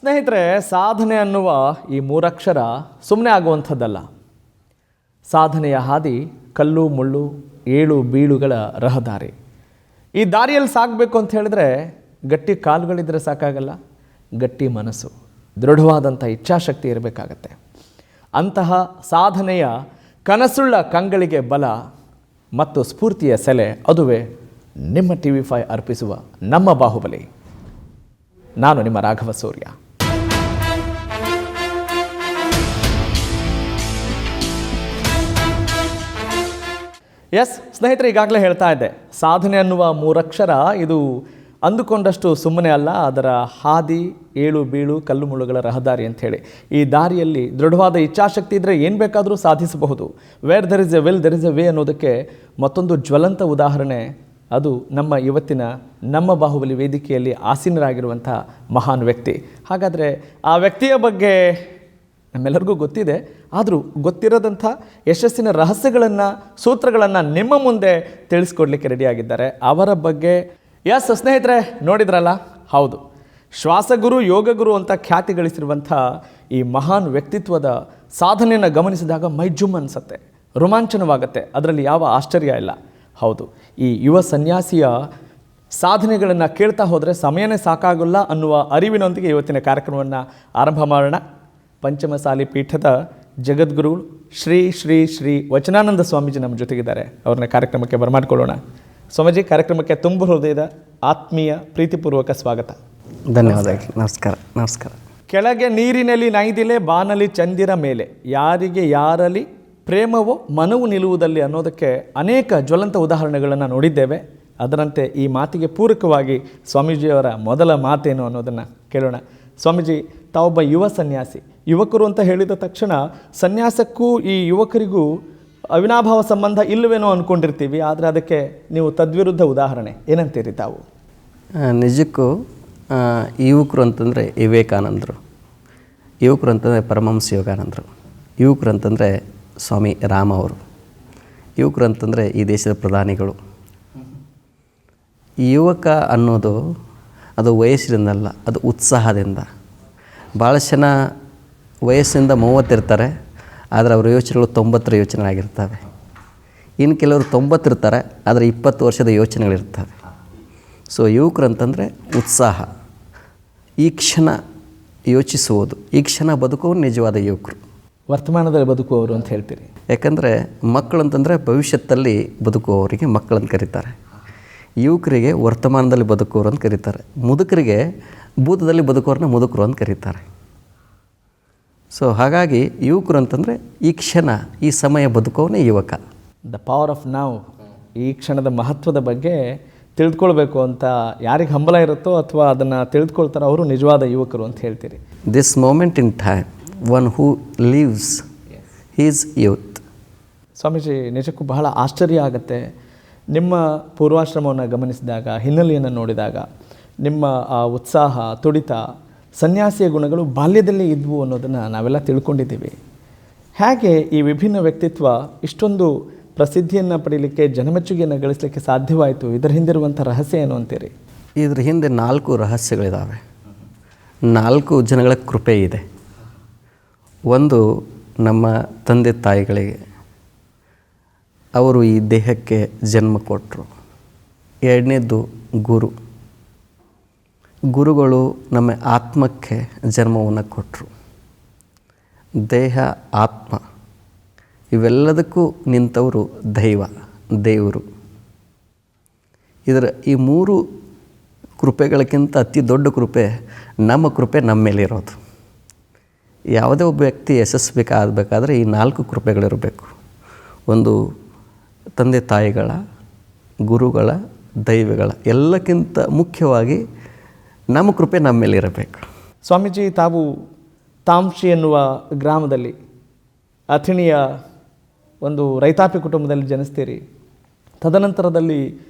ಸ್ನೇಹಿತರೆ, ಸಾಧನೆ ಅನ್ನುವ ಈ ಮೂರಕ್ಷರ ಸುಮ್ಮನೆ ಆಗುವಂಥದ್ದಲ್ಲ. ಸಾಧನೆಯ ಹಾದಿ ಕಲ್ಲು ಮುಳ್ಳು ಏಳು ಬೀಳುಗಳ ರಹದಾರಿ. ಈ ದಾರಿಯಲ್ಲಿ ಸಾಗಬೇಕು ಅಂತ ಹೇಳಿದ್ರೆ ಗಟ್ಟಿ ಕಾಲುಗಳಿದ್ರೆ ಸಾಕಾಗಲ್ಲ, ಗಟ್ಟಿ ಮನಸ್ಸು, ದೃಢವಾದಂಥ ಇಚ್ಛಾಶಕ್ತಿ ಇರಬೇಕಾಗತ್ತೆ. ಅಂತಹ ಸಾಧನೆಯ ಕನಸುಳ್ಳ ಕಂಗಳಿಗೆ ಬಲ ಮತ್ತು ಸ್ಫೂರ್ತಿಯ ಸೆಲೆ, ಅದುವೇ ನಿಮ್ಮ TV5 ಅರ್ಪಿಸುವ ನಮ್ಮ ಬಾಹುಬಲಿ. ನಾನು ನಿಮ್ಮ ರಾಘವ ಸೂರ್ಯ. ಎಸ್ ಸ್ನೇಹಿತರೆ, ಈಗಾಗಲೇ ಹೇಳ್ತಾ ಇದ್ದೆ, ಸಾಧನೆ ಅನ್ನುವ ಮೂರಕ್ಷರ ಇದು ಅಂದುಕೊಂಡಷ್ಟು ಸುಮ್ಮನೆ ಅಲ್ಲ. ಅದರ ಹಾದಿ ಏಳು ಬೀಳು ಕಲ್ಲು ಮುಳ್ಳುಗಳ ರಹದಾರಿ ಅಂಥೇಳಿ. ಈ ದಾರಿಯಲ್ಲಿ ದೃಢವಾದ ಇಚ್ಛಾಶಕ್ತಿ ಇದ್ದರೆ ಏನು ಬೇಕಾದರೂ ಸಾಧಿಸಬಹುದು. Where there is a will there is a way ಅನ್ನೋದಕ್ಕೆ ಮತ್ತೊಂದು ಜ್ವಲಂತ ಉದಾಹರಣೆ ಅದು ನಮ್ಮ ಇವತ್ತಿನ ನಮ್ಮ ಬಾಹುಬಲಿ ವೇದಿಕೆಯಲ್ಲಿ ಆಸೀನರಾಗಿರುವಂಥ ಮಹಾನ್ ವ್ಯಕ್ತಿ. ಹಾಗಾದರೆ ಆ ವ್ಯಕ್ತಿಯ ಬಗ್ಗೆ ನಮ್ಮೆಲ್ಲರಿಗೂ ಗೊತ್ತಿದೆ, ಆದರೂ ಗೊತ್ತಿರೋದಂಥ ಯಶಸ್ಸಿನ ರಹಸ್ಯಗಳನ್ನು ಸೂತ್ರಗಳನ್ನು ನಿಮ್ಮ ಮುಂದೆ ತಿಳಿಸ್ಕೊಡ್ಲಿಕ್ಕೆ ರೆಡಿಯಾಗಿದ್ದಾರೆ. ಅವರ ಬಗ್ಗೆ ಎಸ್ ಸ್ನೇಹಿತರೆ, ನೋಡಿದ್ರಲ್ಲ, ಹೌದು, ಶ್ವಾಸಗುರು ಯೋಗಗುರು ಅಂತ ಖ್ಯಾತಿ ಗಳಿಸಿರುವಂಥ ಈ ಮಹಾನ್ ವ್ಯಕ್ತಿತ್ವದ ಸಾಧನೆಯನ್ನು ಗಮನಿಸಿದಾಗ ಮೈಜುಮ್ ಅನಿಸುತ್ತೆ, ರೋಮಾಂಚನವಾಗುತ್ತೆ. ಅದರಲ್ಲಿ ಯಾವ ಆಶ್ಚರ್ಯ ಇಲ್ಲ. ಹೌದು, ಈ ಯುವ ಸನ್ಯಾಸಿಯ ಸಾಧನೆಗಳನ್ನು ಕೇಳ್ತಾ ಹೋದರೆ ಸಮಯನೇ ಸಾಕಾಗಲ್ಲ ಅನ್ನುವ ಅರಿವಿನೊಂದಿಗೆ ಇವತ್ತಿನ ಕಾರ್ಯಕ್ರಮವನ್ನು ಆರಂಭ ಮಾಡೋಣ. ಪಂಚಮಸಾಲಿ ಪೀಠದ ಜಗದ್ಗುರುಗಳು ಶ್ರೀ ಶ್ರೀ ಶ್ರೀ ವಚನಾನಂದ ಸ್ವಾಮೀಜಿ ನಮ್ಮ ಜೊತೆಗಿದ್ದಾರೆ. ಅವ್ರನ್ನ ಕಾರ್ಯಕ್ರಮಕ್ಕೆ ಬರಮಾಡ್ಕೊಳ್ಳೋಣ. ಸ್ವಾಮೀಜಿ, ಕಾರ್ಯಕ್ರಮಕ್ಕೆ ತುಂಬ ಹೃದಯದ ಆತ್ಮೀಯ ಪ್ರೀತಿಪೂರ್ವಕ ಸ್ವಾಗತ. ಧನ್ಯವಾದಗಳು. ನಮಸ್ಕಾರ. ನಮಸ್ಕಾರ. ಕೆಳಗೆ ನೀರಿನಲ್ಲಿ ನೈದಿಲೆ ಬಾನಲಿ ಚಂದಿರ ಮೇಲೆ, ಯಾರಿಗೆ ಯಾರಲ್ಲಿ ಪ್ರೇಮವೋ ಮನವು ನಿಲ್ಲುವುದಲ್ಲಿ ಅನ್ನೋದಕ್ಕೆ ಅನೇಕ ಜ್ವಲಂತ ಉದಾಹರಣೆಗಳನ್ನು ನೋಡಿದ್ದೇವೆ. ಅದರಂತೆ ಈ ಮಾತಿಗೆ ಪೂರಕವಾಗಿ ಸ್ವಾಮೀಜಿಯವರ ಮೊದಲ ಮಾತೇನು ಅನ್ನೋದನ್ನು ಕೇಳೋಣ. ಸ್ವಾಮೀಜಿ, ತಾವೊಬ್ಬ ಯುವ ಸನ್ಯಾಸಿ. ಯುವಕರು ಅಂತ ಹೇಳಿದ ತಕ್ಷಣ ಸನ್ಯಾಸಕ್ಕೂ ಈ ಯುವಕರಿಗೂ ಅವಿನಾಭಾವ ಸಂಬಂಧ ಇಲ್ಲವೇನೋ ಅಂದ್ಕೊಂಡಿರ್ತೀವಿ. ಆದರೆ ಅದಕ್ಕೆ ನೀವು ತದ್ವಿರುದ್ಧ ಉದಾಹರಣೆ ಏನಂತೀರಿ ತಾವು? ನಿಜಕ್ಕೂ ಯುವಕರು ಅಂತಂದರೆ ವಿವೇಕಾನಂದರು, ಯುವಕರು ಅಂತಂದರೆ ಪರಮಹಂಸ ಯೋಗಾನಂದರು, ಯುವಕರು ಅಂತಂದರೆ ಸ್ವಾಮಿ ರಾಮ ಅವರು, ಯುವಕರು ಅಂತಂದರೆ ಈ ದೇಶದ ಪ್ರಧಾನಿಗಳು. ಯುವಕ ಅನ್ನೋದು ಅದು ವಯಸ್ಸಿನಿಂದಲ್ಲ, ಅದು ಉತ್ಸಾಹದಿಂದ. ಭಾಳ ಜನ ವಯಸ್ಸಿಂದ 30 ಇರ್ತಾರೆ, ಆದರೆ ಅವರ ಯೋಚನೆಗಳು 90ರ ಯೋಚನೆ ಆಗಿರ್ತವೆ. ಇನ್ನು ಕೆಲವರು 90 ಇರ್ತಾರೆ, ಆದರೆ 20 ವರ್ಷದ ಯೋಚನೆಗಳಿರ್ತವೆ. ಸೊ ಯುವಕರು ಅಂತಂದರೆ ಉತ್ಸಾಹ, ಈ ಕ್ಷಣ ಯೋಚಿಸುವುದು, ಈ ಕ್ಷಣ ಬದುಕುವುದು ನಿಜವಾದ ಯುವಕರು. ವರ್ತಮಾನದಲ್ಲಿ ಬದುಕುವವರು ಅಂತ ಹೇಳ್ತೀರಿ. ಯಾಕಂದರೆ ಮಕ್ಕಳು ಅಂತಂದರೆ ಭವಿಷ್ಯದಲ್ಲಿ ಬದುಕುವವರಿಗೆ ಮಕ್ಕಳಂತ ಕರೀತಾರೆ, ಯುವಕರಿಗೆ ವರ್ತಮಾನದಲ್ಲಿ ಬದುಕುವವರು ಅಂತ ಕರೀತಾರೆ, ಮುದುಕರಿಗೆ ಭೂತದಲ್ಲಿ ಬದುಕುವವ್ರನ್ನ ಮುದುಕರು ಅಂತ ಕರೀತಾರೆ. ಸೊ ಹಾಗಾಗಿ ಯುವಕರು ಅಂತಂದರೆ ಈ ಕ್ಷಣ, ಈ ಸಮಯ ಬದುಕೋವನೇ ಯುವಕ. ದ ಪವರ್ ಆಫ್ ನಾವ್. ಈ ಕ್ಷಣದ ಮಹತ್ವದ ಬಗ್ಗೆ ತಿಳಿದುಕೊಳ್ಬೇಕು ಅಂತ ಯಾರಿಗೆ ಹಂಬಲ ಇರುತ್ತೋ ಅಥವಾ ಅದನ್ನು ತಿಳಿದುಕೊಳ್ತಾರೋ ಅವರು ನಿಜವಾದ ಯುವಕರು ಅಂತ ಹೇಳ್ತೀರಿ. This moment in time, one who lives his youth. Swamiji, ನಿಜಕ್ಕೂ ಬಹಳ ಆಶ್ಚರ್ಯ ಆಗುತ್ತೆ. ನಿಮ್ಮ ಪೂರ್ವಾಶ್ರಮವನ್ನು ಗಮನಿಸಿದಾಗ, ಹಿನ್ನೆಲೆಯನ್ನು ನೋಡಿದಾಗ, ನಿಮ್ಮ ಆ ಉತ್ಸಾಹ, ತುಡಿತ, ಸನ್ಯಾಸಿಯ ಗುಣಗಳು ಬಾಲ್ಯದಲ್ಲೇ ಇದ್ವು ಅನ್ನೋದನ್ನು ನಾವೆಲ್ಲ ತಿಳ್ಕೊಂಡಿದ್ದೀವಿ. ಹೇಗೆ ಈ ವಿಭಿನ್ನ ವ್ಯಕ್ತಿತ್ವ ಇಷ್ಟೊಂದು ಪ್ರಸಿದ್ಧಿಯನ್ನು ಪಡೀಲಿಕ್ಕೆ, ಜನಮೆಚ್ಚುಗೆಯನ್ನು ಗಳಿಸಲಿಕ್ಕೆ ಸಾಧ್ಯವಾಯಿತು? ಇದರ ಹಿಂದಿರುವಂಥ ರಹಸ್ಯ ಏನು ಅಂತೀರಿ? ಇದ್ರ ಹಿಂದೆ 4 ರಹಸ್ಯಗಳಿದ್ದಾವೆ. 4 ಜನಗಳ ಕೃಪೆ ಇದೆ. ಒಂದು ನಮ್ಮ ತಂದೆ ತಾಯಿಗಳಿಗೆ, ಅವರು ಈ ದೇಹಕ್ಕೆ ಜನ್ಮ ಕೊಟ್ಟರು. ಎರಡನೇದು ಗುರುಗಳು ನಮ್ಮ ಆತ್ಮಕ್ಕೆ ಜನ್ಮವನ್ನು ಕೊಟ್ಟರು. ದೇಹ, ಆತ್ಮ ಇವೆಲ್ಲದಕ್ಕೂ ನಿಂತವರು ದೇವರು. ಈ 3 ಕೃಪೆಗಳಕ್ಕಿಂತ ಅತಿ ದೊಡ್ಡ ಕೃಪೆ ನಮ್ಮ ಕೃಪೆ ನಮ್ಮ ಮೇಲಿರೋದು. ಯಾವುದೇ ಒಬ್ಬ ವ್ಯಕ್ತಿ ಯಶಸ್ವಿಯಾಗಬೇಕಾದ್ರೆ ಈ 4 ಕೃಪೆಗಳಿರಬೇಕು. ಒಂದು ತಂದೆ ತಾಯಿಗಳ, ಗುರುಗಳ, ದೈವಗಳ, ಎಲ್ಲಕ್ಕಿಂತ ಮುಖ್ಯವಾಗಿ ನಮ್ಮ ಕೃಪೆ ನಮ್ಮ ಮೇಲೆ ಇರಬೇಕು. ಸ್ವಾಮೀಜಿ, ತಾವು ತಾಂಶಿ ಎನ್ನುವ ಗ್ರಾಮದಲ್ಲಿ ಅಥಿಣಿಯ ಒಂದು ರೈತಾಪಿ ಕುಟುಂಬದಲ್ಲಿ ಜನಿಸ್ತೀರಿ. ತದನಂತರದಲ್ಲಿ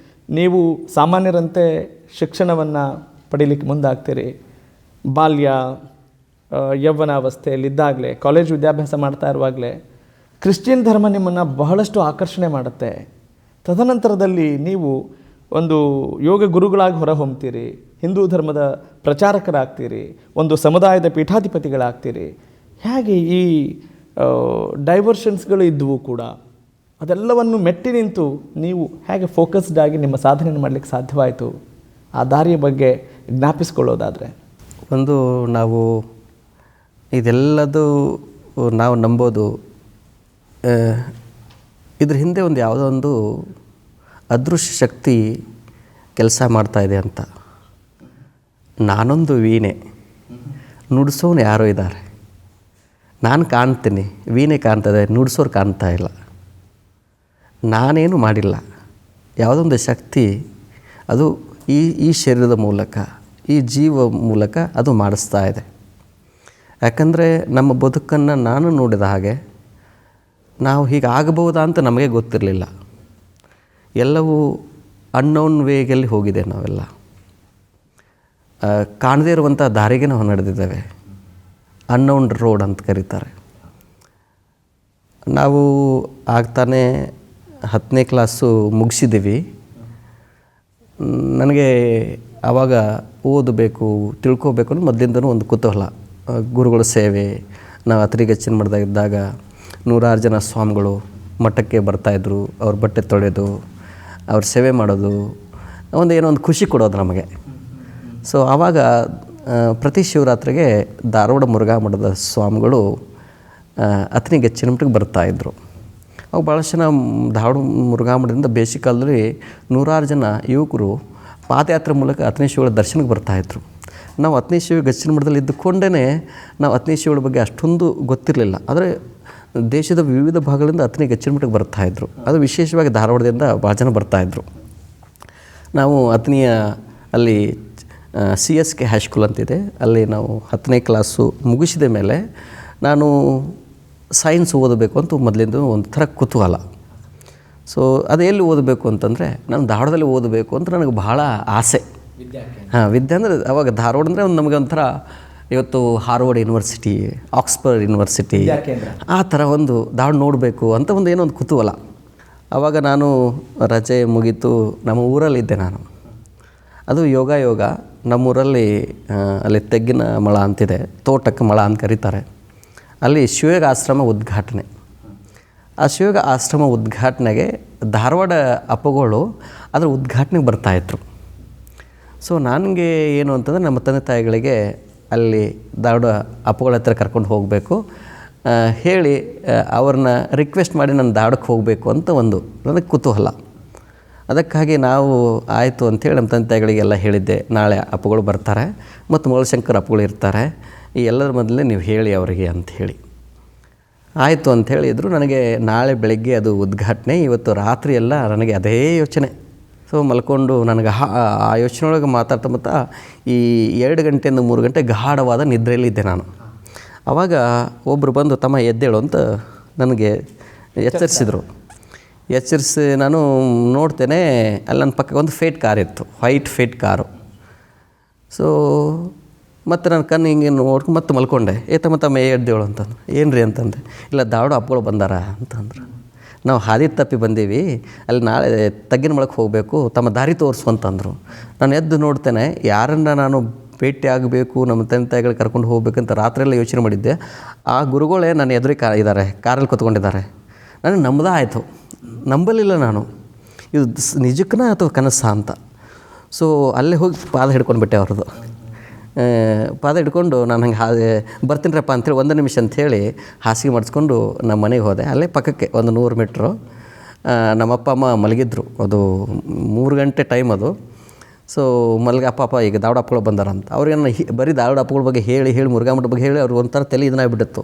ನೀವು ಸಾಮಾನ್ಯರಂತೆ ಶಿಕ್ಷಣವನ್ನು ಪಡೀಲಿಕ್ಕೆ ಮುಂದಾಗ್ತೀರಿ. ಬಾಲ್ಯ ಯೌವನಾವಸ್ಥೆಯಲ್ಲಿದ್ದಾಗಲೇ, ಕಾಲೇಜ್ ವಿದ್ಯಾಭ್ಯಾಸ ಮಾಡ್ತಾ ಇರುವಾಗಲೇ ಕ್ರಿಶ್ಚಿಯನ್ ಧರ್ಮ ನಿಮ್ಮನ್ನು ಬಹಳಷ್ಟು ಆಕರ್ಷಣೆ ಮಾಡುತ್ತೆ. ತದನಂತರದಲ್ಲಿ ನೀವು ಒಂದು ಯೋಗ ಗುರುಗಳಾಗಿ ಹೊರಹೊಮ್ತೀರಿ. ಹಿಂದೂ ಧರ್ಮದ ಪ್ರಚಾರಕರಾಗ್ತೀರಿ, ಒಂದು ಸಮುದಾಯದ ಪೀಠಾಧಿಪತಿಗಳಾಗ್ತೀರಿ. ಹೇಗೆ ಈ ಡೈವರ್ಷನ್ಸ್ಗಳು ಇದ್ದವು ಕೂಡ ಅದೆಲ್ಲವನ್ನು ಮೆಟ್ಟಿ ನಿಂತು ನೀವು ಹೇಗೆ ಫೋಕಸ್ಡ್ ಆಗಿ ನಿಮ್ಮ ಸಾಧನೆಯನ್ನು ಮಾಡಲಿಕ್ಕೆ ಸಾಧ್ಯವಾಯಿತು? ಆ ದಾರಿಯ ಬಗ್ಗೆ ಜ್ಞಾಪಿಸ್ಕೊಳ್ಳೋದಾದರೆ. ಒಂದು ನಾವು ಇದೆಲ್ಲದು ನಾವು ನಂಬೋದು ಇದ್ರ ಹಿಂದೆ ಒಂದು ಯಾವುದೋ ಒಂದು ಅದೃಶ್ಯ ಶಕ್ತಿ ಕೆಲಸ ಮಾಡ್ತಾಯಿದೆ ಅಂತ. ನಾನೊಂದು ವೀಣೆ, ನುಡಿಸೋನು ಯಾರೋ ಇದ್ದಾರೆ. ನಾನು ಕಾಣ್ತೀನಿ, ವೀಣೆ ಕಾಣ್ತದೆ, ನುಡಿಸೋರು ಕಾಣ್ತಾ ಇಲ್ಲ. ನಾನೇನು ಮಾಡಿಲ್ಲ. ಯಾವುದೊಂದು ಶಕ್ತಿ ಅದು ಈ ಶರೀರದ ಮೂಲಕ, ಈ ಜೀವ ಮೂಲಕ ಅದು ಮಾಡಿಸ್ತಾ ಇದೆ. ಯಾಕಂದರೆ ನಮ್ಮ ಬದುಕನ್ನು ನಾನು ನೋಡಿದ ಹಾಗೆ ನಾವು ಹೀಗೆ ಆಗಬಹುದಾ ಅಂತ ನಮಗೆ ಗೊತ್ತಿರಲಿಲ್ಲ. ಎಲ್ಲವೂ ಅನ್ನೋನ್ ವೇಗಲ್ಲಿ ಹೋಗಿದೆ. ನಾವೆಲ್ಲ ಕಾಣದೇ ಇರುವಂಥ ದಾರಿಗೆ ನಾವು ನಡೆದಿದ್ದೇವೆ. ಅನ್ನೋನ್ ರೋಡ್ ಅಂತ ಕರೀತಾರೆ. ನಾವು ಆಗ್ತಾನೆ 10ನೇ ಕ್ಲಾಸು ಮುಗಿಸಿದ್ದೀವಿ. ನನಗೆ ಆವಾಗ ಓದಬೇಕು, ತಿಳ್ಕೋಬೇಕು ಅನ್ನೋ ಮೊದಲಿಂದನೂ ಒಂದು ಕುತೂಹಲ. ಗುರುಗಳ ಸೇವೆ, ನಾವು ಅತ್ರಿಗಚ್ಚಿನ ಮಠದಾಗಿದ್ದಾಗ 100 ಜನ ಸ್ವಾಮಿಗಳು ಮಠಕ್ಕೆ ಬರ್ತಾಯಿದ್ರು. ಅವ್ರ ಬಟ್ಟೆ ತೊಳೆಯೋದು, ಅವ್ರ ಸೇವೆ ಮಾಡೋದು ಏನೋ ಒಂದು ಖುಷಿ ಕೊಡೋದು ನಮಗೆ. ಸೊ ಆವಾಗ ಪ್ರತಿ ಶಿವರಾತ್ರಿಗೆ ಧಾರವಾಡ ಮುರುಘಾ ಮಠದ ಸ್ವಾಮಿಗಳು ಅತ್ರಿಗಚ್ಚಿನ ಮಠಕ್ಕೆ ಬರ್ತಾಯಿದ್ರು. ಅವಾಗ ಭಾಳಷ್ಟು ಜನ ಧಾರವಾಡ ಮುರುಘಾ ಮಠದಿಂದ ಬೇಸಿಗೆ ಕಾಲದಲ್ಲಿ 100 ಜನ ಯುವಕರು ಪಾದಯಾತ್ರೆ ಮೂಲಕ ಅತ್ನಿ ಶಿವಗಳ ದರ್ಶನಕ್ಕೆ ಬರ್ತಾಯಿದ್ರು. ನಾವು ಅತ್ನಿ ಶಿವ ಗಚ್ಚಿನ ಮಠದಲ್ಲಿ ಇದ್ದುಕೊಂಡೇ ನಾವು ಅತ್ನಿ ಶಿವಳ ಬಗ್ಗೆ ಅಷ್ಟೊಂದು ಗೊತ್ತಿರಲಿಲ್ಲ. ಆದರೆ ದೇಶದ ವಿವಿಧ ಭಾಗಗಳಿಂದ ಅತ್ನಿ ಗಚ್ಚಿನ ಮಠಕ್ಕೆ ಬರ್ತಾಯಿದ್ರು. ಅದು ವಿಶೇಷವಾಗಿ ಧಾರವಾಡದಿಂದ ಭಾಳ ಜನ ಬರ್ತಾಯಿದ್ರು. ನಾವು ಅತ್ನಿಯ ಅಲ್ಲಿ CSK ಹೈಸ್ಕೂಲ್ ಅಂತಿದೆ, ಅಲ್ಲಿ ನಾವು 10ನೇ ಕ್ಲಾಸು ಮುಗಿಸಿದ ಮೇಲೆ ನಾನು ಸೈನ್ಸ್ ಓದಬೇಕು ಅಂತ ಮೊದಲಿಂದ ಒಂದು ಥರ ಕುತೂಹಲ. ಸೊ ಅದು ಎಲ್ಲಿ ಓದಬೇಕು ಅಂತಂದರೆ ನಾನು ಧಾರವಾಡದಲ್ಲಿ ಓದಬೇಕು ಅಂತ ನನಗೆ ಭಾಳ ಆಸೆ. ವಿದ್ಯೆ ಅಂದರೆ ಅವಾಗ ಧಾರವಾಡ ಅಂದರೆ ಒಂದು ನಮಗೆ ಒಂಥರ ಇವತ್ತು ಹಾರ್ವರ್ಡ್ ಯೂನಿವರ್ಸಿಟಿ, ಆಕ್ಸ್ಫರ್ಡ್ ಯೂನಿವರ್ಸಿಟಿ, ಆ ಥರ ಒಂದು ಧಾರವಾಡ ನೋಡಬೇಕು ಅಂತ ಏನೋ ಒಂದು ಕುತೂಹಲ. ಆವಾಗ ನಾನು ರಜೆ ಮುಗೀತು, ನಮ್ಮ ಊರಲ್ಲಿದ್ದೆ ನಾನು. ಅದು ಯೋಗ ನಮ್ಮೂರಲ್ಲಿ ಅಲ್ಲಿ ತೆಗ್ಗಿನ ಮಳ ಅಂತಿದೆ, ತೋಟಕ್ಕೆ ಮಳ ಅಂತ ಕರೀತಾರೆ. ಅಲ್ಲಿ ಶಿವಯೋಗ ಆಶ್ರಮ ಉದ್ಘಾಟನೆ. ಆ ಶಿವಯೋಗ ಆಶ್ರಮ ಉದ್ಘಾಟನೆಗೆ ಧಾರವಾಡ ಅಪ್ಪಗಳು ಅದರ ಉದ್ಘಾಟನೆಗೆ ಬರ್ತಾಯಿದ್ರು. ಸೊ ನನಗೆ ಏನು ಅಂತಂದರೆ ನಮ್ಮ ತಂದೆ ತಾಯಿಗಳಿಗೆ ಅಲ್ಲಿ ಧಾರವಾಡ ಅಪ್ಪಗಳ ಹತ್ರ ಕರ್ಕೊಂಡು ಹೋಗಬೇಕು ಹೇಳಿ ಅವ್ರನ್ನ ರಿಕ್ವೆಸ್ಟ್ ಮಾಡಿ ನಾನು ಧಾರವಾಡಕ್ಕೆ ಹೋಗಬೇಕು ಅಂತ ನನಗೆ ಕುತೂಹಲ. ಅದಕ್ಕಾಗಿ ನಾವು ಆಯಿತು ಅಂಥೇಳಿ ನಮ್ಮ ತಂದೆ ತಾಯಿಗಳಿಗೆಲ್ಲ ಹೇಳಿದ್ದೆ, ನಾಳೆ ಅಪ್ಪಗಳು ಬರ್ತಾರೆ ಮತ್ತು ಮೊಳಶಂಕರ್ ಅಪ್ಪಗಳು ಇರ್ತಾರೆ, ಈ ಎಲ್ಲರ ಮೊದಲೇ ನೀವು ಹೇಳಿ ಅವರಿಗೆ ಅಂಥೇಳಿ. ಆಯಿತು ಅಂಥೇಳಿದ್ರು. ನನಗೆ ನಾಳೆ ಬೆಳಗ್ಗೆ ಅದು ಉದ್ಘಾಟನೆ, ಇವತ್ತು ರಾತ್ರಿ ಎಲ್ಲ ನನಗೆ ಅದೇ ಯೋಚನೆ. ಸೊ ಮಲ್ಕೊಂಡು ನನಗೆ ಆ ಯೋಚನೆ ಒಳಗೆ ಮಾತಾಡ್ತಾ ಈ 2 ಗಂಟೆಯಿಂದ 3 ಗಂಟೆ ಗಾಢವಾದ ನಿದ್ರೆಯಲ್ಲಿದ್ದೆ ನಾನು. ಆವಾಗ ಒಬ್ಬರು ಬಂದು ತಮ್ಮ ಎದ್ದೇಳು ಅಂತ ನನಗೆ ಎಚ್ಚರಿಸಿ ನಾನು ನೋಡ್ತೇನೆ, ಅಲ್ಲಿ ನನ್ನ ಪಕ್ಕ ಒಂದು ಫೇಟ್ ಕಾರ್ ಇತ್ತು, ವೈಟ್ ಫೇಟ್ ಕಾರು. ಸೊ ಮತ್ತು ನನ್ನ ಕಣ್ಣು ಹಿಂಗೆ ನೋಡ್ಕೊಂಡು ಮತ್ತೆ ಮಲ್ಕೊಂಡೆ. ತಮ್ಮ ಎದ್ದೇಳು ಅಂತಂದು. ಏನು ರೀ ಅಂತಂದೆ. ಇಲ್ಲ ಧಾರವಾಡ ಅಪ್ಪಗಳು ಬಂದಾರ ಅಂತಂದ್ರು. ನಾವು ಹಾದಿ ತಪ್ಪಿ ಬಂದೀವಿ, ಅಲ್ಲಿ ನಾಳೆ ತಗ್ಗಿನ ಮಳಕ್ಕೆ ಹೋಗಬೇಕು, ತಮ್ಮ ದಾರಿ ತೋರಿಸು ಅಂತಂದರು. ನಾನು ಎದ್ದು ನೋಡ್ತೇನೆ, ಯಾರನ್ನು ನಾನು ಭೇಟಿ ಆಗಬೇಕು, ನಮ್ಮ ತಂದೆ ತಾಯಿಗಳು ಕರ್ಕೊಂಡು ಹೋಗ್ಬೇಕಂತ ರಾತ್ರಿಯೆಲ್ಲ ಯೋಚನೆ ಮಾಡಿದ್ದೆ. ಆ ಗುರುಗಳೇ ನನ್ನ ಎದುರಿಗೆ ಇದ್ದಾರೆ, ಕಾರಲ್ಲಿ ಕೂತ್ಕೊಂಡಿದ್ದಾರೆ. ನನಗೆ ಆಯಿತು, ನಂಬಲಿಲ್ಲ ನಾನು, ಇದು ನಿಜಕ್ಕನ ಅಥವಾ ಕನಸ ಅಂತ. ಸೊ ಅಲ್ಲೇ ಹೋಗಿ ಪಾದ ಹಿಡ್ಕೊಂಡ್ಬಿಟ್ಟೆ ಅವ್ರದ್ದು. ಪಾದ ಹಿಡ್ಕೊಂಡು ನಾನು ಹಂಗೆ ಬರ್ತೀನಿರಪ್ಪ ಅಂಥೇಳಿ 1 ನಿಮಿಷ ಅಂಥೇಳಿ ಹಾಸಿಗೆ ಮಾಡಿಸ್ಕೊಂಡು ನಮ್ಮ ಮನೆಗೆ ಹೋದೆ. ಅಲ್ಲೇ ಪಕ್ಕಕ್ಕೆ ಒಂದು 100 ಮೀಟ್ರು. ನಮ್ಮಪ್ಪ ಅಮ್ಮ ಮಲಗಿದ್ರು. ಅದು 3 ಗಂಟೆ ಟೈಮ್ ಅದು. ಸೊ ಅಪ್ಪ ಈಗ ಧಾರವಾಡ ಅಪ್ಪಗಳು ಬಂದಾರಂತ ಅವ್ರಿಗೇನು ಬರೀ ಧಾರವಾಡ ಅಪ್ಪಗಳ ಬಗ್ಗೆ ಹೇಳಿ ಮುರುಘಾ ಮಠದ ಬಗ್ಗೆ ಹೇಳಿ ಅವ್ರಿಗೆ ಒಂಥರ ತಲೆ ಇದನ್ನಾಗ್ಬಿಟ್ಟಿತ್ತು.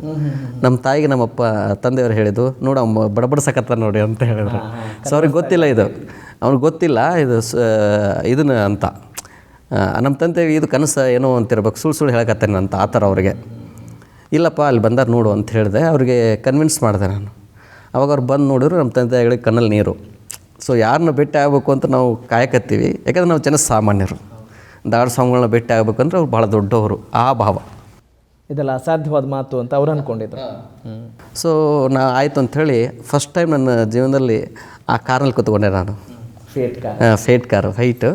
ನಮ್ಮ ತಾಯಿಗೆ ನಮ್ಮಪ್ಪ ತಂದೆಯವರು ಹೇಳಿದ್ದು, ನೋಡು ಬಡಬಡಿಸಕತ್ತ ನೋಡಿ ಅಂತ ಹೇಳಿದ್ರು. ಸೊ ಅವ್ರಿಗೆ ಗೊತ್ತಿಲ್ಲ ಇದು, ಅವ್ನಿಗೆ ಗೊತ್ತಿಲ್ಲ ಇದು ಇದನ್ನು ಅಂತ. ನಮ್ಮ ತಂದೆ ಇದು ಕನಸು ಏನೋ ಅಂತಿರ್ಬೇಕು, ಸುಳ್ಳು ಹೇಳಕತ್ತೇನೆ ಅಂತ ಆ ಥರ ಅವ್ರಿಗೆ. ಇಲ್ಲಪ್ಪ ಅಲ್ಲಿ ಬಂದಾರ ನೋಡು ಅಂತ ಹೇಳಿದೆ. ಅವ್ರಿಗೆ ಕನ್ವಿನ್ಸ್ ಮಾಡಿದೆ ನಾನು. ಅವಾಗ ಅವ್ರು ಬಂದು ನೋಡಿದ್ರು, ನಮ್ಮ ತಂದೆ ತಾಯಿಗಳಿಗೆ ಕಣ್ಣಲ್ಲಿ ನೀರು. ಸೊ ಯಾರನ್ನ ಭೇಟಿ ಆಗಬೇಕು ಅಂತ ನಾವು ಕಾಯಕತ್ತೀವಿ, ಯಾಕಂದ್ರೆ ನಾವು ಜನಸಾಮಾನ್ಯರು. ಧಾರವಾಡ ಸ್ವಾಮಿಗಳನ್ನ ಭೇಟಿ ಆಗಬೇಕಂದ್ರೆ ಅವ್ರು ಭಾಳ ದೊಡ್ಡವರು, ಆ ಭಾವ. ಇದೆಲ್ಲ ಅಸಾಧ್ಯವಾದ ಮಾತು ಅಂತ ಅವ್ರು ಅಂದ್ಕೊಂಡಿದ್ರು. ಸೊ ಆಯಿತು ಅಂಥೇಳಿ ಫಸ್ಟ್ ಟೈಮ್ ನನ್ನ ಜೀವನದಲ್ಲಿ ಆ ಕಾರಲ್ಲಿ ಕೂತ್ಕೊಂಡೆ ನಾನು. Fate car white.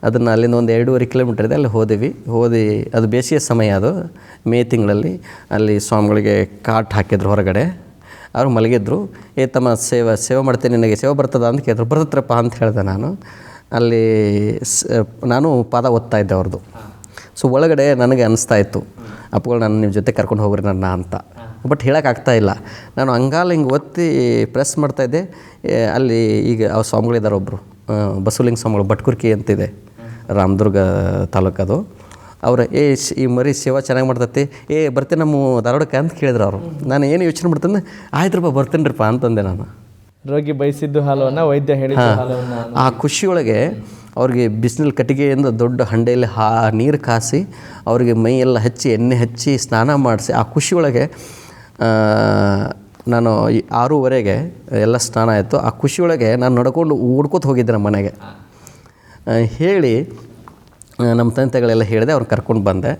ಅದನ್ನು ಅಲ್ಲಿಂದ ಒಂದು 2.5 ಕಿಲೋಮೀಟರ್ ಇದೆ, ಅಲ್ಲಿ ಹೋದಿ ಅದು ಬೇಸಿಗೆ ಸಮಯ, ಅದು ಮೇ ತಿಂಗಳಲ್ಲಿ. ಅಲ್ಲಿ ಸ್ವಾಮಿಗಳಿಗೆ ಕಾಟ್ ಹಾಕಿದ್ರು ಹೊರಗಡೆ. ಅವರು ಮಲಗಿದ್ರು. ತಮ್ಮ ಸೇವೆ ಮಾಡ್ತೀನಿ, ನಿನಗೆ ಸೇವೆ ಬರ್ತದ ಅಂತ ಕೇಳಿದ್ರು. ಬರ್ತತ್ರಪ್ಪ ಅಂತ ಹೇಳಿದೆ ನಾನು. ಅಲ್ಲಿ ನಾನು ಪಾದ ಓದ್ತಾ ಇದ್ದೆ ಅವ್ರದ್ದು. ಸೊ ಒಳಗಡೆ ನನಗೆ ಅನಿಸ್ತಾ ಇತ್ತು, ಅಪ್ಪಗಳು ನಾನು ನಿಮ್ಮ ಜೊತೆ ಕರ್ಕೊಂಡು ಹೋಗ್ರಿ ನನ್ನ ಅಂತ. ಬಟ್ ಹೇಳೋಕ್ಕಾಗ್ತಾ ಇಲ್ಲ. ನಾನು ಅಂಗಾಲ ಹಿಂಗೆ ಒತ್ತಿ ಪ್ರೆಸ್ ಮಾಡ್ತಾಯಿದ್ದೆ. ಅಲ್ಲಿ ಈಗ ಅವ್ರ ಸ್ವಾಮಿಗಳಿದ್ದಾರೆ, ಒಬ್ಬರು ಬಸವಲಿಂಗ ಸ್ವಾಮಿಗಳು, ಬಟ್ಕುರ್ಕಿ ಅಂತಿದೆ, ರಾಮದುರ್ಗ ತಾಲೂಕದು. ಅವ್ರು ಈ ಮರಿ ಸೇವಾ ಚೆನ್ನಾಗಿ ಮಾಡ್ತೈತಿ, ಬರ್ತೀನಿ ನಮ್ಮ ಧಾರವಾಡಕ್ಕೆ ಅಂತ ಕೇಳಿದ್ರು ಅವರು. ನಾನು ಏನು ಯೋಚನೆ ಮಾಡ್ತಂದೆ, ಆಯ್ತುರಪ್ಪ ಬರ್ತೀನಿ ರೀಪ್ಪ ಅಂತಂದೆ ನಾನು. ರೋಗಿ ಬಯಸಿದ್ದು ಹಾಲವನ್ನು ವೈದ್ಯ ಹೇಳಿದ ಹಾಲವನ್ನು. ಆ ಖುಷಿಯೊಳಗೆ ಅವ್ರಿಗೆ ಬಿಸಿನೀರು ಕಟ್ಟಿಗೆಯಿಂದ ದೊಡ್ಡ ಹಂಡೆಯಲ್ಲಿ ನೀರು ಕಾಸಿ ಅವ್ರಿಗೆ ಮೈಯೆಲ್ಲ ಹಚ್ಚಿ ಎಣ್ಣೆ ಹಚ್ಚಿ ಸ್ನಾನ ಮಾಡಿಸಿ, ಆ ಖುಷಿಯೊಳಗೆ ನಾನು 6:30 ಎಲ್ಲ ಸ್ನಾನ ಆಯಿತು. ಆ ಖುಷಿಯೊಳಗೆ ನಾನು ನಡ್ಕೊಂಡು ಓಡ್ಕೋತ ಹೋಗಿದ್ದೆ ನಮ್ಮ ಮನೆಗೆ. ಹೇಳಿ ನಮ್ಮ ತಂದೆಗಳೆಲ್ಲ ಹೇಳಿದೆ, ಅವ್ರನ್ನ ಕರ್ಕೊಂಡು ಬಂದೆ.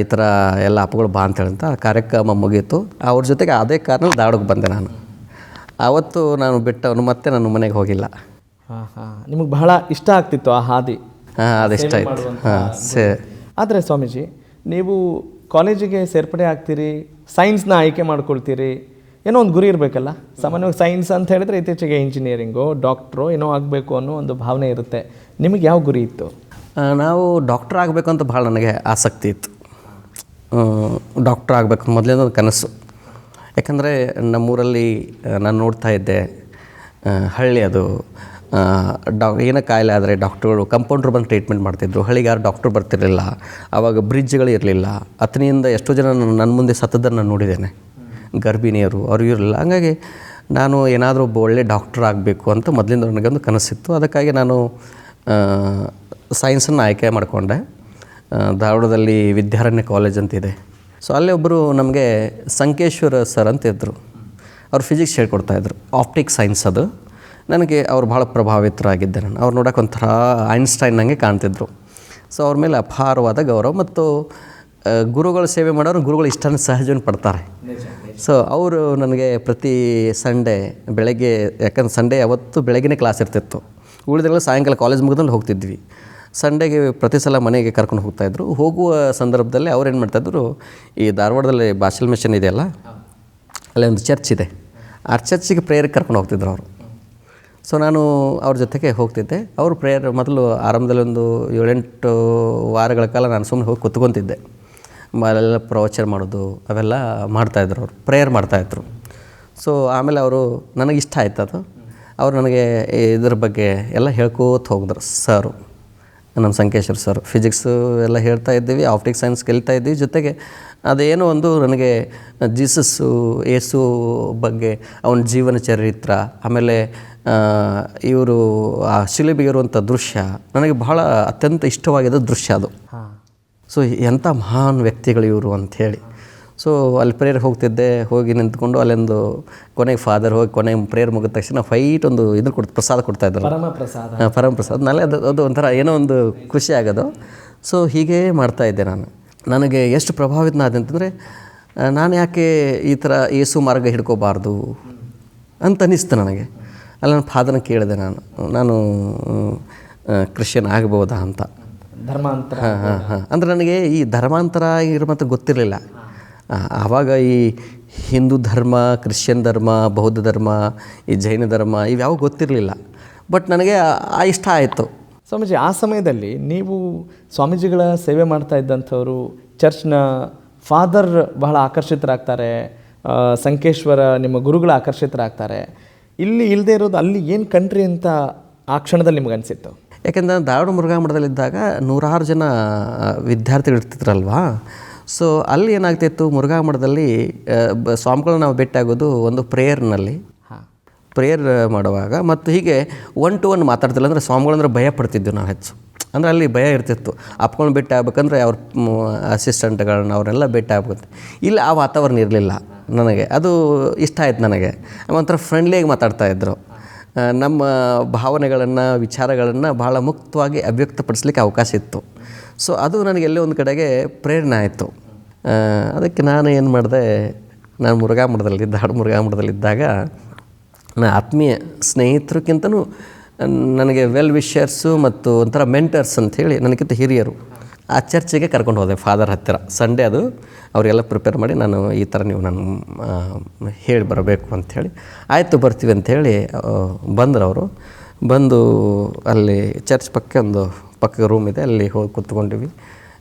ಈ ಥರ ಎಲ್ಲ ಅಪ್ಪಗಳು ಬಾ ಅಂತ ಹೇಳಿದಂತ ಕಾರ್ಯಕ್ರಮ ಮುಗೀತು. ಅವ್ರ ಜೊತೆಗೆ ಅದೇ ಕಾರಣದಲ್ಲಿ ಧಾರವಾಡಕ್ಕೆ ಬಂದೆ ನಾನು. ಆವತ್ತು ನಾನು ಬಿಟ್ಟವನು ಮತ್ತೆ ನಾನು ಮನೆಗೆ ಹೋಗಿಲ್ಲ. ನಿಮಗೆ ಬಹಳ ಇಷ್ಟ ಆಗ್ತಿತ್ತು ಆ ಹಾದಿ? ಅದಿಷ್ಟ ಆಯ್ತು. ಆದರೆ ಸ್ವಾಮೀಜಿ, ನೀವು ಕಾಲೇಜಿಗೆ ಸೇರ್ಪಡೆ ಆಗ್ತೀರಿ, ಸೈನ್ಸ್ನ ಆಯ್ಕೆ ಮಾಡ್ಕೊಳ್ತೀರಿ, ಏನೋ ಒಂದು ಗುರಿ ಇರಬೇಕಲ್ಲ. ಸಾಮಾನ್ಯವಾಗಿ ಸೈನ್ಸ್ ಅಂತ ಹೇಳಿದ್ರೆ ಇತ್ತೀಚೆಗೆ ಇಂಜಿನಿಯರಿಂಗು, ಡಾಕ್ಟ್ರು ಏನೋ ಆಗಬೇಕು ಅನ್ನೋ ಒಂದು ಭಾವನೆ ಇರುತ್ತೆ. ನಿಮಗೆ ಯಾವ ಗುರಿ ಇತ್ತು? ನಾವು ಡಾಕ್ಟ್ರ್ ಆಗಬೇಕು ಅಂತ ಭಾಳ ನನಗೆ ಆಸಕ್ತಿ ಇತ್ತು. ಡಾಕ್ಟ್ರ್ ಆಗಬೇಕು ಮೊದಲಿಂದ ಒಂದು ಕನಸು. ಯಾಕಂದರೆ ನಮ್ಮೂರಲ್ಲಿ ನಾನು ನೋಡ್ತಾ ಇದ್ದೆ, ಹಳ್ಳಿ ಅದು, ಏನೋ ಕಾಯಿಲೆ ಆದರೆ ಡಾಕ್ಟ್ರುಗಳು ಕಂಪೌಂಡ್ರು ಬಂದು ಟ್ರೀಟ್ಮೆಂಟ್ ಮಾಡ್ತಿದ್ರು. ಹಳ್ಳಿಗೆ ಯಾರು ಡಾಕ್ಟ್ರು ಬರ್ತಿರಲಿಲ್ಲ. ಆವಾಗ ಬ್ರಿಡ್ಜ್ಗಳು ಇರಲಿಲ್ಲ. ಅತನಿಯಿಂದ ಎಷ್ಟೋ ಜನ ನನ್ನ ಮುಂದೆ ಸತ್ತದನ್ನು ನಾನು ನೋಡಿದ್ದೇನೆ. ಗರ್ಭಿಣಿಯರು ಅವರು ಇರಲಿಲ್ಲ. ಹಾಗಾಗಿ ನಾನು ಏನಾದರೂ ಒಬ್ಬ ಒಳ್ಳೆ ಡಾಕ್ಟ್ರ್ ಆಗಬೇಕು ಅಂತ ಮೊದಲಿಂದ ನನಗೊಂದು ಕನಸಿತ್ತು. ಅದಕ್ಕಾಗಿ ನಾನು ಸೈನ್ಸನ್ನು ಆಯ್ಕೆ ಮಾಡಿಕೊಂಡೆ. ಧಾರವಾಡದಲ್ಲಿ ವಿದ್ಯಾರಣ್ಯ ಕಾಲೇಜ್ ಅಂತಿದೆ. ಸೊ ಅಲ್ಲಿ ಒಬ್ಬರು ನಮಗೆ ಸಂಕೇಶ್ವರ ಸರ್ ಅಂತ ಇದ್ದರು. ಅವ್ರು ಫಿಸಿಕ್ಸ್ ಹೇಳ್ಕೊಡ್ತಾಯಿದ್ರು, ಆಪ್ಟಿಕ್ ಸೈನ್ಸ್ ಅದು. ನನಗೆ ಅವ್ರು ಭಾಳ ಪ್ರಭಾವಿತರಾಗಿದ್ದೆ ನಾನು. ಅವ್ರು ನೋಡೋಕೆ ಒಂಥರ ಐನ್ಸ್ಟೈನ್ ನನಗೆ ಕಾಣ್ತಿದ್ರು. ಸೊ ಅವ್ರ ಮೇಲೆ ಅಪಾರವಾದ ಗೌರವ ಮತ್ತು ಗುರುಗಳು ಸೇವೆ ಮಾಡೋರು ಗುರುಗಳು ಇಷ್ಟನ್ನು ಸಹಜವನ್ನು ಪಡ್ತಾರೆ. ಸೊ ಅವರು ನನಗೆ ಪ್ರತಿ ಸಂಡೇ ಬೆಳಗ್ಗೆ, ಯಾಕಂದ್ರೆ ಸಂಡೇ ಯಾವತ್ತೂ ಬೆಳಗ್ಗೆನೇ ಕ್ಲಾಸ್ ಇರ್ತಿತ್ತು, ಉಳಿದೆಲ್ಲ ಸಾಯಂಕಾಲ ಕಾಲೇಜ್ ಮುಗಿದಲ್ಲಿ ಹೋಗ್ತಿದ್ವಿ. ಸಂಡೇಗೆ ಪ್ರತಿ ಸಲ ಮನೆಗೆ ಕರ್ಕೊಂಡು ಹೋಗ್ತಾಯಿದ್ರು. ಹೋಗುವ ಸಂದರ್ಭದಲ್ಲಿ ಅವ್ರು ಏನು ಮಾಡ್ತಾಯಿದ್ರು, ಈ ಧಾರವಾಡದಲ್ಲಿ ಬಾಷಲ್ ಮಿಷನ್ ಇದೆಯಲ್ಲ, ಅಲ್ಲಿ ಒಂದು ಚರ್ಚ್ ಇದೆ, ಆ ಚರ್ಚಿಗೆ ಪ್ರೇಯರ್ಗೆ ಕರ್ಕೊಂಡು ಹೋಗ್ತಿದ್ರು ಅವರು. ಸೊ ನಾನು ಅವ್ರ ಜೊತೆಗೆ ಹೋಗ್ತಿದ್ದೆ. ಅವರು ಪ್ರೇಯರ್ ಮೊದಲು ಆರಂಭದಲ್ಲಿ ಒಂದು 7-8 ವಾರಗಳ ಕಾಲ ನಾನು ಸುಮ್ಮನೆ ಹೋಗಿ ಕುತ್ಕೊತಿದ್ದೆ. ಅಲ್ಲೆಲ್ಲ ಪ್ರವಚನ ಮಾಡೋದು ಅವೆಲ್ಲ ಮಾಡ್ತಾಯಿದ್ರು, ಅವರು ಪ್ರೇಯರ್ ಮಾಡ್ತಾಯಿದ್ರು. ಸೊ ಆಮೇಲೆ ಅವರು ನನಗೆ ಇಷ್ಟ ಆಯ್ತು ಅದು. ಅವರು ನನಗೆ ಇದ್ರ ಬಗ್ಗೆ ಎಲ್ಲ ಹೇಳ್ಕೋತ ಹೋಗಿದ್ರು ಸರು, ನಮ್ಮ ಸಂಕೇಶ್ವರ ಸರ್. ಫಿಸಿಕ್ಸು ಎಲ್ಲ ಹೇಳ್ತಾ ಇದ್ದೀವಿ, ಆಪ್ಟಿಕ್ ಸೈನ್ಸ್ ಕಲಿತಾ ಇದ್ದೀವಿ. ಜೊತೆಗೆ ಅದೇನೋ ಒಂದು ನನಗೆ ಜೀಸಸ್ಸು ಏಸು ಬಗ್ಗೆ ಅವನ ಜೀವನ ಚರಿತ್ರ, ಆಮೇಲೆ ಇವರು ಆ ಶಿಲುಬೆಗೆ ಇರುವಂಥ ದೃಶ್ಯ ನನಗೆ ಬಹಳ ಅತ್ಯಂತ ಇಷ್ಟವಾಗಿದ್ದ ದೃಶ್ಯ ಅದು. ಸೊ ಎಂಥ ಮಹಾನ್ ವ್ಯಕ್ತಿಗಳು ಇವರು ಅಂಥೇಳಿ. ಸೊ ಅಲ್ಲಿ ಪ್ರೇಯರ್ ಹೋಗ್ತಿದ್ದೆ. ಹೋಗಿ ನಿಂತ್ಕೊಂಡು ಅಲ್ಲೊಂದು ಕೊನೆಗೆ ಫಾದರ್ ಹೋಗಿ ಕೊನೆಗೆ ಪ್ರೇಯರ್ ಮುಗಿದ ತಕ್ಷಣ ಒಂದು ಇದನ್ನು ಪ್ರಸಾದ ಕೊಡ್ತಾಯಿದ್ರು, ಪರಮಪ್ರಸಾದ. ನಾಳೆ ಅದು ಒಂಥರ ಏನೋ ಒಂದು ಖುಷಿ ಆಗೋದು. ಸೊ ಹೀಗೇ ಮಾಡ್ತಾಯಿದ್ದೆ ನಾನು. ನನಗೆ ಎಷ್ಟು ಪ್ರಭಾವಿತನಾದ ಅಂತಂದರೆ, ನಾನು ಯಾಕೆ ಈ ಥರ ಏಸು ಮಾರ್ಗ ಹಿಡ್ಕೋಬಾರ್ದು ಅಂತ ಅನ್ನಿಸ್ತು ನನಗೆ. ಅಲ್ಲಿ ನನ್ನ ಫಾದರ್ನ ಕೇಳಿದೆ, ನಾನು ಕ್ರಿಶ್ಚಿಯನ್ ಆಗ್ಬೋದಾ ಅಂತ. ಧರ್ಮಾಂತರ ಅಂದರೆ ನನಗೆ ಈ ಧರ್ಮಾಂತರ ಇರೋಮಂತ ಗೊತ್ತಿರಲಿಲ್ಲ. ಆವಾಗ ಈ ಹಿಂದೂ ಧರ್ಮ, ಕ್ರಿಶ್ಚಿಯನ್ ಧರ್ಮ, ಬೌದ್ಧ ಧರ್ಮ, ಈ ಜೈನ ಧರ್ಮ ಇವ್ಯಾವ ಗೊತ್ತಿರಲಿಲ್ಲ. ಬಟ್ ನನಗೆ ಇಷ್ಟ ಆಯಿತು. ಸ್ವಾಮೀಜಿ, ಆ ಸಮಯದಲ್ಲಿ ನೀವು ಸ್ವಾಮೀಜಿಗಳ ಸೇವೆ ಮಾಡ್ತಾ ಇದ್ದಂಥವರು, ಚರ್ಚ್ನ ಫಾದರ್ ಬಹಳ ಆಕರ್ಷಿತರಾಗ್ತಾರೆ, ಸಂಕೇಶ್ವರ ನಿಮ್ಮ ಗುರುಗಳ ಆಕರ್ಷಿತರಾಗ್ತಾರೆ. ಇಲ್ಲಿ ಇಲ್ಲದೆ ಇರೋದು ಅಲ್ಲಿ ಏನು ಕಂಡ್ರಿ ಅಂತ ಆ ಕ್ಷಣದಲ್ಲಿ ನಿಮಗೆ ಅನಿಸಿತ್ತು? ಯಾಕೆಂದರೆ ನಾನು ಧಾರವಾಡ ಮುರುಘಾ ಮಠದಲ್ಲಿದ್ದಾಗ 100 ಜನ ವಿದ್ಯಾರ್ಥಿಗಳು ಇರ್ತಿದ್ರಲ್ವಾ. ಸೊ ಅಲ್ಲಿ ಏನಾಗ್ತಿತ್ತು, ಮುರುಘಾ ಮಠದಲ್ಲಿ ಸ್ವಾಮಿಗಳನ್ನ ನಾವು ಭೇಟಿಯಾಗೋದು ಒಂದು ಪ್ರೇಯರ್ನಲ್ಲಿ, ಪ್ರೇಯರ್ ಮಾಡುವಾಗ. ಮತ್ತು ಹೀಗೆ 1 to 1 ಮಾತಾಡ್ತಿಲ್ಲ. ಅಂದರೆ ಸ್ವಾಮಿಗಳಂದ್ರೆ ಭಯ ಪಡ್ತಿದ್ವಿ ನಾವು ಹೆಚ್ಚು. ಅಂದರೆ ಅಲ್ಲಿ ಭಯ ಇರ್ತಿತ್ತು. ಅಪ್ಕೊಂಡು ಭೇಟಿ ಆಗ್ಬೇಕಂದ್ರೆ ಅವ್ರ ಅಸಿಸ್ಟೆಂಟ್ಗಳನ್ನ ಅವರೆಲ್ಲ ಭೇಟಿ ಆಗ್ಬೇಕು. ಇಲ್ಲಿ ಆ ವಾತಾವರಣ ಇರಲಿಲ್ಲ ನನಗೆ. ಅದು ಇಷ್ಟ ಆಯ್ತು ನನಗೆ. ಒಂಥರ ಫ್ರೆಂಡ್ಲಿಯಾಗಿ ಮಾತಾಡ್ತಾಯಿದ್ರು. ನಮ್ಮ ಭಾವನೆಗಳನ್ನು, ವಿಚಾರಗಳನ್ನು ಭಾಳ ಮುಕ್ತವಾಗಿ ಅಭಿವ್ಯಕ್ತಪಡಿಸ್ಲಿಕ್ಕೆ ಅವಕಾಶ ಇತ್ತು. ಸೊ ಅದು ನನಗೆಲ್ಲೇ ಒಂದು ಕಡೆಗೆ ಪ್ರೇರಣೆ ಆಯಿತು. ಅದಕ್ಕೆ ನಾನು ಏನು ಮಾಡಿದೆ, ನಾನು ಧಾರವಾಡ ಮುರುಘಾ ಮಠದಲ್ಲಿದ್ದಾಗ ನಾನು ಆತ್ಮೀಯ ಸ್ನೇಹಿತರಕ್ಕಿಂತನೂ ನನಗೆ ವೆಲ್ ವಿಷರ್ಸು ಮತ್ತು ಒಂಥರ ಮೆಂಟರ್ಸ್ ಅಂಥೇಳಿ ನನಗಿಂತ ಹಿರಿಯರು ಆ ಚರ್ಚಿಗೆ ಕರ್ಕೊಂಡು ಹೋದೆ ಫಾದರ್ ಹತ್ತಿರ. ಸಂಡೇ ಅದು ಅವರೆಲ್ಲ ಪ್ರಿಪೇರ್ ಮಾಡಿ ನಾನು ಈ ಥರ ನೀವು ನಾನು ಹೇಳಿ ಬರಬೇಕು ಅಂಥೇಳಿ. ಆಯಿತು ಬರ್ತೀವಿ ಅಂಥೇಳಿ ಬಂದರು ಅವರು. ಬಂದು ಅಲ್ಲಿ ಚರ್ಚ್ ಪಕ್ಕ ರೂಮ್ ಇದೆ, ಅಲ್ಲಿ ಹೋಗಿ ಕೂತ್ಕೊಂಡಿವಿ.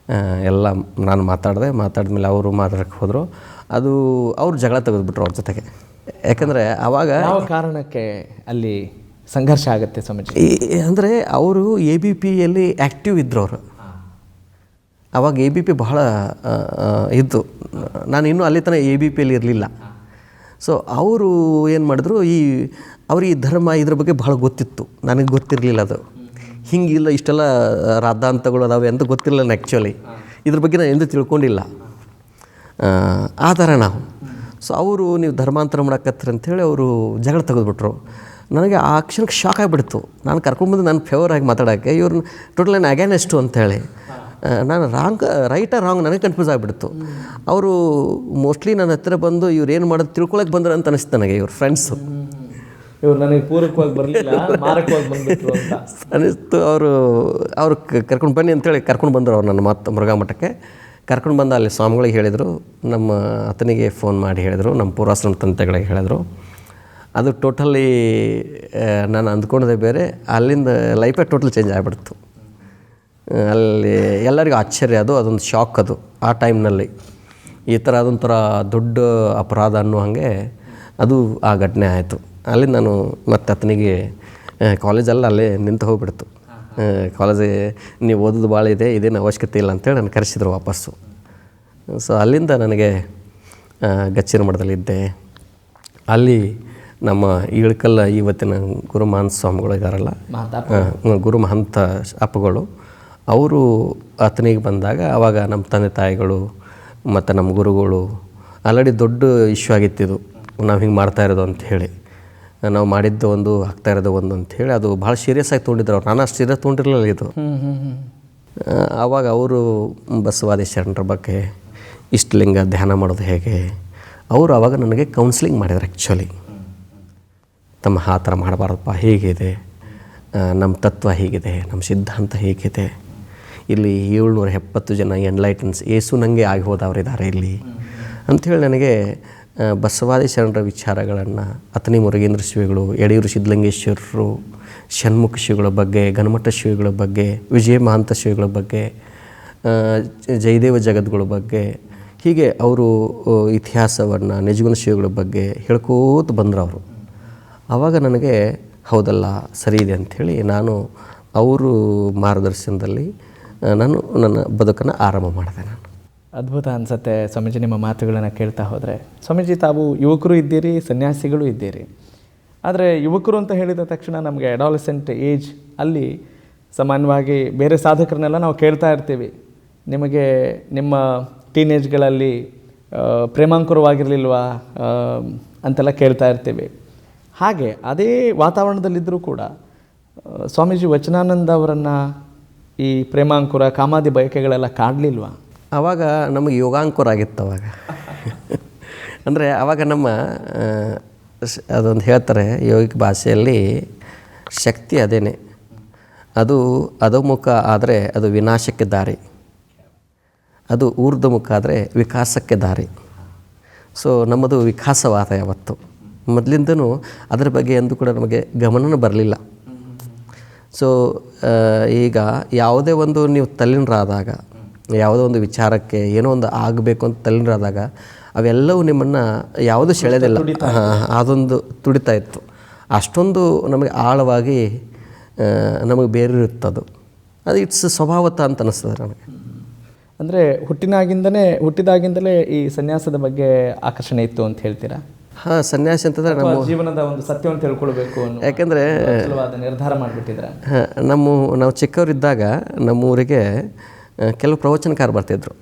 ಎಲ್ಲ ನಾನು ಮಾತಾಡಿದ್ಮೇಲೆ ಅವರು ಮಾತಾಡೋಕ್ಕೆ ಹೋದರು. ಅದು ಅವ್ರು ಜಗಳ ತೆಗೆದುಬಿಟ್ರು ಅವ್ರ ಜೊತೆಗೆ. ಯಾಕಂದರೆ ಆವಾಗ ಯಾವ ಕಾರಣಕ್ಕೆ ಅಲ್ಲಿ ಸಂಘರ್ಷ ಆಗುತ್ತೆ ಸ್ವಾಮೀಜಿ? ಅಂದರೆ ಅವರು ABPಯಲ್ಲಿ ಆ್ಯಕ್ಟಿವ್ ಇದ್ದರು ಅವರು. ಆವಾಗ ABP ಬಹಳ ಇದ್ದು, ನಾನು ಇನ್ನೂ ಅಲ್ಲಿ ತನಕ ABPಯಲ್ಲಿ ಇರಲಿಲ್ಲ. ಸೊ ಅವರು ಏನು ಮಾಡಿದ್ರು, ಅವ್ರಿಗೆ ಈ ಧರ್ಮ ಇದ್ರ ಬಗ್ಗೆ ಭಾಳ ಗೊತ್ತಿತ್ತು, ನನಗೆ ಗೊತ್ತಿರಲಿಲ್ಲ. ಅದು ಹಿಂಗಿಲ್ಲ, ಇಷ್ಟೆಲ್ಲ ರಾದ್ದಾಂತಗಳು ಅದಾವೆ ಅಂತ ಗೊತ್ತಿರಲಿಲ್ಲ ಆ್ಯಕ್ಚುಲಿ. ಇದ್ರ ಬಗ್ಗೆ ನಾನು ಎಂದೂ ತಿಳ್ಕೊಂಡಿಲ್ಲ. ಆ ಥರ ನಾವು. ಸೊ ಅವರು ನೀವು ಧರ್ಮಾಂತರ ಮಾಡಕತ್ತೀರಿ ಅಂಥೇಳಿ ಅವರು ಜಗಳ ತೆಗೆದುಬಿಟ್ರು. ನನಗೆ ಆ ಕ್ಷಣಕ್ಕೆ ಶಾಕ್ ಆಗಿಬಿಡ್ತು. ನಾನು ಕರ್ಕೊಂಡ್ಬಂದು ನಾನು ಫೇವರ್ ಆಗಿ ಮಾತಾಡೋಕ್ಕೆ, ಇವ್ರನ್ನ ಟೋಟಲ್ ನಾನು ಅಗೇನೆಸ್ಟು ಅಂಥೇಳಿ. ನಾನು ರಾಂಗ್ ನನಗೆ ಕನ್ಫ್ಯೂಸ್ ಆಗಿಬಿಡ್ತು. ಅವರು ಮೋಸ್ಟ್ಲಿ ನನ್ನ ಹತ್ತಿರ ಬಂದು ಇವ್ರು ಏನು ಮಾಡೋದು ತಿಳ್ಕೊಳಕ್ಕೆ ಬಂದ್ರು ಅಂತ ಅನಿಸ್ತು ನನಗೆ. ಇವ್ರ ಫ್ರೆಂಡ್ಸು ಇವ್ರು ನನಗೆ ಪೂರಕವಾಗಿ ಬರಲಿಲ್ಲ, ಮಾರಕವಾಗಿ ಬಂದುಬಿಟ್ರು ಅಂತ ಅನಿಸ್ತು. ಅವರು ಕರ್ಕೊಂಡು ಬನ್ನಿ ಅಂತೇಳಿ ಕರ್ಕೊಂಡು ಬಂದರು ಅವ್ರು ನನ್ನ ಮುರುಘಾ ಮಠಕ್ಕೆ. ಕರ್ಕೊಂಡು ಬಂದು ಅಲ್ಲಿ ಸ್ವಾಮಿಗಳಿಗೆ ಹೇಳಿದರು, ನಮ್ಮ ಅತನಿಗೆ ಫೋನ್ ಮಾಡಿ ಹೇಳಿದರು, ನಮ್ಮ ಪೂರ್ವಾಶ್ರಮ ತಂತೆಗಳಿಗೆ ಹೇಳಿದರು. ಅದು ಟೋಟಲಿ ನಾನು ಅಂದ್ಕೊಂಡದೆ ಬೇರೆ. ಅಲ್ಲಿಂದ ಲೈಫೇ ಟೋಟಲ್ ಚೇಂಜ್ ಆಗಿಬಿಡ್ತು. ಅಲ್ಲಿ ಎಲ್ಲರಿಗೂ ಆಶ್ಚರ್ಯ, ಅದೊಂದು ಶಾಕ್. ಅದು ಆ ಟೈಮ್ನಲ್ಲಿ ಈ ಥರ ಅದೊಂಥರ ದೊಡ್ಡ ಅಪರಾಧ ಅನ್ನೋ ಹಾಗೆ ಅದು ಆ ಘಟನೆ ಆಯಿತು. ಅಲ್ಲಿ ನಾನು ಮತ್ತು ಅತನಿಗೆ ಕಾಲೇಜೆಲ್ಲ ಅಲ್ಲೇ ನಿಂತು ಹೋಗ್ಬಿಡ್ತು. ಕಾಲೇಜಿಗೆ ನೀವು ಓದೋದು ಭಾಳ ಇದೆ, ಇದೇನು ಅವಶ್ಯಕತೆ ಇಲ್ಲ ಅಂತೇಳಿ ನಾನು ಕರೆಸಿದ್ರು ವಾಪಸ್ಸು. ಸೊ ಅಲ್ಲಿಂದ ನನಗೆ ಗಚ್ಚಿನ ಮಠದಲ್ಲಿದ್ದೆ. ಅಲ್ಲಿ ನಮ್ಮ ಇಳಕಲ್ಲ ಇವತ್ತಿನ ಗುರು ಮಹಂತ ಸ್ವಾಮಿಗಳು ಇದ್ದಾರಲ್ಲ, ಗುರು ಮಹಂತ ಅಪ್ಪಗಳು, ಅವರು ಅತನಿಗೆ ಬಂದಾಗ ಆವಾಗ ನಮ್ಮ ತಂದೆ ತಾಯಿಗಳು ಮತ್ತು ನಮ್ಮ ಗುರುಗಳು ಆಲ್ರೆಡಿ ದೊಡ್ಡ ಇಶ್ಯೂ ಆಗಿತ್ತಿದು. ನಾವು ಹಿಂಗೆ ಮಾಡ್ತಾ ಇರೋದು ಅಂಥೇಳಿ, ನಾವು ಮಾಡಿದ್ದು ಒಂದು ಆಗ್ತಾ ಇರೋದು ಒಂದು ಅಂಥೇಳಿ ಅದು ಭಾಳ ಸೀರಿಯಸ್ ಆಗಿ ತೊಗೊಂಡಿದ್ರು ಅವ್ರು. ನಾನು ಅಷ್ಟು ಸೀರಿಯಸ್ ತೊಗೊಂಡಿರಲಿಲ್ಲ ಇದು. ಆವಾಗ ಅವರು ಬಸವಾದಿ ಶರಣರ ಬಗ್ಗೆ, ಇಷ್ಟಲಿಂಗ ಧ್ಯಾನ ಮಾಡೋದು ಹೇಗೆ, ಅವರು ಆವಾಗ ನನಗೆ ಕೌನ್ಸಿಲಿಂಗ್ ಮಾಡಿದ್ರು. ಆ್ಯಕ್ಚುಲಿ ತಮ್ಮ ಆ ಥರ ಮಾಡಬಾರ್ದಪ್ಪ, ಹೇಗಿದೆ ನಮ್ಮ ತತ್ವ, ಹೀಗಿದೆ ನಮ್ಮ ಸಿದ್ಧಾಂತ, ಹೇಗಿದೆ. ಇಲ್ಲಿ 770 ಜನ ಎನ್ಲೈಟನ್ಸ್ ಏಸು ನನಗೆ ಆಗಿ ಹೋದವರಿದ್ದಾರೆ ಇಲ್ಲಿ ಅಂಥೇಳಿ ನನಗೆ ಬಸವಾದಿ ಶರಣರ ವಿಚಾರಗಳನ್ನು, ಅತನಿ ಮುರುಗೇಂದ್ರ ಶ್ರೀಗಳು, ಯಡಿಯೂರು ಸಿದ್ಧಲಿಂಗೇಶ್ವರರು, ಷಣ್ಮುಖ ಶ್ರೀಗಳ ಬಗ್ಗೆ, ಗಣಮಠ ಶ್ರೀಗಳ ಬಗ್ಗೆ, ವಿಜಯ ಮಹಾಂತ ಶ್ರೀಗಳ ಬಗ್ಗೆ, ಜಯದೇವ ಜಗದ್ಗಳ ಬಗ್ಗೆ, ಹೀಗೆ ಅವರು ಇತಿಹಾಸವನ್ನು, ನಿಜಗುಣ ಶ್ರೀಗಳ ಬಗ್ಗೆ ಹೇಳ್ಕೋತ ಬಂದರು ಅವರು. ಆವಾಗ ನನಗೆ ಹೌದಲ್ಲ, ಸರಿ ಇದೆ ಅಂಥೇಳಿ ನಾನು ಅವರು ಮಾರ್ಗದರ್ಶನದಲ್ಲಿ ನಾನು ನನ್ನ ಬದುಕನ್ನು ಆರಂಭ ಮಾಡಿದೆ. ನಾನು ಅದ್ಭುತ ಅನಿಸುತ್ತೆ ಸ್ವಾಮೀಜಿ ನಿಮ್ಮ ಮಾತುಗಳನ್ನು ಕೇಳ್ತಾ ಹೋದರೆ. ಸ್ವಾಮೀಜಿ, ತಾವು ಯುವಕರು ಇದ್ದೀರಿ, ಸನ್ಯಾಸಿಗಳು ಇದ್ದೀರಿ. ಆದರೆ ಯುವಕರು ಅಂತ ಹೇಳಿದ ತಕ್ಷಣ ನಮಗೆ ಅಡಾಲಸೆಂಟ್ ಏಜ್, ಅಲ್ಲಿ ಸಾಮಾನ್ಯವಾಗಿ ಬೇರೆ ಸಾಧಕರನ್ನೆಲ್ಲ ನಾವು ಕೇಳ್ತಾ ಇರ್ತೀವಿ, ನಿಮಗೆ ನಿಮ್ಮ ಟೀನೇಜ್ಗಳಲ್ಲಿ ಪ್ರೇಮಾಂಕುರವಾಗಿರಲಿಲ್ವಾ ಅಂತೆಲ್ಲ ಕೇಳ್ತಾ ಇರ್ತೀವಿ. ಹಾಗೆ ಅದೇ ವಾತಾವರಣದಲ್ಲಿದ್ದರೂ ಕೂಡ ಸ್ವಾಮೀಜಿ ವಚನಾನಂದ ಅವರನ್ನು ಈ ಪ್ರೇಮಾಂಕುರ, ಕಾಮಾದಿ ಬಯಕೆಗಳೆಲ್ಲ ಕಾಡಲಿಲ್ವಾ? ಆವಾಗ ನಮಗೆ ಯೋಗಾಂಕುರ ಆಗಿತ್ತು ಅವಾಗ. ಅಂದರೆ ಆವಾಗ ನಮ್ಮ ಅದೊಂದು ಹೇಳ್ತಾರೆ ಯೋಗಿಕ ಭಾಷೆಯಲ್ಲಿ, ಶಕ್ತಿ ಅದೇನೆ, ಅದು ಅಧೋಮುಖ ಆದರೆ ಅದು ವಿನಾಶಕ್ಕೆ ದಾರಿ, ಅದು ಊರ್ಧ್ವಮುಖ ಆದರೆ ವಿಕಾಸಕ್ಕೆ ದಾರಿ. ಸೊ ನಮ್ಮದು ವಿಕಾಸವಾದ ಯಾವತ್ತು. ಮೊದಲಿಂದನೂ ಅದರ ಬಗ್ಗೆ ಎಂದೂ ಕೂಡ ನಮಗೆ ಗಮನವೂ ಬರಲಿಲ್ಲ. ಸೊ ಈಗ ಯಾವುದೇ ಒಂದು ನೀವು ತಲ್ಲೀನರಾದಾಗ, ಯಾವುದೋ ಒಂದು ವಿಚಾರಕ್ಕೆ ಏನೋ ಒಂದು ಆಗಬೇಕು ಅಂತ ತಲ್ಲೀನರಾದಾಗ ಅವೆಲ್ಲವೂ ನಿಮ್ಮನ್ನು ಯಾವುದೂ ಸೆಳೆದಿಲ್ಲ. ಅದೊಂದು ತುಡಿತಾ ಇತ್ತು. ಅಷ್ಟೊಂದು ನಮಗೆ ಆಳವಾಗಿ ನಮಗೆ ಬೇರಿರುತ್ತದು. ಅದು ಇಟ್ಸ್ ಸ್ವಭಾವತ ಅಂತ ಅನ್ನಿಸ್ತದೆ ನನಗೆ. ಅಂದರೆ ಹುಟ್ಟಿದಾಗಿಂದಲೇ ಈ ಸನ್ಯಾಸದ ಬಗ್ಗೆ ಆಕರ್ಷಣೆ ಇತ್ತು ಅಂತ ಹೇಳ್ತೀರಾ? ಹಾಂ, ಸನ್ಯಾಸಿ ಅಂತಂದರೆ ನಮ್ಮ ಜೀವನದ ಒಂದು ಸತ್ಯವನ್ನು ತಿಳ್ಕೊಳ್ಬೇಕು, ಯಾಕೆಂದರೆ ನಿರ್ಧಾರ ಮಾಡಿಬಿಟ್ಟಿದ್ರೆ. ನಾವು ಚಿಕ್ಕವರಿದ್ದಾಗ ನಮ್ಮೂರಿಗೆ ಕೆಲವು ಪ್ರವಚನಕಾರ ಬರ್ತಿದ್ರು.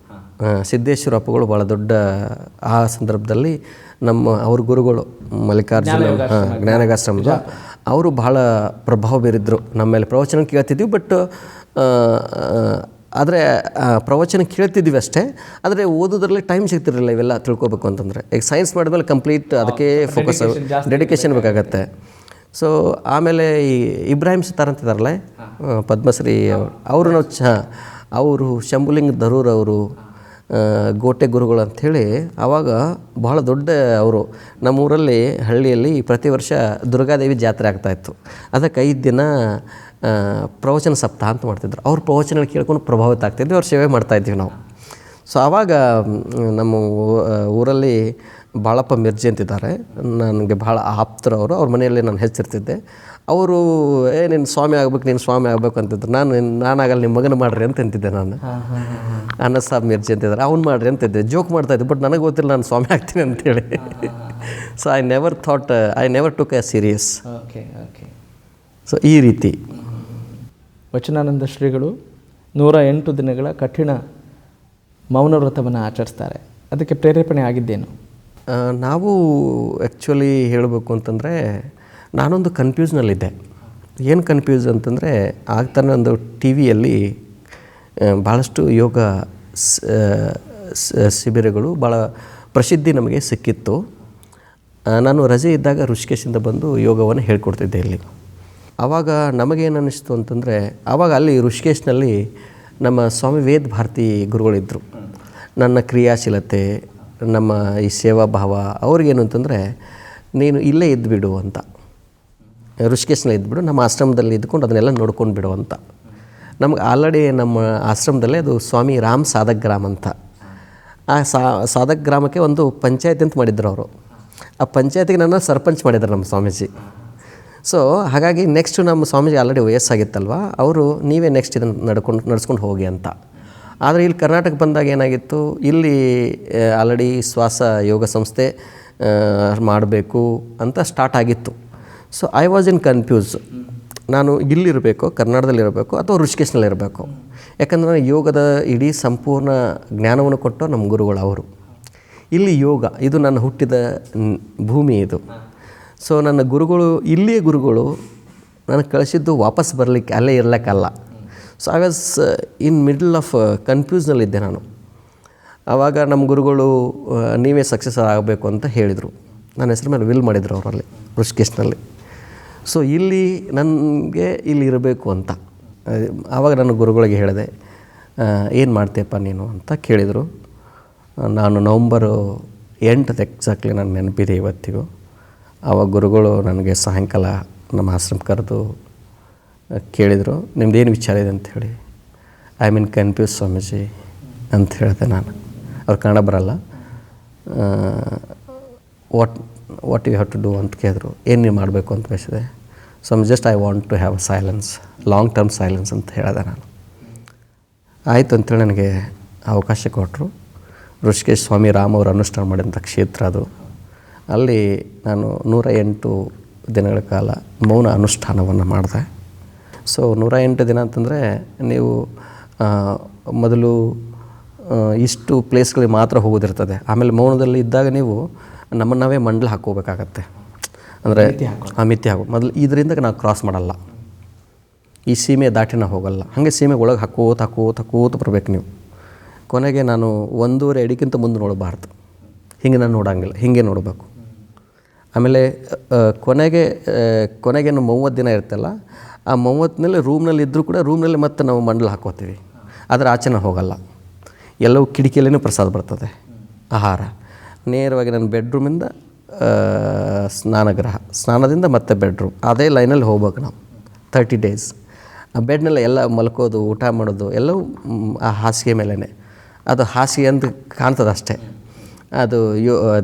ಸಿದ್ದೇಶ್ವರ ಅಪ್ಪಗಳು ಭಾಳ ದೊಡ್ಡ, ಆ ಸಂದರ್ಭದಲ್ಲಿ ಅವ್ರ ಗುರುಗಳು ಮಲ್ಲಿಕಾರ್ಜುನ ಜ್ಞಾನಗಾಶ್ರಮದ ಅವರು ಭಾಳ ಪ್ರಭಾವ ಬೀರಿದ್ರು ನಮ್ಮ ಮೇಲೆ. ಪ್ರವಚನ ಕೇಳ್ತಿದ್ವಿ, ಬಟ್ ಆದರೆ ಪ್ರವಚನ ಕೇಳ್ತಿದ್ವಿ ಅಷ್ಟೇ. ಆದರೆ ಓದೋದ್ರಲ್ಲಿ ಟೈಮ್ ಸಿಗ್ತಿರಲಿಲ್ಲ ಇವೆಲ್ಲ ತಿಳ್ಕೊಬೇಕು ಅಂತಂದರೆ. ಈಗ ಸೈನ್ಸ್ ಮಾಡಿದ್ಮೇಲೆ ಕಂಪ್ಲೀಟ್ ಅದಕ್ಕೆ ಫೋಕಸ್, ಡೆಡಿಕೇಶನ್ ಬೇಕಾಗತ್ತೆ. ಸೊ ಆಮೇಲೆ ಈ ಇಬ್ರಾಹಿಂ ಸಿತಾರ್ ಅಂತಿದಾರಲ್ಲ ಪದ್ಮಶ್ರೀ ಅವರು ಅವರು ಶಂಭುಲಿಂಗ ದರೂರ್ ಅವರು ಗೋಟೆ ಗುರುಗಳು ಅಂಥೇಳಿ ಆವಾಗ ಬಹಳ ದೊಡ್ಡ ಅವರು ನಮ್ಮೂರಲ್ಲಿ ಹಳ್ಳಿಯಲ್ಲಿ ಪ್ರತಿ ವರ್ಷ ದುರ್ಗಾದೇವಿ ಜಾತ್ರೆ ಆಗ್ತಾಯಿತ್ತು. ಅದಕ್ಕೆ 5 ದಿನ ಪ್ರವಚನ ಸಪ್ತಾಹ ಅಂತ ಮಾಡ್ತಿದ್ರು. ಅವ್ರ ಪ್ರವಚನ ಕೇಳ್ಕೊಂಡು ಪ್ರಭಾವಿತ ಆಗ್ತಿದ್ವಿ, ಅವ್ರ ಸೇವೆ ಮಾಡ್ತಾಯಿದ್ವಿ ನಾವು. ಸೊ ಆವಾಗ ನಮ್ಮ ಊರಲ್ಲಿ ಬಾಳಪ್ಪ ಮಿರ್ಜಿ ಅಂತಿದ್ದಾರೆ, ನನಗೆ ಭಾಳ ಆಪ್ತರು ಅವರು. ಅವ್ರ ಮನೆಯಲ್ಲಿ ನಾನು ಹೆಚ್ಚಿರ್ತಿದ್ದೆ. ಅವರು ನೀನು ಸ್ವಾಮಿ ಆಗ್ಬೇಕು, ನೀನು ಸ್ವಾಮಿ ಆಗ್ಬೇಕು ಅಂತಿದ್ರು. ನಾನಾಗಲ್ಲ, ನಿಮ್ಮ ಮಗನ ಮಾಡ್ರಿ ಅಂತ ಅಂತಿದ್ದೆ ನಾನು. ಅನಸ್ ಸಾಬ್ ಮಿರ್ಜಿ ಅಂತಿದ್ದಾರೆ, ಅವ್ನು ಮಾಡ್ರಿ ಅಂತಿದ್ದೆ. ಜೋಕ್ ಮಾಡ್ತಾಯಿದ್ದೆ, ಬಟ್ ನನಗೆ ಗೊತ್ತಿಲ್ಲ ನಾನು ಸ್ವಾಮಿ ಆಗ್ತೀನಿ ಅಂತೇಳಿ. So I never took A serious. Okay okay. So ಈ ರೀತಿ ವಚನಾನಂದ ಶ್ರೀಗಳು 108 ದಿನಗಳ ಕಠಿಣ ಮೌನ ವ್ರತವನ್ನು ಆಚರಿಸ್ತಾರೆ. ಅದಕ್ಕೆ ಪ್ರೇರೇಪಣೆ ಆಗಿದ್ದೇನು? ನಾವು ಆ್ಯಕ್ಚುಲಿ ಹೇಳಬೇಕು ಅಂತಂದರೆ ನಾನೊಂದು ಕನ್ಫ್ಯೂಸ್ನಲ್ಲಿದ್ದೆ. ಏನು ಕನ್ಫ್ಯೂಸ್ ಅಂತಂದರೆ ಆಗ್ತಾನೆ ಒಂದು ಟಿ ವಿಯಲ್ಲಿ ಭಾಳಷ್ಟು ಯೋಗ ಶಿಬಿರಗಳು ಭಾಳ ಪ್ರಸಿದ್ಧಿ ನಮಗೆ ಸಿಕ್ಕಿತ್ತು. ನಾನು ರಜೆ ಇದ್ದಾಗ ಋಷಿಕೇಶಿಂದ ಬಂದು ಯೋಗವನ್ನು ಹೇಳ್ಕೊಡ್ತಿದ್ದೆ ಇಲ್ಲಿ. ಆವಾಗ ನಮಗೇನು ಅನ್ನಿಸ್ತು ಅಂತಂದರೆ, ಆವಾಗ ಅಲ್ಲಿ ಋಷಿಕೇಶ್ನಲ್ಲಿ ನಮ್ಮ ಸ್ವಾಮಿ ವೇದ ಭಾರತಿ ಗುರುಗಳಿದ್ದರು. ನನ್ನ ಕ್ರಿಯಾಶೀಲತೆ, ನಮ್ಮ ಈ ಸೇವಾ ಭಾವ ಅವ್ರಿಗೇನು ಅಂತಂದರೆ, ನೀನು ಇಲ್ಲೇ ಇದ್ದುಬಿಡು ಅಂತ, ಋಷಿಕೇಶ್ನಲ್ಲಿ ಇದ್ದುಬಿಡು, ನಮ್ಮ ಆಶ್ರಮದಲ್ಲಿ ಇದ್ಕೊಂಡು ಅದನ್ನೆಲ್ಲ ನೋಡ್ಕೊಂಡು ಬಿಡು ಅಂತ. ನಮ್ಗೆ ಆಲ್ರೆಡಿ ನಮ್ಮ ಆಶ್ರಮದಲ್ಲೇ ಅದು ಸ್ವಾಮಿ ರಾಮ್ ಸಾಧಕ್ ಗ್ರಾಮ ಅಂತ, ಆ ಸಾಧಕ್ ಗ್ರಾಮಕ್ಕೆ ಒಂದು ಪಂಚಾಯತ್ ಅಂತ ಮಾಡಿದ್ರು ಅವರು. ಆ ಪಂಚಾಯತಿಗೆ ನನ್ನ ಸರ್ಪಂಚ್ ಮಾಡಿದ್ದಾರೆ ನಮ್ಮ ಸ್ವಾಮೀಜಿ. ಸೊ ಹಾಗಾಗಿ ನೆಕ್ಸ್ಟ್ ನಮ್ಮ ಸ್ವಾಮೀಜಿ ಆಲ್ರೆಡಿ ವಯಸ್ಸಾಗಿತ್ತಲ್ವ, ಅವರು ನೀವೇ ನೆಕ್ಸ್ಟ್ ಇದನ್ನು ನಡ್ಸ್ಕೊಂಡು ಹೋಗಿ ಅಂತ. ಆದರೆ ಇಲ್ಲಿ ಕರ್ನಾಟಕ ಬಂದಾಗ ಏನಾಗಿತ್ತು, ಇಲ್ಲಿ ಆಲ್ರೆಡಿ ಶ್ವಾಸ ಯೋಗ ಸಂಸ್ಥೆ ಮಾಡಬೇಕು ಅಂತ ಸ್ಟಾರ್ಟ್ ಆಗಿತ್ತು. So I was in confuse, ನಾನು ಇಲ್ಲಿರಬೇಕು, ಕರ್ನಾಟಕದಲ್ಲಿರಬೇಕು ಅಥವಾ ಋಷಿಕೇಶ್ನಲ್ಲಿರಬೇಕು. ಯಾಕಂದರೆ ನಾನು ಯೋಗದ ಇಡೀ ಸಂಪೂರ್ಣ ಜ್ಞಾನವನ್ನು ಕೊಟ್ಟು ನಮ್ಮ ಗುರುಗಳು ಅವರು. ಇಲ್ಲಿ ಯೋಗ ಇದು ನನ್ನ ಹುಟ್ಟಿದ ಭೂಮಿ ಇದು. ಸೊ ನನ್ನ ಗುರುಗಳು, ಇಲ್ಲಿಯೇ ಗುರುಗಳು ನನಗೆ ಕಳಿಸಿದ್ದು ವಾಪಸ್ ಬರಲಿಕ್ಕೆ, ಅಲ್ಲೇ ಇರಲಿಕ್ಕಲ್ಲ. So I was in middle of ಕನ್ಫ್ಯೂಸ್ನಲ್ಲಿದ್ದೆ ನಾನು. ಆವಾಗ ನಮ್ಮ ಗುರುಗಳು ನೀವೇ ಸಕ್ಸಸ್ ಆಗಬೇಕು ಅಂತ ಹೇಳಿದರು. ನನ್ನ ಹೆಸರು ಮೇಲೆ ವಿಲ್ ಮಾಡಿದರು ಅವರಲ್ಲಿ ಋಷಿಕೇಶ್ನಲ್ಲಿ. ಸೊ ಇಲ್ಲಿ ನನಗೆ ಇಲ್ಲಿ ಇರಬೇಕು ಅಂತ. ಆವಾಗ ನನ್ನ ಗುರುಗಳಿಗೆ ಹೇಳಿದೆ, ಏನು ಮಾಡ್ತೀಯಪ್ಪ ನೀನು ಅಂತ ಕೇಳಿದರು. ನಾನು ನವಂಬರ್ 8 ಎಕ್ಸಾಕ್ಟ್ಲಿ ನಾನು ನೆನಪಿದೆ ಇವತ್ತಿಗೂ. ಆವಾಗ ಗುರುಗಳು ನನಗೆ ಸಾಯಂಕಾಲ ನಮ್ಮ ಆಶ್ರಮ ಕರೆದು ಕೇಳಿದರು, ನಿಮ್ದೇನು ವಿಚಾರ ಇದೆ ಅಂಥೇಳಿ. ಐ ಮೀನ್ ಕನ್ಫ್ಯೂಸ್ ಸ್ವಾಮೀಜಿ ಅಂತ ಹೇಳಿದೆ ನಾನು. ಅವ್ರು ಕನ್ನಡ ಬರಲ್ಲ. What you have to do ಅಂತ ಕೇಳಿದ್ರು. ಏನು ನೀವು ಮಾಡಬೇಕು ಅಂತ ಬಯಸಿದೆ. So just I want to have a silence, long term silence ಅಂತ ಹೇಳಿದೆ ನಾನು. ಆಯಿತು ಅಂತೇಳಿ ನನಗೆ ಅವಕಾಶ ಕೊಟ್ಟರು. ಋಷಿಕೇಶ್ ಸ್ವಾಮಿ ರಾಮ್ ಅವರು ಅನುಷ್ಠಾನ ಮಾಡಿದಂಥ ಕ್ಷೇತ್ರ ಅದು. ಅಲ್ಲಿ ನಾನು 108 ದಿನಗಳ ಕಾಲ ಮೌನ ಅನುಷ್ಠಾನವನ್ನು ಮಾಡಿದೆ. ಸೊ 108 ದಿನ ಅಂತಂದರೆ ನೀವು ಮೊದಲು ಇಷ್ಟು ಪ್ಲೇಸ್ಗಳಿಗೆ ಮಾತ್ರ ಹೋಗೋದಿರ್ತದೆ. ಆಮೇಲೆ ಮೌನದಲ್ಲಿ ಇದ್ದಾಗ ನೀವು ನಮ್ಮನ್ನು ನಾವೇ ಮಂಡಲ ಹಾಕ್ಕೋಬೇಕಾಗತ್ತೆ. ಅಂದರೆ ಆ ಮಿತಿ ಹಾಕೋ ಮೊದಲು ಇದರಿಂದ ನಾವು ಕ್ರಾಸ್ ಮಾಡಲ್ಲ, ಈ ಸೀಮೆ ದಾಟಿ ನಾವು ಹೋಗಲ್ಲ. ಹಾಗೆ ಸೀಮೆ ಒಳಗೆ ಹಾಕೋತ ಬರಬೇಕು ನೀವು. ಕೊನೆಗೆ ನಾನು 1.5 ಅಡಿಗಿಂತ ಮುಂದೆ ನೋಡಬಾರ್ದು. ಹಿಂಗೆ ನಾನು ನೋಡೋಂಗಿಲ್ಲ, ಹೀಗೆ ನೋಡಬೇಕು. ಆಮೇಲೆ ಕೊನೆಗೆ 30 ದಿನ ಇರ್ತಲ್ಲ, ಆ 30ನಲ್ಲಿ ರೂಮ್ನಲ್ಲಿ ಇದ್ದರೂ ಕೂಡ ರೂಮ್ನಲ್ಲಿ ಮತ್ತೆ ನಾವು ಮಂಡಲ ಹಾಕೋತೀವಿ. ಆದರೆ ಆಚೆನ ಹೋಗಲ್ಲ. ಎಲ್ಲವೂ ಕಿಟಕಿಯಲ್ಲೇ ಪ್ರಸಾದ ಬರ್ತದೆ, ಆಹಾರ. ನೇರವಾಗಿ ನನ್ನ ಬೆಡ್ರೂಮಿಂದ ಸ್ನಾನಗೃಹ, ಸ್ನಾನದಿಂದ ಮತ್ತೆ ಬೆಡ್ರೂಮ್, ಅದೇ ಲೈನಲ್ಲಿ ಹೋಗ್ಬೇಕು ನಾವು 30 ಡೇಸ್. ಆ ಬೆಡ್ನೆಲ್ಲ ಎಲ್ಲ ಮಲ್ಕೋದು, ಊಟ ಮಾಡೋದು ಎಲ್ಲವೂ ಆ ಹಾಸಿಗೆ ಮೇಲೇ. ಅದು ಹಾಸಿಗೆ ಅಂತ ಕಾಣ್ತದೆ ಅಷ್ಟೇ, ಅದು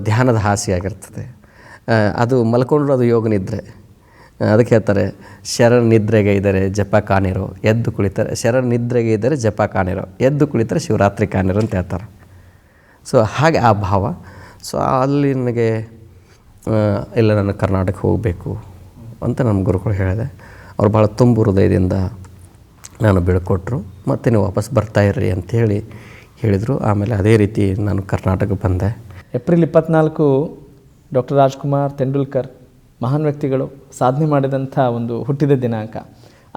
ಧ್ಯಾನದ ಹಾಸಿಗೆ ಆಗಿರ್ತದೆ. ಅದು ಮಲ್ಕೊಂಡ್ರು ಅದು ಯೋಗ ನಿದ್ರೆ. ಅದಕ್ಕೆ ಹೇಳ್ತಾರೆ, ಶರಣ ನಿದ್ರೆಗೆ ಇದ್ದರೆ ಜಪ ಕಾಣಿರೋ, ಎದ್ದು ಕುಳಿತಾರೆ. ಶರಣ ನಿದ್ರೆಗೆ ಇದ್ದರೆ ಜಪ ಕಾಣಿರೋ, ಎದ್ದು ಕುಳಿತಾರೆ ಶಿವರಾತ್ರಿ ಕಾಣಿರೋ ಅಂತ ಹೇಳ್ತಾರೆ. ಸೊ ಹಾಗೆ ಆ ಭಾವ. ಸೊ ಅಲ್ಲಿ ನನಗೆ ಇಲ್ಲ, ನಾನು ಕರ್ನಾಟಕ ಹೋಗಬೇಕು ಅಂತ ನಮ್ಮ ಗುರುಗಳು ಹೇಳಿದೆ. ಅವ್ರು ಭಾಳ ತುಂಬು ಹೃದಯದಿಂದ ನಾನು ಬೀಳ್ಕೊಟ್ರು. ಮತ್ತು ನೀವು ವಾಪಸ್ ಬರ್ತಾಯಿರ್ರಿ ಅಂಥೇಳಿ ಹೇಳಿದರು. ಆಮೇಲೆ ಅದೇ ರೀತಿ ನಾನು ಕರ್ನಾಟಕ ಬಂದೆ. ಏಪ್ರಿಲ್ 24 ಡಾಕ್ಟರ್ ರಾಜ್ಕುಮಾರ್ ತೆಂಡೂಲ್ಕರ್ ಮಹಾನ್ ವ್ಯಕ್ತಿಗಳು ಸಾಧನೆ ಮಾಡಿದಂಥ ಒಂದು ಹುಟ್ಟಿದ ದಿನಾಂಕ.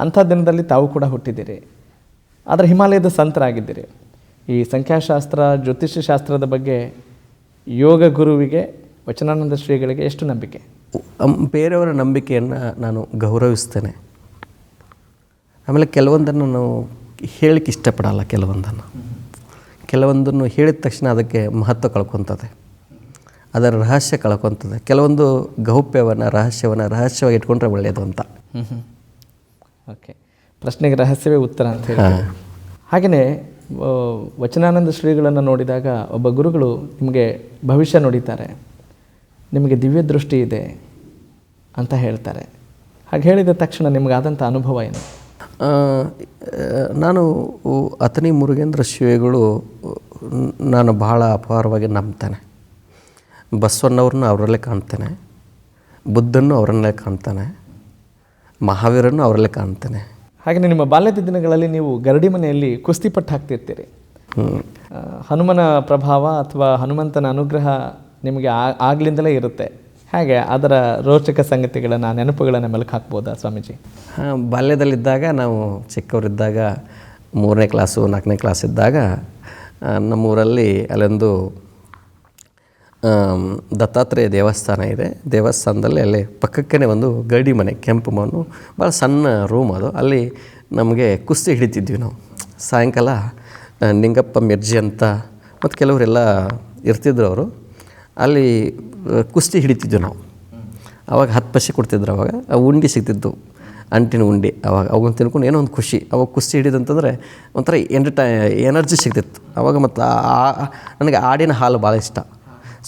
ಅಂಥ ದಿನದಲ್ಲಿ ತಾವು ಕೂಡ ಹುಟ್ಟಿದ್ದೀರಿ, ಆದರೆ ಹಿಮಾಲಯದ ಸಂತರಾಗಿದ್ದೀರಿ. ಈ ಸಂಖ್ಯಾಶಾಸ್ತ್ರ, ಜ್ಯೋತಿಷ್ಯ ಶಾಸ್ತ್ರದ ಬಗ್ಗೆ ಯೋಗ ಗುರುವಿಗೆ, ವಚನಾನಂದ ಶ್ರೀಗಳಿಗೆ ಎಷ್ಟು ನಂಬಿಕೆ? ಬೇರೆಯವರ ನಂಬಿಕೆಯನ್ನು ನಾನು ಗೌರವಿಸ್ತೇನೆ. ಆಮೇಲೆ ಕೆಲವೊಂದನ್ನು ನಾವು ಹೇಳಲಿಕ್ಕೆ ಇಷ್ಟಪಡಲ್ಲ. ಕೆಲವೊಂದನ್ನು ಹೇಳಿದ ತಕ್ಷಣ ಅದಕ್ಕೆ ಮಹತ್ವ ಕಳ್ಕೊತದೆ, ಅದರ ರಹಸ್ಯ ಕಳ್ಕೊತದೆ. ಕೆಲವೊಂದು ಗೌಪ್ಯವನ್ನು ರಹಸ್ಯವಾಗಿ ಇಟ್ಕೊಂಡ್ರೆ ಒಳ್ಳೆಯದು ಅಂತ. ಓಕೆ, ಪ್ರಶ್ನೆಗೆ ರಹಸ್ಯವೇ ಉತ್ತರ ಅಂತ ಹೇಳಿ. ಹಾಗೆಯೇ ವಚನಾನಂದ ಶ್ರೀಗಳನ್ನು ನೋಡಿದಾಗ ಒಬ್ಬ ಗುರುಗಳು ನಿಮಗೆ ಭವಿಷ್ಯ ನುಡಿತಾರೆ, ನಿಮಗೆ ದಿವ್ಯ ದೃಷ್ಟಿ ಇದೆ ಅಂತ ಹೇಳ್ತಾರೆ. ಹಾಗೆ ಹೇಳಿದ ತಕ್ಷಣ ನಿಮಗಾದಂಥ ಅನುಭವ ಏನು? ನಾನು ಅಥಣಿ ಮುರುಗೇಂದ್ರ ಶ್ರೀಗಳು ನಾನು ಬಹಳ ಅಪಾರವಾಗಿ ನಂಬ್ತೇನೆ. ಬಸವಣ್ಣವ್ರನ್ನ ಅವರಲ್ಲೇ ಕಾಣ್ತೇನೆ, ಬುದ್ಧನ್ನು ಅವರಲ್ಲೇ ಕಾಣ್ತಾನೆ, ಮಹಾವೀರನ್ನು ಅವರಲ್ಲೇ ಕಾಣ್ತೇನೆ. ಹಾಗೆ ನಿಮ್ಮ ಬಾಲ್ಯದ ದಿನಗಳಲ್ಲಿ ನೀವು ಗರಡಿ ಮನೆಯಲ್ಲಿ ಕುಸ್ತಿ ಪಟ್ಟು ಹಾಕ್ತಿರ್ತೀರಿ. ಹನುಮನ ಪ್ರಭಾವ ಅಥವಾ ಹನುಮಂತನ ಅನುಗ್ರಹ ನಿಮಗೆ ಆಗ್ಲಿಂದಲೇ ಇರುತ್ತೆ. ಹಾಗೆ ಅದರ ರೋಚಕ ಸಂಗತಿಗಳನ್ನು, ನೆನಪುಗಳನ್ನು ಮೆಲುಕು ಹಾಕ್ಬೋದಾ ಸ್ವಾಮೀಜಿ? ಬಾಲ್ಯದಲ್ಲಿದ್ದಾಗ, ನಾವು ಚಿಕ್ಕವರಿದ್ದಾಗ 3ನೇ ಕ್ಲಾಸು 4ನೇ ಕ್ಲಾಸ್ ಇದ್ದಾಗ ನಮ್ಮೂರಲ್ಲಿ ಅಲ್ಲೊಂದು ದತ್ತಾತ್ರೇಯ ದೇವಸ್ಥಾನ ಇದೆ. ದೇವಸ್ಥಾನದಲ್ಲಿ ಅಲ್ಲಿ ಪಕ್ಕಕ್ಕೇ ಒಂದು ಗರಡಿ ಮನೆ, ಕೆಂಪು ಮಣ್ಣು, ಭಾಳ ಸಣ್ಣ ರೂಮ್ ಅದು. ಅಲ್ಲಿ ನಮಗೆ ಕುಸ್ತಿ ಹಿಡಿತಿದ್ವಿ ನಾವು. ಸಾಯಂಕಾಲ ನಿಂಗಪ್ಪ ಮಿರ್ಜಿ ಅಂತ ಮತ್ತು ಕೆಲವರೆಲ್ಲ ಇರ್ತಿದ್ರು. ಅವರು ಅಲ್ಲಿ ಕುಸ್ತಿ ಹಿಡಿತಿದ್ವಿ ನಾವು. ಆವಾಗ 10 ಪೈಸೆ ಕೊಡ್ತಿದ್ರು. ಅವಾಗ ಉಂಡೆ ಸಿಗ್ತಿದ್ದು, ಅಂಟಿನ ಉಂಡೆ. ಅವನ್ನು ತಿನ್ಕೊಂಡು ಏನೋ ಒಂದು ಖುಷಿ. ಅವಾಗ ಕುಸ್ತಿ ಹಿಡಿದಂತಂದರೆ ಒಂಥರ ಎನರ್ಜಿ ಸಿಗ್ತಿತ್ತು ಅವಾಗ. ಮತ್ತು ನನಗೆ ಆಡಿನ ಹಾಲು ಭಾಳ ಇಷ್ಟ.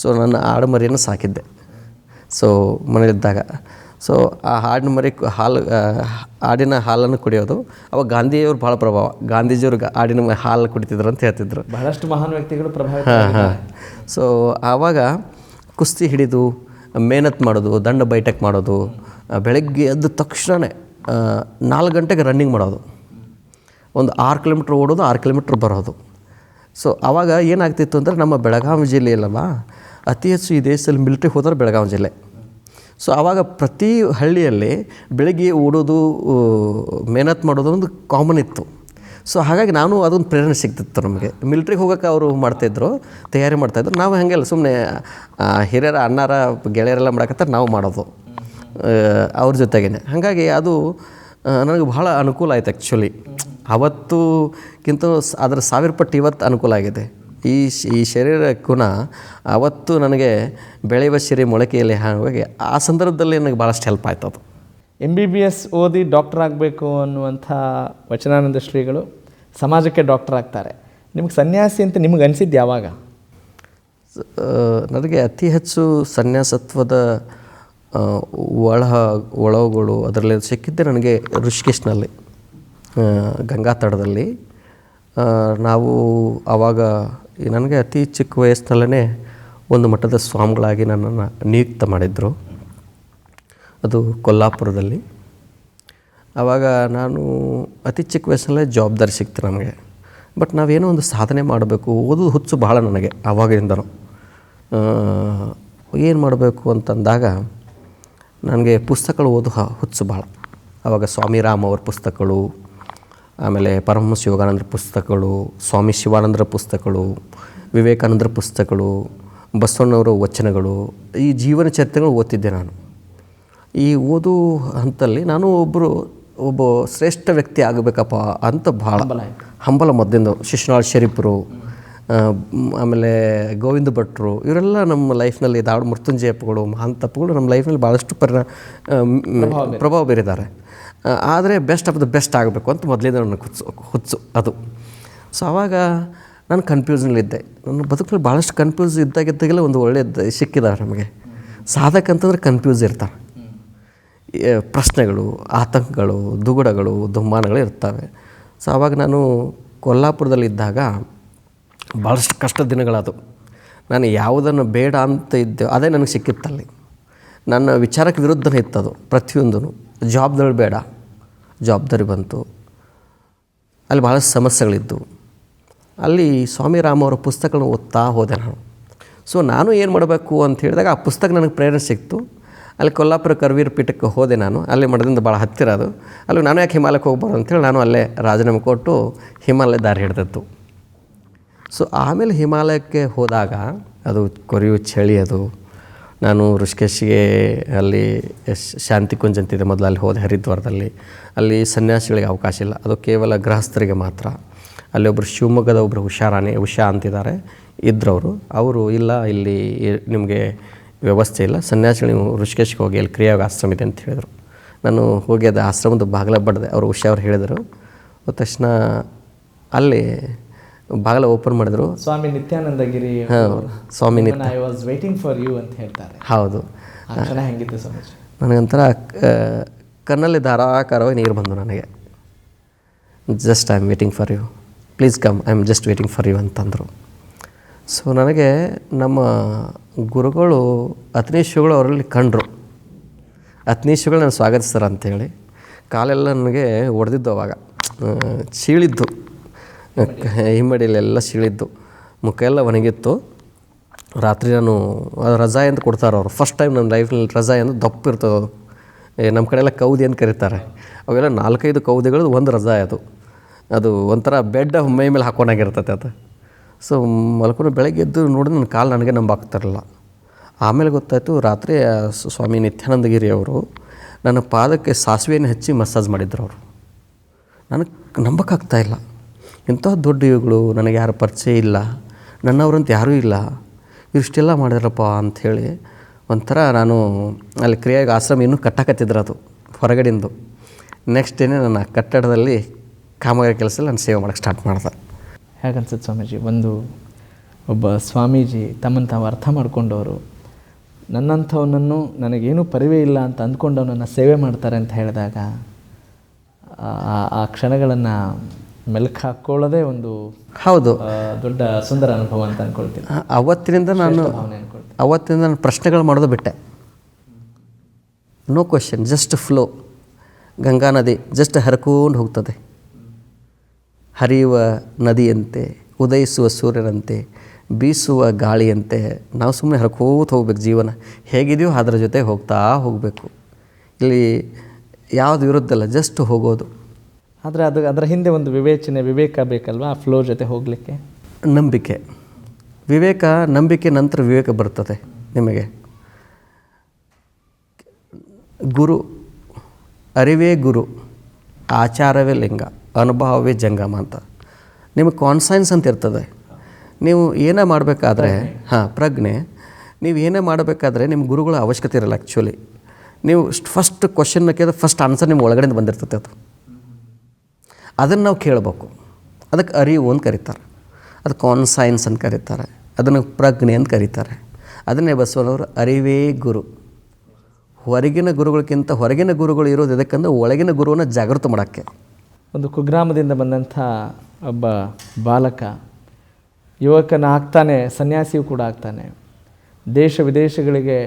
ಸೊ ನಾನು ಆಡು ಮರಿಯನ್ನು ಸಾಕಿದ್ದೆ ಮನೆಯಲ್ಲಿದ್ದಾಗ. ಸೊ ಆ ಆಡಿನ ಮರಿ ಆಡಿನ ಹಾಲನ್ನು ಕುಡಿಯೋದು. ಅವಾಗ ಗಾಂಧಿಯವ್ರು ಭಾಳ ಪ್ರಭಾವ. ಗಾಂಧೀಜಿಯವ್ರಿಗೆ ಆಡಿನ ಹಾಲು ಕುಡಿತಿದ್ರು ಅಂತ ಹೇಳ್ತಿದ್ರು. ಬಹಳಷ್ಟು ಮಹಾನ್ ವ್ಯಕ್ತಿಗಳು ಪ್ರಭಾವ. ಸೊ ಆವಾಗ ಕುಸ್ತಿ ಹಿಡಿದು ಮೇಹನತ್ ಮಾಡೋದು, ದಂಡ ಬೈಠಕ್ ಮಾಡೋದು. ಬೆಳಗ್ಗೆ ಎದ್ದ ತಕ್ಷಣವೇ 4 ಗಂಟೆಗೆ ರನ್ನಿಂಗ್ ಮಾಡೋದು. ಒಂದು 6 ಕಿಲೋಮೀಟ್ರ್ ಓಡೋದು, 6 ಕಿಲೋಮೀಟ್ರ್ ಬರೋದು. ಸೊ ಆವಾಗ ಏನಾಗ್ತಿತ್ತು ಅಂದರೆ, ನಮ್ಮ ಬೆಳಗಾವಿ ಜಿಲ್ಲೆಯಲ್ಲವ ಅತಿ ಹೆಚ್ಚು ಈ ದೇಶದಲ್ಲಿ ಮಿಲಿಟ್ರಿ ಹೋದ್ರೆ ಬೆಳಗಾವಿ ಜಿಲ್ಲೆ. ಸೊ ಆವಾಗ ಪ್ರತಿ ಹಳ್ಳಿಯಲ್ಲಿ ಬೆಳಗ್ಗೆ ಓಡೋದು, ಮೇಹನತ್ ಮಾಡೋದು ಒಂದು ಕಾಮನ್ ಇತ್ತು. ಸೊ ಹಾಗಾಗಿ ನಾನು ಅದೊಂದು ಪ್ರೇರಣೆ ಸಿಗ್ತಿತ್ತು ನಮಗೆ. ಮಿಲಿಟ್ರಿಗೆ ಹೋಗೋಕ್ಕೆ ಅವರು ಮಾಡ್ತಾಯಿದ್ರು, ತಯಾರಿ ಮಾಡ್ತಾಯಿದ್ರು. ನಾವು ಹಾಗೆಲ್ಲ ಸುಮ್ಮನೆ ಹಿರಿಯರ ಅಣ್ಣರ ಗೆಳೆಯರೆಲ್ಲ ಮಾಡಕತ್ತಾರೆ, ನಾವು ಮಾಡೋದು ಅವ್ರ ಜೊತೆಗೇ. ಹಾಗಾಗಿ ಅದು ನನಗೆ ಭಾಳ ಅನುಕೂಲ ಆಯ್ತು ಆ್ಯಕ್ಚುಲಿ. ಅವತ್ತುಕ್ಕಿಂತ ಅದರ 1000 ಪಟ್ಟು ಇವತ್ತು ಅನುಕೂಲ ಆಗಿದೆ. ಈ ಶರೀರ ಗುಣ ಅವತ್ತು ನನಗೆ ಬೆಳೆಯುವ ಸಿರಿ ಮೊಳಕೆಯಲ್ಲಿ ಹಾಗಾಗಿ ಆ ಸಂದರ್ಭದಲ್ಲಿ ನನಗೆ ಭಾಳಷ್ಟು ಹೆಲ್ಪ್ ಆಯ್ತು ಅದು. MBBS ಓದಿ ಡಾಕ್ಟರ್ ಆಗಬೇಕು ಅನ್ನುವಂಥ ವಚನಾನಂದ ಶ್ರೀಗಳು ಸಮಾಜಕ್ಕೆ ಡಾಕ್ಟರ್ ಆಗ್ತಾರೆ. ನಿಮಗೆ ಸನ್ಯಾಸಿ ಅಂತ ನಿಮಗೆ ಅನಿಸಿದ್ದು ಯಾವಾಗ? ನನಗೆ ಅತಿ ಹೆಚ್ಚು ಸನ್ಯಾಸತ್ವದ ಒಳಗಳು ಅದರಲ್ಲಿ ಸಿಕ್ಕಿದ್ದೆ ನನಗೆ ಋಷಿಕೇಶ್ನಲ್ಲಿ, ಗಂಗಾ ತಟದಲ್ಲಿ. ನಾವು ಆವಾಗ ನನಗೆ ಅತಿ ಚಿಕ್ಕ ವಯಸ್ಸಿನಲ್ಲೇ ಒಂದು ಮಟ್ಟದ ಸ್ವಾಮಿಗಳಾಗಿ ನನ್ನನ್ನು ನಿಯುಕ್ತ ಮಾಡಿದರು. ಅದು ಕೊಲ್ಲಾಪುರದಲ್ಲಿ. ಆವಾಗ ನಾನು ಅತಿ ಚಿಕ್ಕ ವಯಸ್ಸಿನಲ್ಲೇ ಜವಾಬ್ದಾರಿ ಸಿಕ್ತು ನಮಗೆ. ಬಟ್ ನಾವೇನೋ ಒಂದು ಸಾಧನೆ ಮಾಡಬೇಕು, ಓದೋದು ಹುಚ್ಚು ಭಾಳ ನನಗೆ ಆವಾಗಿಂದನೂ. ಏನು ಮಾಡಬೇಕು ಅಂತಂದಾಗ ನನಗೆ ಪುಸ್ತಕಗಳು ಓದೋ ಹುಚ್ಚು ಭಾಳ. ಆವಾಗ ಸ್ವಾಮಿ ರಾಮ್ ಅವ್ರ ಪುಸ್ತಕಗಳು, ಆಮೇಲೆ ಪರಮಹಂಸ ಯೋಗಾನಂದರ ಪುಸ್ತಕಗಳು, ಸ್ವಾಮಿ ಶಿವಾನಂದರ ಪುಸ್ತಕಗಳು, ವಿವೇಕಾನಂದರ ಪುಸ್ತಕಗಳು, ಬಸವಣ್ಣವರ ವಚನಗಳು, ಈ ಜೀವನ ಚರಿತ್ರೆಗಳು ಓದ್ತಿದ್ದೆ ನಾನು. ಈ ಓದು ಹಂತಲ್ಲಿ ನಾನು ಒಬ್ಬ ಶ್ರೇಷ್ಠ ವ್ಯಕ್ತಿ ಆಗಬೇಕಪ್ಪ ಅಂತ ಭಾಳ ಹಂಬಲ ಮೊದಲಿಂದ. ಶಿಶುನಾಳ್ ಶರೀಫರು, ಆಮೇಲೆ ಗೋವಿಂದ ಭಟ್ರು, ಇವರೆಲ್ಲ ನಮ್ಮ ಲೈಫ್ನಲ್ಲಿ ದಾವಣ ಮೃತ್ಯುಂಜಯಪ್ಪಗಳು, ಮಹಾಂತಪ್ಪಗಳು ನಮ್ಮ ಲೈಫ್ನಲ್ಲಿ ಭಾಳಷ್ಟು ಪ್ರಭಾವ ಬೀರಿದ್ದಾರೆ. ಆದರೆ ಬೆಸ್ಟ್ ಆಫ್ ದ ಬೆಸ್ಟ್ ಆಗಬೇಕು ಅಂತ ಮೊದಲಿಂದ ನನಗೆ ಹುಚ್ಚು ಅದು. ಸೊ ಆವಾಗ ನಾನು ಕನ್ಫ್ಯೂಷನಲ್ಲಿದ್ದೆ. ನನ್ನ ಬದುಕಲ್ಲಿ ಭಾಳಷ್ಟು ಕನ್ಫ್ಯೂಸ್ ಇದ್ದಾಗೆಲ್ಲ ಒಂದು ಒಳ್ಳೆಯದು ಸಿಕ್ಕಿದಾವೆ ನಮಗೆ. ಸಾಧಕ ಅಂತಂದ್ರೆ ಕನ್ಫ್ಯೂಸ್ ಇರ್ತಾರೆ. ಪ್ರಶ್ನೆಗಳು, ಆತಂಕಗಳು, ದುಗುಡಗಳು, ದುಮ್ಮಾನಗಳು ಇರ್ತವೆ. ಸೊ ಆವಾಗ ನಾನು ಕೊಲ್ಲಾಪುರದಲ್ಲಿದ್ದಾಗ ಭಾಳಷ್ಟು ಕಷ್ಟ ದಿನಗಳದು. ನಾನು ಯಾವುದನ್ನು ಬೇಡ ಅಂತ ಇದ್ದೆ ಅದೇ ನನಗೆ ಸಿಕ್ಕಿತ್ತಲ್ಲಿ. ನನ್ನ ವಿಚಾರಕ್ಕೆ ವಿರುದ್ಧನೇ ಇತ್ತದು ಪ್ರತಿಯೊಂದೂ. ಜವಾಬ್ದಾರಿ ಬೇಡ, ಜವಾಬ್ದಾರಿ ಬಂತು. ಅಲ್ಲಿ ಭಾಳಷ್ಟು ಸಮಸ್ಯೆಗಳಿದ್ದವು. ಅಲ್ಲಿ ಸ್ವಾಮಿ ರಾಮ್ ಅವರ ಪುಸ್ತಕಗಳನ್ನ ಓದ್ತಾ ಹೋದೆ ನಾನು. ಸೊ ನಾನು ಏನು ಮಾಡಬೇಕು ಅಂತ ಹೇಳಿದಾಗ ಆ ಪುಸ್ತಕ ನನಗೆ ಪ್ರೇರಣೆ ಸಿಕ್ತು. ಅಲ್ಲಿ ಕೊಲ್ಲಾಪುರ ಕರ್ವೀರ ಪೀಠಕ್ಕೆ ಹೋದೆ ನಾನು. ಅಲ್ಲಿ ಮಠದಿಂದ ಭಾಳ ಹತ್ತಿರ ಅದು. ಅಲ್ಲಿ ನಾನು ಯಾಕೆ ಹಿಮಾಲಯಕ್ಕೆ ಹೋಗ್ಬಾರ್ದು ಅಂತೇಳಿ ನಾನು ಅಲ್ಲೇ ರಾಜೀನಾಮೆ ಕೊಟ್ಟು ಹಿಮಾಲಯ ದಾರಿ ಹಿಡಿದದ್ದು. ಸೊ ಆಮೇಲೆ ಹಿಮಾಲಯಕ್ಕೆ ಹೋದಾಗ ಅದು ಕೊರೆಯುವ ಚಳಿ, ಅದು ನಾನು ಋಷಿಕೇಶ್ಗೆ ಅಲ್ಲಿ ಶಾಂತಿ ಕುಂಜ್ ಅಂತಿದೆ, ಮೊದಲು ಅಲ್ಲಿ ಹೋದೆ ಹರಿದ್ವಾರದಲ್ಲಿ. ಅಲ್ಲಿ ಸನ್ಯಾಸಿಗಳಿಗೆ ಅವಕಾಶ ಇಲ್ಲ, ಅದು ಕೇವಲ ಗೃಹಸ್ಥರಿಗೆ ಮಾತ್ರ. ಅಲ್ಲಿ ಒಬ್ಬರು ಶಿವಮೊಗ್ಗದ ಒಬ್ಬರು ಉಷಾ ಅಂತಿದ್ದಾರೆ ಇದ್ರವರು, ಅವರು ಇಲ್ಲ ಇಲ್ಲಿ ನಿಮಗೆ ವ್ಯವಸ್ಥೆ ಇಲ್ಲ, ಸನ್ಯಾಸಿಗಳು ನೀವು ಋಷಿಕೇಶ್ಗೆ ಹೋಗಿ ಅಲ್ಲಿ ಕ್ರಿಯಾಯೋಗ ಆಶ್ರಮ ಇದೆ ಅಂತ ಹೇಳಿದರು. ನಾನು ಹೋಗಿ ಅದು ಆಶ್ರಮದ ಬಾಗಿಲ ಬಡ್ದೆ, ಅವರು ಅವ್ರು ಹೇಳಿದರು. ಹೋದ ತಕ್ಷಣ ಅಲ್ಲಿ ಬಾಗಿಲ ಓಪನ್ ಮಾಡಿದ್ರು. Swami Nithyanandagiri Swami I was waiting for you ಅಂತ ಹೇಳ್ತಾರೆ. ಹೌದು, ಆ ಕ್ಷಣ ಹೆಂಗಿತ್ತು ಸ್ವಾಮೀಜಿ? ನನಗಂತರ ಕಣ್ಣಲ್ಲಿ ಧಾರಾಕಾರವಾಗಿ ನೀರು ಬಂದು ನನಗೆ. Just I am waiting for you, please come, I am just waiting for you ಅಂತಂದರು. ಸೊ ನನಗೆ ನಮ್ಮ ಗುರುಗಳು ಅತ್ನೀಶ್ವಗಳು ಅವರಲ್ಲಿ ಕಂಡರು. ಅತ್ನೀಶ್ವಗಳು ನಾನು ಸ್ವಾಗತಿಸ್ತಾರೆ ಅಂಥೇಳಿ ಕಾಲೆಲ್ಲ ನನಗೆ ಹೊಡೆದಿದ್ದು, ಅವಾಗ ಸೀಳಿದ್ದು, ಹಿಮ್ಮಡಿಲೆಲ್ಲ ಸೀಳಿದ್ದು, ಮುಖ ಎಲ್ಲ ಒಣಗಿತ್ತು. ರಾತ್ರಿ ನಾನು ರಜಾ ಅಂತ ಕೊಡ್ತಾರೆ ಅವರು, ಫಸ್ಟ್ ಟೈಮ್ ನನ್ನ ಲೈಫ್ನಲ್ಲಿ ರಜಾ ಎಂದು ದಪ್ಪ ಇರ್ತದೆ ಅದು. ನಮ್ಮ ಕಡೆ ಎಲ್ಲ ಕೌದಿ ಅಂತ ಕರೀತಾರೆ, ಅವೆಲ್ಲ 4-5 ಕೌದಿಗಳು ಒಂದು ರಜಾ ಅದು ಒಂಥರ ಬೆಡ್ ಮೈ ಮೇಲೆ ಹಾಕೊಂಡಾಗಿರ್ತದೆ ಅದು. ಸೊ ಮಲ್ಕೊಂಡು ಬೆಳಗ್ಗೆ ಎದ್ದು ನೋಡಿ ನನ್ನ ಕಾಲು ನನಗೆ ನಂಬಾಗ್ತಿರಲಿಲ್ಲ. ಆಮೇಲೆ ಗೊತ್ತಾಯಿತು, ರಾತ್ರಿ ಸ್ವಾಮಿ ನಿತ್ಯಾನಂದಗಿರಿ ಅವರು ನನ್ನ ಪಾದಕ್ಕೆ ಸಾಸಿವೆಯನ್ನು ಹಚ್ಚಿ ಮಸಾಜ್ ಮಾಡಿದ್ರು ಅವರು. ನನಗೆ ನಂಬಕ್ಕಾಗ್ತಾಯಿಲ್ಲ, ಇಂಥ ದೊಡ್ಡ ಇವುಗಳು ನನಗೆ ಯಾರು ಪರಿಚಯ ಇಲ್ಲ, ನನ್ನವ್ರಂತ ಯಾರೂ ಇಲ್ಲ, ಇಷ್ಟೆಲ್ಲ ಮಾಡಿದ್ರಪ್ಪ ಅಂಥೇಳಿ ಒಂಥರ ನಾನು ಅಲ್ಲಿ ಕ್ರಿಯಾಗ ಆಶ್ರಮ ಇನ್ನೂ ಕಟ್ಟಾಕತ್ತಿದ್ರು ಅದು ಹೊರಗಡೆಂದು. ನೆಕ್ಸ್ಟ್ ಡೇನೇ ನನ್ನ ಕಟ್ಟಡದಲ್ಲಿ ಕಾಮಗಾರಿ ಕೆಲಸದಲ್ಲಿ ನಾನು ಸೇವೆ ಮಾಡೋಕ್ಕೆ ಸ್ಟಾರ್ಟ್ ಮಾಡಿದೆ. ಹೇಗನ್ಸುತ್ತೆ ಸ್ವಾಮೀಜಿ, ಒಬ್ಬ ಸ್ವಾಮೀಜಿ ತಮ್ಮನ್ನು ತಾವು ಅರ್ಥ ಮಾಡ್ಕೊಂಡವರು, ನನ್ನಂಥವನನ್ನು ನನಗೇನೂ ಪರಿವೇ ಇಲ್ಲ ಅಂತ ಅಂದ್ಕೊಂಡವನನ್ನು ಸೇವೆ ಮಾಡ್ತಾರೆ ಅಂತ ಹೇಳಿದಾಗ ಆ ಕ್ಷಣಗಳನ್ನು ಮೆಲುಕು ಹಾಕ್ಕೊಳ್ಳೋದೇ ಒಂದು ಹೌದು ದೊಡ್ಡ ಸುಂದರ ಅನುಭವ ಅಂತ ಅಂದ್ಕೊಳ್ತೀನಿ. ಅವತ್ತಿನಿಂದ ನಾನು ಪ್ರಶ್ನೆಗಳು ಮಾಡೋದು ಬಿಟ್ಟೆ. No question, just flow. Ganga ನದಿ ಜಸ್ಟ್ ಹರ್ಕೊಂಡು ಹೋಗ್ತದೆ, ಹರಿಯುವ ನದಿಯಂತೆ, ಉದಯಿಸುವ ಸೂರ್ಯನಂತೆ, ಬೀಸುವ ಗಾಳಿಯಂತೆ ನಾವು ಸುಮ್ಮನೆ ಹರ್ಕೋತ ಹೋಗ್ಬೇಕು. ಜೀವನ ಹೇಗಿದೆಯೋ ಅದರ ಜೊತೆ ಹೋಗ್ತಾ ಹೋಗಬೇಕು. ಇಲ್ಲಿ ಯಾವುದು ವಿರುದ್ಧಲ್ಲ, ಜಸ್ಟ್ ಹೋಗೋದು. ಆದರೆ ಅದರ ಹಿಂದೆ ಒಂದು ವಿವೇಕ ಬೇಕಲ್ವಾ ಆ ಫ್ಲೋ ಜೊತೆ ಹೋಗಲಿಕ್ಕೆ? ನಂಬಿಕೆ ನಂತರ ವಿವೇಕ ಬರ್ತದೆ ನಿಮಗೆ. ಗುರು, ಅರಿವೇ ಗುರು, ಆಚಾರವೇ ಲಿಂಗ, ಅನುಭವವೇ ಜಂಗಮ ಅಂತ ನಿಮಗೆ ಕಾನ್ಸೈನ್ಸ್ ಅಂತ ಇರ್ತದೆ. ನೀವು ಏನೇ ಮಾಡಬೇಕಾದ್ರೆ ಪ್ರಜ್ಞೆ, ನೀವು ಏನೇ ಮಾಡಬೇಕಾದ್ರೆ ನಿಮ್ಮ ಗುರುಗಳ ಅವಶ್ಯಕತೆ ಇರಲ್ಲ. ಆ್ಯಕ್ಚುಲಿ ನೀವು ಫಸ್ಟ್ ಕ್ವಶನ್ನ ಕೇಳಿದ್ರೆ ಫಸ್ಟ್ ಆನ್ಸರ್ ನಿಮ್ಮ ಒಳಗಡೆಯಿಂದ ಬಂದಿರ್ತದೆ. ಅದನ್ನು ನಾವು ಕೇಳಬೇಕು. ಅದಕ್ಕೆ ಅರಿವು ಅಂತ ಕರೀತಾರೆ, ಅದು ಕಾನ್ಸೈನ್ಸ್ ಅಂತ ಕರೀತಾರೆ, ಅದನ್ನು ಪ್ರಜ್ಞೆ ಅಂತ ಕರೀತಾರೆ. ಅದನ್ನೇ ಬಸವನವರು ಅರಿವೇ ಗುರು. ಹೊರಗಿನ ಗುರುಗಳಿಗಿಂತ ಹೊರಗಿನ ಗುರುಗಳು ಇರೋದು ಎದಕ್ಕಂದ್ರೆ ಒಳಗಿನ ಗುರುವನ್ನು ಜಾಗೃತ ಮಾಡೋಕ್ಕೆ. ಒಂದು ಕುಗ್ರಾಮದಿಂದ ಬಂದಂಥ ಒಬ್ಬ ಬಾಲಕ ಯುವಕನಾಗ್ತಾನೆ, ಸನ್ಯಾಸಿಯೂ ಕೂಡ ಆಗ್ತಾನೆ, ದೇಶ ವಿದೇಶಗಳಿಗೆ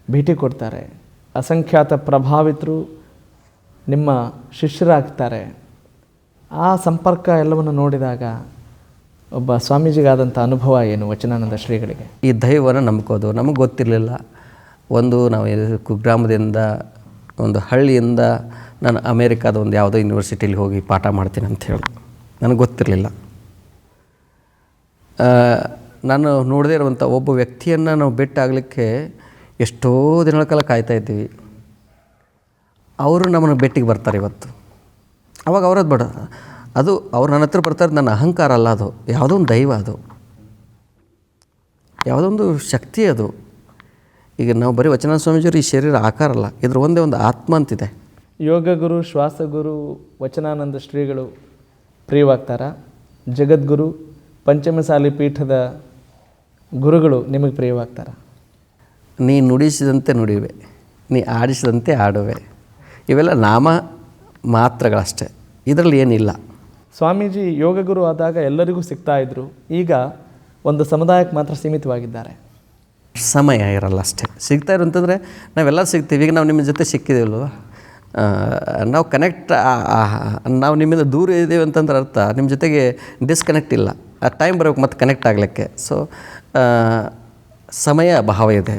ಭೇಟಿ ಕೊಡ್ತಾರೆ, ಅಸಂಖ್ಯಾತ ಪ್ರಭಾವಿತರು ನಿಮ್ಮ ಶಿಷ್ಯರಾಗ್ತಾರೆ. ಆ ಸಂಪರ್ಕ ಎಲ್ಲವನ್ನು ನೋಡಿದಾಗ ಒಬ್ಬ ಸ್ವಾಮೀಜಿಗಾದಂಥ ಅನುಭವ ಏನು ವಚನಾನಂದ ಶ್ರೀಗಳಿಗೆ? ಈ ದೈವವನ್ನು ನಂಬ್ಕೋದು ನಮಗೆ ಗೊತ್ತಿರಲಿಲ್ಲ. ನಾವು ಕುಗ್ರಾಮದಿಂದ ಒಂದು ಹಳ್ಳಿಯಿಂದ ನಾನು ಅಮೇರಿಕಾದ ಒಂದು ಯಾವುದೋ ಯೂನಿವರ್ಸಿಟಿಲಿ ಹೋಗಿ ಪಾಠ ಮಾಡ್ತೀನಿ ಅಂತ ಹೇಳಿ ನನಗೆ ಗೊತ್ತಿರಲಿಲ್ಲ. ನಾನು ನೋಡದೇ ಇರುವಂಥ ಒಬ್ಬ ವ್ಯಕ್ತಿಯನ್ನು ನಾವು ಭೇಟಿಯಾಗಲಿಕ್ಕೆ ಎಷ್ಟೋ ದಿನಗಳ ಕಾಲ ಕಾಯ್ತಾ ಇದ್ದೀವಿ. ಅವರು ನಮ್ಮನ್ನು ಭೇಟಿಗೆ ಬರ್ತಾರೆ ಇವತ್ತು. ಅವಾಗ ಅವರದ್ದು ಬೇಡ, ಅದು ಅವ್ರು ನನ್ನ ಹತ್ರ ಬರ್ತಾರೆ, ನನ್ನ ಅಹಂಕಾರ ಅಲ್ಲ, ಅದು ಯಾವುದೋ ಒಂದು ದೈವ, ಅದು ಯಾವುದೋ ಒಂದು ಶಕ್ತಿ. ಅದು ಈಗ ನಾವು ಬರೀ ವಚನ ಸ್ವಾಮೀಜಿಯವರು ಈ ಶರೀರ ಆಕಾರ ಅಲ್ಲ, ಇದ್ರ ಒಂದೇ ಒಂದು ಆತ್ಮ ಅಂತಿದೆ. ಯೋಗ ಗುರು, ಶ್ವಾಸಗುರು ವಚನಾನಂದ ಶ್ರೀಗಳು ಪ್ರಿಯವಾಗ್ತಾರ? ಜಗದ್ಗುರು ಪಂಚಮಸಾಲಿ ಪೀಠದ ಗುರುಗಳು ನಿಮಗೆ ಪ್ರಿಯವಾಗ್ತಾರ? ನೀ ನುಡಿಸಿದಂತೆ ನುಡಿವೆ, ನೀ ಆಡಿಸಿದಂತೆ ಆಡುವೆ, ಇವೆಲ್ಲ ನಾಮ ಮಾತ್ರಗಳಷ್ಟೇ, ಇದರಲ್ಲಿ ಏನಿಲ್ಲ. ಸ್ವಾಮೀಜಿ ಯೋಗ ಗುರು ಆದಾಗ ಎಲ್ಲರಿಗೂ ಸಿಗ್ತಾ ಇದ್ರು, ಈಗ ಒಂದು ಸಮುದಾಯಕ್ಕೆ ಮಾತ್ರ ಸೀಮಿತವಾಗಿದ್ದಾರೆ. ಸಮಯ ಇರಲ್ಲ ಅಷ್ಟೇ. ಸಿಗ್ತಾ ಇರೋ ಅಂತಂದರೆ ನಾವೆಲ್ಲ ಸಿಗ್ತೀವಿ. ಈಗ ನಾವು ನಿಮ್ಮ ಜೊತೆ ಸಿಕ್ಕಿದ್ದೀವಲ್ವ, ನಾವು ನಾವು ನಿಮ್ಮಿಂದ ದೂರ ಇದ್ದೀವಿ ಅಂತಂದ್ರೆ ಅರ್ಥ ನಿಮ್ಮ ಜೊತೆಗೆ ಡಿಸ್ಕನೆಕ್ಟ್ ಇಲ್ಲ. ಆ ಟೈಮ್ ಬರೋಕ್ಕೆ ಮತ್ತೆ ಕನೆಕ್ಟ್ ಆಗಲಿಕ್ಕೆ. ಸೊ ಸಮಯ ಅಭಾವ ಇದೆ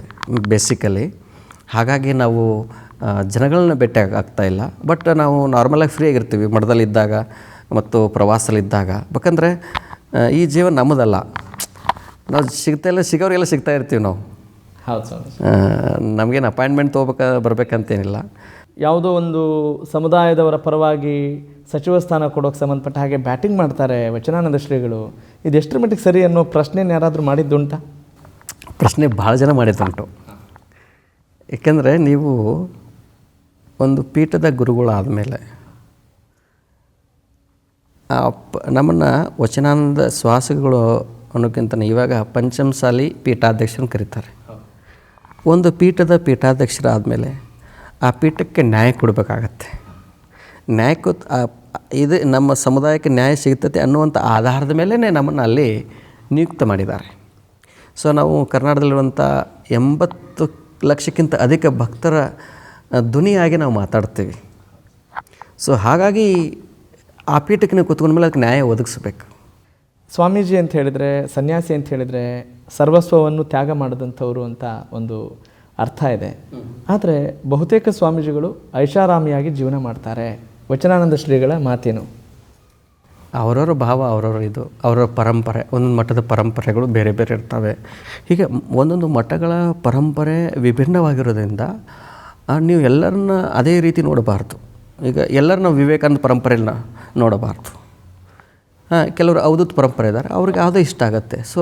ಬೇಸಿಕಲಿ. ಹಾಗಾಗಿ ನಾವು ಜನಗಳನ್ನ ಭೇಟಿ ಆಗ್ತಾಯಿಲ್ಲ. ಬಟ್ ನಾವು ನಾರ್ಮಲಾಗಿ ಫ್ರೀಯಾಗಿರ್ತೀವಿ ಮಠದಲ್ಲಿದ್ದಾಗ ಮತ್ತು ಪ್ರವಾಸದಲ್ಲಿದ್ದಾಗ. ಯಾಕಂದರೆ ಈ ಜೀವನ ನಮ್ಮದಲ್ಲ, ನಾವು ಸಿಗೋರಿಗೆಲ್ಲ ಸಿಗ್ತಾ ಇರ್ತೀವಿ ನಾವು. ಹೌದು ಸ್ವಾಮೀಜಿ. ನಮಗೇನು ಅಪಾಯಿಂಟ್ಮೆಂಟ್ ಬರ್ಬೇಕಂತೇನಿಲ್ಲ. ಯಾವುದೋ ಒಂದು ಸಮುದಾಯದವರ ಪರವಾಗಿ ಸಚಿವ ಸ್ಥಾನ ಕೊಡೋಕ್ಕೆ ಸಂಬಂಧಪಟ್ಟ ಹಾಗೆ ಬ್ಯಾಟಿಂಗ್ ಮಾಡ್ತಾರೆ ವಚನಾನಂದ ಶ್ರೀಗಳು. ಇದು ಎಷ್ಟರ ಮಟ್ಟಿಗೆ ಸರಿ ಅನ್ನೋ ಪ್ರಶ್ನೆನ ಯಾರಾದರೂ ಮಾಡಿದ್ದುಂಟಾ? ಪ್ರಶ್ನೆ ಭಾಳ ಜನ ಮಾಡಿದ್ದುಂಟು. ಏಕೆಂದರೆ ನೀವು ಒಂದು ಪೀಠದ ಗುರುಗಳಾದ ಮೇಲೆ ನಮ್ಮನ್ನು ವಚನಾನಂದ ಸ್ವಾಸಿಗಳು ಅನ್ನೋಕ್ಕಿಂತ ಇವಾಗ ಪಂಚಮಸಾಲಿ ಪೀಠಾಧ್ಯಕ್ಷರನ್ನು ಕರೀತಾರೆ. ಒಂದು ಪೀಠದ ಪೀಠಾಧ್ಯಕ್ಷರಾದಮೇಲೆ ಆ ಪೀಠಕ್ಕೆ ನ್ಯಾಯ ಕೊಡಬೇಕಾಗತ್ತೆ. ನ್ಯಾಯ ಇದು ನಮ್ಮ ಸಮುದಾಯಕ್ಕೆ ನ್ಯಾಯ ಸಿಗ್ತದೆ ಅನ್ನುವಂಥ ಆಧಾರದ ಮೇಲೇ ನಮ್ಮನ್ನು ಅಲ್ಲಿ ನಿಯುಕ್ತ ಮಾಡಿದ್ದಾರೆ. ಸೊ ನಾವು ಕರ್ನಾಟಕದಲ್ಲಿರುವಂಥ 80 ಲಕ್ಷಕ್ಕಿಂತ ಅಧಿಕ ಭಕ್ತರ ಧ್ವನಿಯಾಗಿ ನಾವು ಮಾತಾಡ್ತೀವಿ. ಸೊ ಹಾಗಾಗಿ ಆ ಪೀಠಕ್ಕೆ ನೀವು ಕೂತ್ಕೊಂಡ ಮೇಲೆ ಅದಕ್ಕೆ ನ್ಯಾಯ ಒದಗಿಸ್ಬೇಕು. ಸ್ವಾಮೀಜಿ ಅಂತ ಹೇಳಿದರೆ, ಸನ್ಯಾಸಿ ಅಂತ ಹೇಳಿದರೆ ಸರ್ವಸ್ವವನ್ನು ತ್ಯಾಗ ಮಾಡಿದಂಥವ್ರು ಅಂತ ಒಂದು ಅರ್ಥ ಇದೆ. ಆದರೆ ಬಹುತೇಕ ಸ್ವಾಮೀಜಿಗಳು ಐಷಾರಾಮಿಯಾಗಿ ಜೀವನ ಮಾಡ್ತಾರೆ. ವಚನಾನಂದ ಶ್ರೀಗಳ ಮಾತೇನು? ಅವರವರ ಭಾವ, ಅವರವರ ಪರಂಪರೆ, ಒಂದೊಂದು ಮಠದ ಪರಂಪರೆಗಳು ಬೇರೆ ಬೇರೆ ಇರ್ತವೆ. ಹೀಗೆ ಒಂದೊಂದು ಮಠಗಳ ಪರಂಪರೆ ವಿಭಿನ್ನವಾಗಿರೋದ್ರಿಂದ ನೀವು ಎಲ್ಲರನ್ನ ಅದೇ ರೀತಿ ನೋಡಬಾರ್ದು. ಈಗ ಎಲ್ಲರನ್ನ ವಿವೇಕಾನಂದ ಪರಂಪರೆಯನ್ನ ನೋಡಬಾರ್ದು. ಕೆಲವರು ಅವಧೂತ ಪರಂಪರೆ ಇದ್ದಾರೆ, ಅವ್ರಿಗೆ ಯಾವುದೋ ಇಷ್ಟ ಆಗುತ್ತೆ. ಸೊ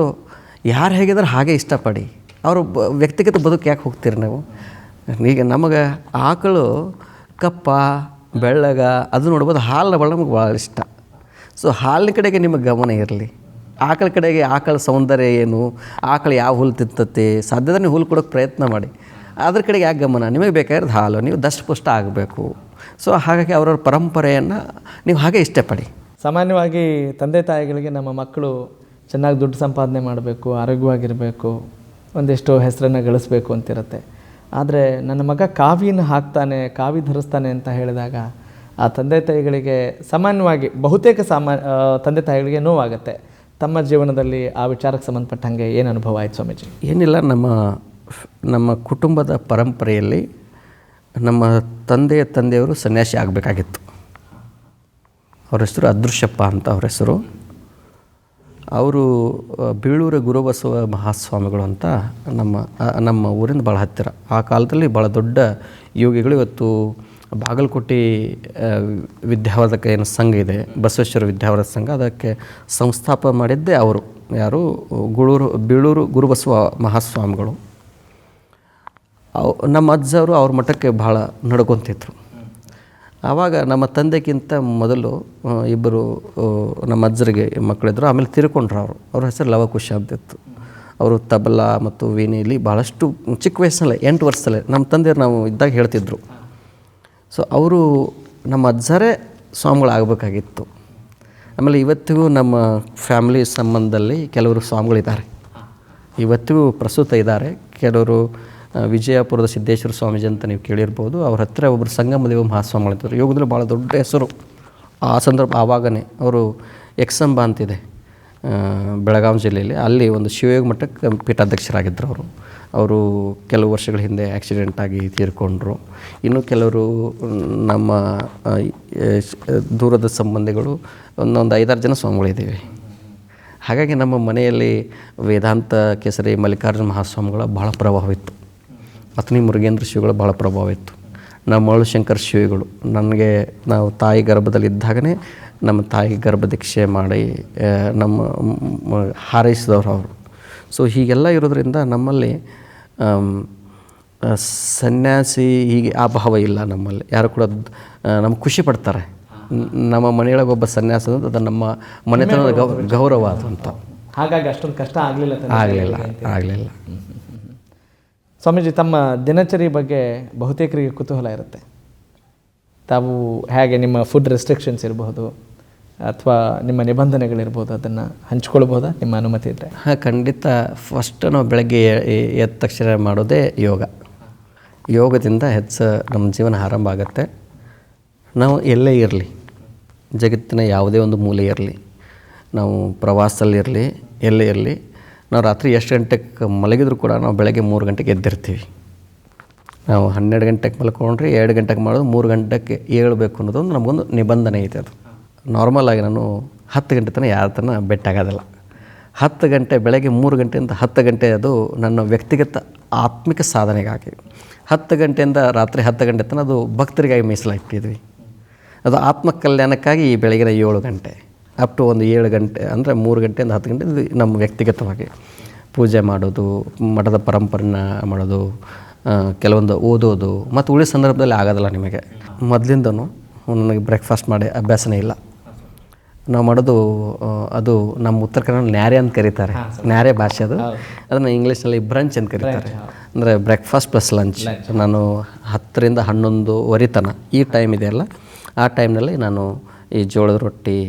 ಯಾರು ಹೇಗಿದ್ದಾರೆ ಹಾಗೆ ಇಷ್ಟಪಡಿ. ಅವರು ವ್ಯಕ್ತಿಗತ ಬದುಕು ಯಾಕೆ ಹೋಗ್ತೀರಿ ನೀವು? ಈಗ ನಮಗೆ ಆಕಳು ಕಪ್ಪ ಬೆಳ್ಳಗ ಅದು ನೋಡ್ಬೋದು, ಹಾಲಿನ ಬಣ್ಣ ನಮಗೆ ಭಾಳ ಇಷ್ಟ. ಸೊ ಹಾಲಿನ ಕಡೆಗೆ ನಿಮಗೆ ಗಮನ ಇರಲಿ. ಆಕಳ ಕಡೆಗೆ ಆಕಳ ಸೌಂದರ್ಯ ಏನು, ಆಕಳು ಯಾವ ಹುಲ್ಲು ತಿಂತತಿ, ಸಾಧ್ಯದ ನೀವು ಹುಲ್ಲು ಕೊಡೋಕ್ಕೆ ಪ್ರಯತ್ನ ಮಾಡಿ. ಅದ್ರ ಕಡೆಗೆ ಯಾಕೆ ಗಮನ? ನಿಮಗೆ ಬೇಕಾಗಿರೋದು ಹಾಲು, ನೀವು ದಷ್ಟಪುಷ್ಟ ಆಗಬೇಕು. ಸೊ ಹಾಗಾಗಿ ಅವರವ್ರ ಪರಂಪರೆಯನ್ನು ನೀವು ಹಾಗೆ ಇಷ್ಟಪಡಿ. ಸಾಮಾನ್ಯವಾಗಿ ತಂದೆ ತಾಯಿಗಳಿಗೆ ನಮ್ಮ ಮಕ್ಕಳು ಚೆನ್ನಾಗಿ ದುಡ್ಡು ಸಂಪಾದನೆ ಮಾಡಬೇಕು, ಆರೋಗ್ಯವಾಗಿರಬೇಕು, ಒಂದಿಷ್ಟು ಹೆಸರನ್ನು ಗಳಿಸ್ಬೇಕು ಅಂತಿರುತ್ತೆ. ಆದರೆ ನನ್ನ ಮಗ ಕಾವಿನ ಹಾಕ್ತಾನೆ, ಕಾವಿ ಧರಿಸ್ತಾನೆ ಅಂತ ಹೇಳಿದಾಗ ಆ ತಂದೆ ತಾಯಿಗಳಿಗೆ ಸಾಮಾನ್ಯವಾಗಿ ಬಹುತೇಕ ತಂದೆ ತಾಯಿಗಳಿಗೆ ನೋವಾಗುತ್ತೆ. ತಮ್ಮ ಜೀವನದಲ್ಲಿ ಆ ವಿಚಾರಕ್ಕೆ ಸಂಬಂಧಪಟ್ಟಂಗೆ ಏನು ಅನುಭವ ಆಯಿತು ಸ್ವಾಮೀಜಿ? ಏನಿಲ್ಲ, ನಮ್ಮ ಕುಟುಂಬದ ಪರಂಪರೆಯಲ್ಲಿ ನಮ್ಮ ತಂದೆಯವರು ಸನ್ಯಾಸಿ ಆಗಬೇಕಾಗಿತ್ತು. ಅವ್ರ ಹೆಸರು ಅದೃಶ್ಯಪ್ಪ ಅಂತ ಅವ್ರ ಹೆಸರು. ಅವರು ಬೀಳೂರ ಗುರುಬಸವ ಮಹಾಸ್ವಾಮಿಗಳು ಅಂತ ನಮ್ಮ ಊರಿಂದ ಭಾಳ ಹತ್ತಿರ. ಆ ಕಾಲದಲ್ಲಿ ಭಾಳ ದೊಡ್ಡ ಯೋಗಿಗಳು. ಇವತ್ತು ಬಾಗಲಕೋಟೆ ವಿದ್ಯಾವರ್ಧಕ ಏನು ಸಂಘ ಇದೆ, ಬಸವೇಶ್ವರ ವಿದ್ಯಾವರ್ಧಕ ಸಂಘ, ಅದಕ್ಕೆ ಸಂಸ್ಥಾಪನೆ ಮಾಡಿದ್ದೇ ಅವರು. ಯಾರು? ಬೀಳೂರು ಗುರುಬಸವ ಮಹಾಸ್ವಾಮಿಗಳು. ನಮ್ಮ ಅಜ್ಜವರು ಅವ್ರ ಮಠಕ್ಕೆ ಭಾಳ ನಡ್ಕೊತಿದ್ರು. ಆವಾಗ ನಮ್ಮ ತಂದೆಗಿಂತ ಮೊದಲು ಇಬ್ಬರು ನಮ್ಮ ಅಜ್ಜರಿಗೆ ಮಕ್ಕಳಿದ್ರು. ಆಮೇಲೆ ತೀರ್ಕೊಂಡ್ರು. ಅವ್ರ ಹೆಸರು ಲವಕುಶ ಅಂತಿತ್ತು. ಅವರು ತಬಲಾ ಮತ್ತು ವೀಣೆಯಲ್ಲಿ ಭಾಳಷ್ಟು ಚಿಕ್ಕ ವಯಸ್ಸಲ್ಲೇ 8 ವರ್ಷದಲ್ಲೇ ನಮ್ಮ ತಂದೆಯರು ನಾವು ಇದ್ದಾಗ ಹೇಳ್ತಿದ್ರು. ಸೊ ಅವರು ನಮ್ಮ ಅಜ್ಜರೇ ಸ್ವಾಮಿಗಳಾಗಬೇಕಾಗಿತ್ತು. ಆಮೇಲೆ ಇವತ್ತಿಗೂ ನಮ್ಮ ಫ್ಯಾಮಿಲಿ ಸಂಬಂಧದಲ್ಲಿ ಕೆಲವರು ಸ್ವಾಮಿಗಳಿದ್ದಾರೆ, ಇವತ್ತಿಗೂ ಪ್ರಸ್ತುತ ಇದ್ದಾರೆ. ಕೆಲವರು ವಿಜಯಪುರದ ಸಿದ್ದೇಶ್ವರ ಸ್ವಾಮೀಜಿ ಅಂತ ನೀವು ಕೇಳಿರ್ಬೋದು. ಅವ್ರ ಹತ್ತಿರ ಒಬ್ಬರು ಸಂಗಮದೇವ ಮಹಾಸ್ವಾಮಿಗಳಿದ್ದರು. ಯೋಗದಲ್ಲಿ ಭಾಳ ದೊಡ್ಡ ಹೆಸರು. ಆ ಆವಾಗನೇ ಅವರು ಎಕ್ಸಂಬ ಅಂತಿದೆ ಬೆಳಗಾವಿ ಜಿಲ್ಲೆಯಲ್ಲಿ, ಅಲ್ಲಿ ಒಂದು ಶಿವಯೋಗ ಮಠಕ್ಕೆ ಪೀಠಾಧ್ಯಕ್ಷರಾಗಿದ್ದರು. ಅವರು ಕೆಲವು ವರ್ಷಗಳ ಹಿಂದೆ ಆಕ್ಸಿಡೆಂಟ್ ಆಗಿ ತೀರ್ಕೊಂಡ್ರು. ಇನ್ನು ಕೆಲವರು ನಮ್ಮ ದೂರದ ಸಂಬಂಧಿಗಳು ಒಂದೊಂದು 5-6 ಜನ ಸ್ವಾಮಿಗಳಿದ್ದೀವಿ. ಹಾಗಾಗಿ ನಮ್ಮ ಮನೆಯಲ್ಲಿ ವೇದಾಂತ ಕೇಸರಿ ಮಲ್ಲಿಕಾರ್ಜುನ ಮಹಾಸ್ವಾಮಿಗಳ ಭಾಳ ಪ್ರಭಾವ ಇತ್ತು. ಅತ್ನಿ ಮುರುಗೇಂದ್ರ ಶ್ರೀಗಳು ಭಾಳ ಪ್ರಭಾವ ಇತ್ತು. ನಮ್ಮ ಮಳುಶಂಕರ ಶ್ರೀಗಳು ನಾವು ತಾಯಿ ಗರ್ಭದಲ್ಲಿದ್ದಾಗಲೇ ನಮ್ಮ ತಾಯಿ ಗರ್ಭದೀಕ್ಷೆ ಮಾಡಿ ನಮ್ಮ ಹಾರೈಸಿದವರು ಅವರು. ಸೊ ಹೀಗೆಲ್ಲ ಇರೋದ್ರಿಂದ ನಮ್ಮಲ್ಲಿ ಸನ್ಯಾಸಿ ಹೀಗೆ ಆ ಭಾವ ಇಲ್ಲ ನಮ್ಮಲ್ಲಿ. ಯಾರು ಕೂಡ ನಮ್ಗೆ ಖುಷಿ ಪಡ್ತಾರೆ. ನಮ್ಮ ಮನೆಯೊಳಗೆ ಒಬ್ಬ ಸನ್ಯಾಸ ಅಂತ ಅದು ನಮ್ಮ ಮನೆತನದ ಗೌರವ ಅದು ಅಂತ. ಹಾಗಾಗಿ ಅಷ್ಟೊಂದು ಕಷ್ಟ ಆಗಲಿಲ್ಲ. ಸ್ವಾಮೀಜಿ, ತಮ್ಮ ದಿನಚರಿ ಬಗ್ಗೆ ಬಹುತೇಕರಿಗೆ ಕುತೂಹಲ ಇರುತ್ತೆ. ತಾವು ಹೇಗೆ ನಿಮ್ಮ ಫುಡ್ ರೆಸ್ಟ್ರಿಕ್ಷನ್ಸ್ ಇರಬಹುದು ಅಥವಾ ನಿಮ್ಮ ನಿಬಂಧನೆಗಳಿರ್ಬೋದು, ಅದನ್ನು ಹಂಚ್ಕೊಳ್ಬೋದಾ ನಿಮ್ಮ ಅನುಮತಿ ಇದ್ದರೆ? ಹಾಂ, ಖಂಡಿತ. ಫಸ್ಟ್ ನಾವು ಬೆಳಗ್ಗೆ ಎದ್ದ ತಕ್ಷಣ ಮಾಡೋದೇ ಯೋಗ. ಯೋಗದಿಂದ ಹೆಚ್ಚು ನಮ್ಮ ಜೀವನ ಆರಂಭ ಆಗುತ್ತೆ. ನಾವು ಎಲ್ಲೇ ಇರಲಿ, ಜಗತ್ತಿನ ಯಾವುದೇ ಒಂದು ಮೂಲೆ ಇರಲಿ, ನಾವು ಪ್ರವಾಸದಲ್ಲಿರಲಿ, ಎಲ್ಲೇ ಇರಲಿ, ನಾವು ರಾತ್ರಿ ಎಷ್ಟು ಗಂಟೆಗೆ ಮಲಗಿದ್ರು ಕೂಡ ನಾವು ಬೆಳಗ್ಗೆ 3 ಗಂಟೆಗೆ ಎದ್ದಿರ್ತೀವಿ. ನಾವು 12 ಗಂಟೆಗೆ ಮಲ್ಕೊಂಡ್ರೆ 2 ಗಂಟೆಗೆ ಮಾಡೋದು, 3 ಗಂಟೆಗೆ ಏಳಬೇಕು ಅನ್ನೋದೊಂದು ನಮಗೊಂದು ನಿಬಂಧನೆ ಐತೆ. ಅದು ನಾರ್ಮಲಾಗಿ ನಾನು 10 ಗಂಟೆ ತನಕ ಯಾರ ತನಕ ಬೆಟ್ಟಾಗೋದಿಲ್ಲ. 10 ಗಂಟೆ ಬೆಳಗ್ಗೆ 3 ಗಂಟೆಯಿಂದ 10 ಗಂಟೆ ಅದು ನನ್ನ ವ್ಯಕ್ತಿಗತ ಆತ್ಮಿಕ ಸಾಧನೆಗಾಗಿ 10 ಗಂಟೆಯಿಂದ ರಾತ್ರಿ 10 ಗಂಟೆ ತನಕ ಅದು ಭಕ್ತರಿಗಾಗಿ ಮೀಸಲಾಗಿಟ್ಟಿದ್ವಿ. ಅದು ಆತ್ಮ ಕಲ್ಯಾಣಕ್ಕಾಗಿ ಈ ಬೆಳಗಿನ 7 ಗಂಟೆ ಅಪ್ ಟು ಒಂದು 7 ಗಂಟೆ ಅಂದರೆ 3 ಗಂಟೆಯಿಂದ 10 ಗಂಟೆ ಇದು ನಮ್ಮ ವ್ಯಕ್ತಿಗತವಾಗಿ ಪೂಜೆ ಮಾಡೋದು, ಮಠದ ಪರಂಪರೆನ ಮಾಡೋದು, ಕೆಲವೊಂದು ಓದೋದು. ಮತ್ತು ಉಳಿದ ಸಂದರ್ಭದಲ್ಲಿ ಆಗೋದಿಲ್ಲ ನಿಮಗೆ. ಮೊದಲಿಂದನೂ ನನಗೆ ಬ್ರೇಕ್ಫಾಸ್ಟ್ ಮಾಡಿ ಅಭ್ಯಾಸನೇ ಇಲ್ಲ. ನಾವು ಮಾಡೋದು ಅದು ನಮ್ಮ ಉತ್ತರ ಕನ್ನಡ ನ್ಯಾರೆ ಅಂತ ಕರೀತಾರೆ, ನ್ಯಾರೆ ಭಾಷೆ ಅದು. ಅದನ್ನು ಇಂಗ್ಲೀಷ್ನಲ್ಲಿ ಬ್ರಂಚ್ ಅಂತ ಕರೀತಾರೆ. ಅಂದರೆ ಬ್ರೇಕ್ಫಾಸ್ಟ್ ಪ್ಲಸ್ ಲಂಚ್. ನಾನು 10ರಿಂದ 11 ತನಕ ಈ ಟೈಮ್ ಇದೆಯಲ್ಲ, ಆ ಟೈಮ್ನಲ್ಲಿ ನಾನು ಈ ಜೋಳದ ರೊಟ್ಟಿ,